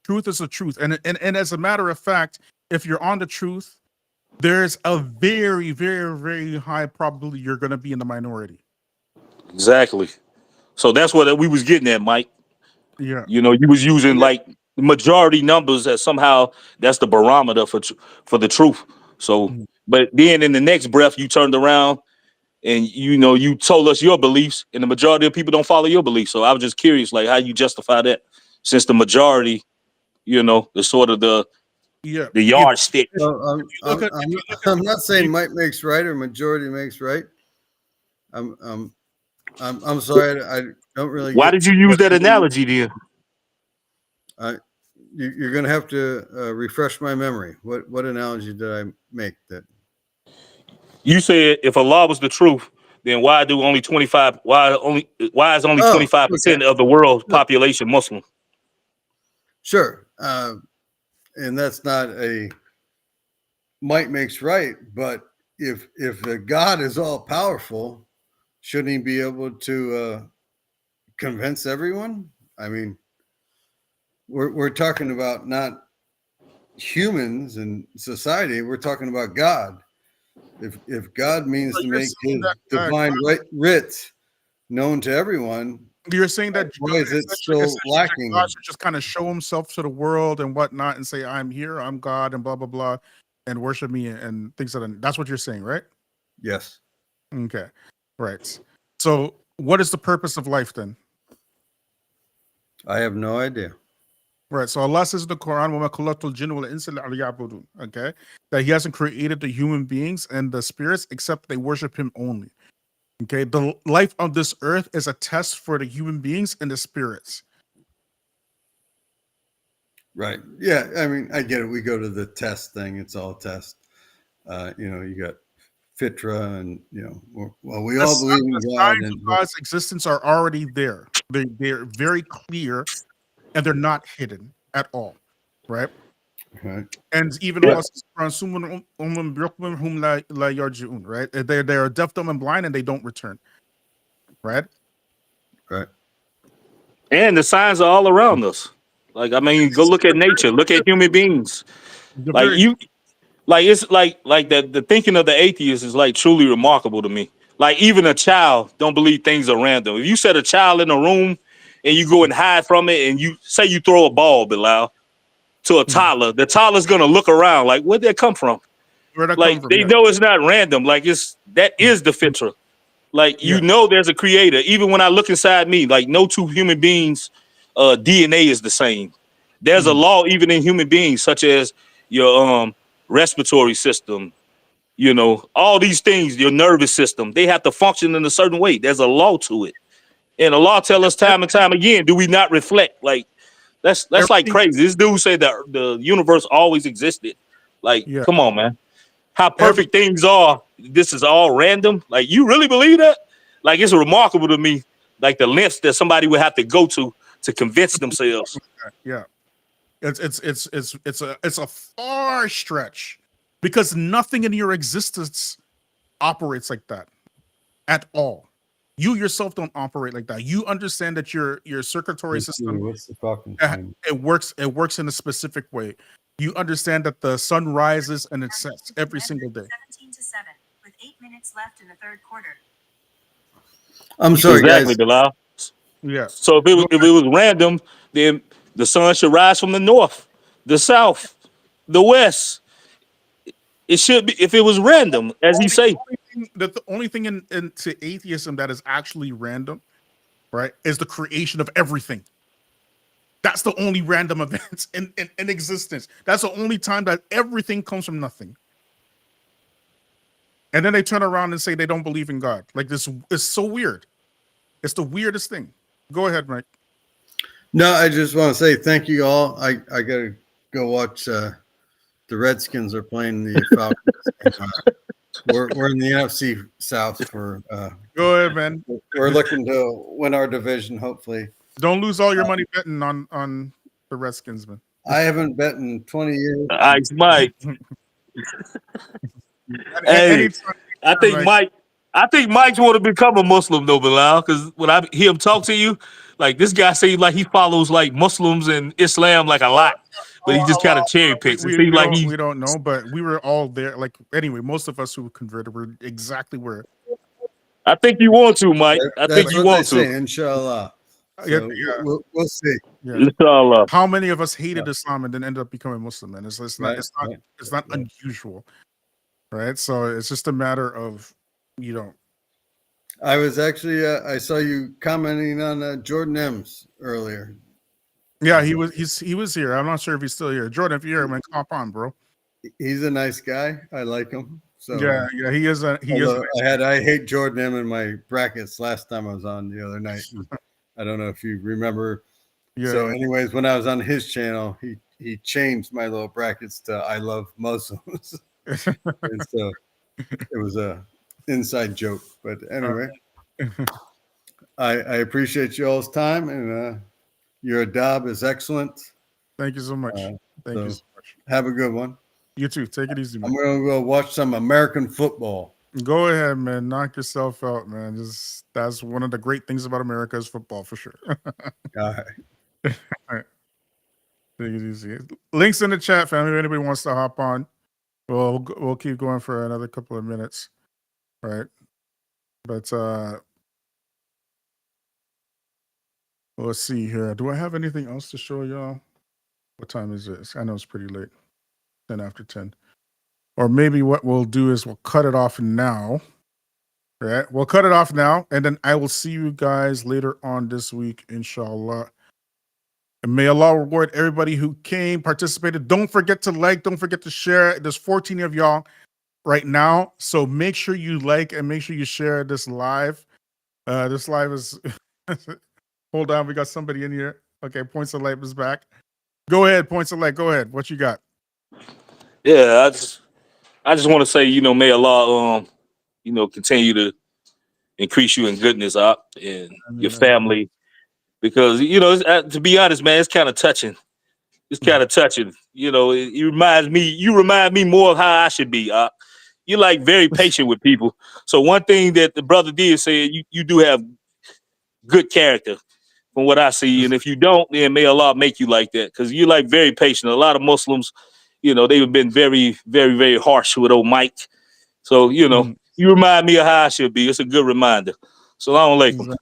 Truth is a truth, and as a matter of fact, if you're on the truth, there's a very, very, very high probability you're going to be in the minority. Exactly. So that's what we was getting at, Mike. Yeah. You was using like majority numbers as somehow that's the barometer for the truth. So, but then in the next breath, you turned around and you told us your beliefs, and the majority of people don't follow your beliefs. So I was just curious, like how you justify that, since the majority, is sort of the yardstick. I'm not saying might makes right or majority makes right. I'm sorry, I don't really. Why did you use that analogy then? You're going to have to refresh my memory. What analogy did I make? That you said if Allah was the truth, then why is only 25% of the world's population Muslim? Sure, and that's not a might makes right. But if God is all powerful, shouldn't he be able to convince everyone? I mean, we're talking about not humans and society. We're talking about God. If God means to make his divine writs known to everyone, you're saying that why is it still lacking? God should just kind of show himself to the world and whatnot and say, I'm here, I'm God, and blah, blah, blah, and worship me and things like that. That's what you're saying, right? Yes. Okay. Right. So what is the purpose of life then? I have no idea. Right. So Allah says in the Quran, okay, that he hasn't created the human beings and the spirits except they worship him only. Okay, the life on this earth is a test for the human beings and the spirits. Right. Yeah. I mean, I get it. We go to the test thing. It's all test. You got Fitra, and well, we all believe in God. Signs of God's existence are already there. They're very clear, and they're not hidden at all. Right. Right. And even right? They are deaf, dumb, and blind, and they don't return. Right. Right. And the signs are all around us. Like, I mean, go look at nature, look at human beings. It's like the thinking of the atheist is like truly remarkable to me. Like, even a child don't believe things are random. If you set a child in a room and you go and hide from it, and you say you throw a ball, Bilal, to a toddler, the toddler's gonna look around like, where'd that come from? They know it's not random. Like, that is the fitra. Like, there's a creator. Even when I look inside me, like, no two human beings DNA is the same. There's a law even in human beings, such as your respiratory system, all these things, your nervous system, they have to function in a certain way. There's a law to it. And the law tells us time and time again, do we not reflect? Like, that's like crazy. This dude said that the universe always existed. Like, come on, man. How perfect things are. This is all random. Like, you really believe that? Like, it's remarkable to me, like the lengths that somebody would have to go to convince themselves. Yeah. It's a far stretch, because nothing in your existence operates like that at all. You yourself don't operate like that. You understand that your circulatory system, it works in a specific way. You understand that the sun rises and it sets every single day. 17-7, with 8 minutes left in the third quarter. I'm sorry, exactly, guys. Bilal. Yeah. So if it was random, then the sun should rise from the north, the south, the west. It should be, if it was random, as he say. The only thing into atheism that is actually random, right, is the creation of everything. That's the only random event in existence. That's the only time that everything comes from nothing. And then they turn around and say they don't believe in God. Like, this is so weird. It's the weirdest thing. Go ahead, Mike. No, I just want to say thank you all. I gotta go watch the Redskins are playing the Falcons. We're in the NFC South for go ahead, man. We're looking to win our division, hopefully. Don't lose all your money betting on the Redskins, man. I haven't bet in 20 years. Ice Mike. Hey, I think Mike's want to become a Muslim though, Bilal, because when I hear him talk to you, like, this guy seems like he follows like Muslims and Islam like a lot, but he just kind of cherry picks. It seems like we don't know, but we were all there. Like, anyway, most of us who converted were exactly where. I think you want to, Mike. I think you want to. Say, inshallah. So we'll see. Yeah. Inshallah. How many of us hated Islam and then ended up becoming Muslim? And it's not unusual, right? So it's just a matter of, I was actually I saw you commenting on Jordan M's earlier. Yeah, he was here. I'm not sure if he's still here. Jordan, if you're here, man, hop on, bro. He's a nice guy. I like him. So yeah, he is. I hate Jordan M in my brackets last time I was on the other night. I don't know if you remember. Yeah. So, anyways, when I was on his channel, he changed my little brackets to "I love Muslims," and so it was a inside joke. But anyway, I appreciate you all's time, and your adab is excellent. Thank you so much. Thank you so much. Have a good one. You too. Take it easy, man. I'm gonna go watch some American football. Go ahead, man. Knock yourself out, man. That's one of the great things about America is football, for sure. All right. All right. Take it easy. Links in the chat, family. If anybody wants to hop on, we'll keep going for another couple of minutes, right? But let's see here. Do I have anything else to show y'all? What time is this? I know it's pretty late. 10 after 10. Or maybe what we'll do is we'll cut it off now. Right? We'll cut it off now, and then I will see you guys later on this week, inshallah. And may Allah reward everybody who came, participated. Don't forget to like, don't forget to share. There's 14 of y'all. right now. So make sure you like and make sure you share this live. This live is hold on, we got somebody in here. Okay, Points of Light is back. Go ahead, Points of Light. Go ahead. What you got? Yeah, I just want to say, may Allah continue to increase you in goodness, and your family. Because, to be honest, man, it's kind of touching. It's kind of touching. You remind me more of how I should be. You're like very patient with people. So one thing that the brother did say, you do have good character from what I see. And if you don't, then may Allah make you like that. Because you're like very patient. A lot of Muslims, they've been very, very, very harsh with old Mike. So, you remind me of how I should be. It's a good reminder. Salaam Alaikum.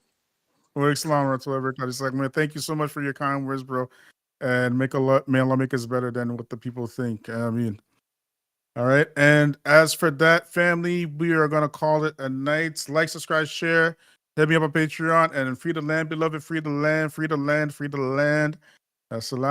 Well, Islam to everybody. It's like, man, thank you so much for your kind words, bro. And may Allah make us better than what the people think. I mean, all right. And as for that, family, we are going to call it a night. Like, subscribe, share. Hit me up on Patreon. And free the land, beloved. Free the land, free the land, free the land. Salam.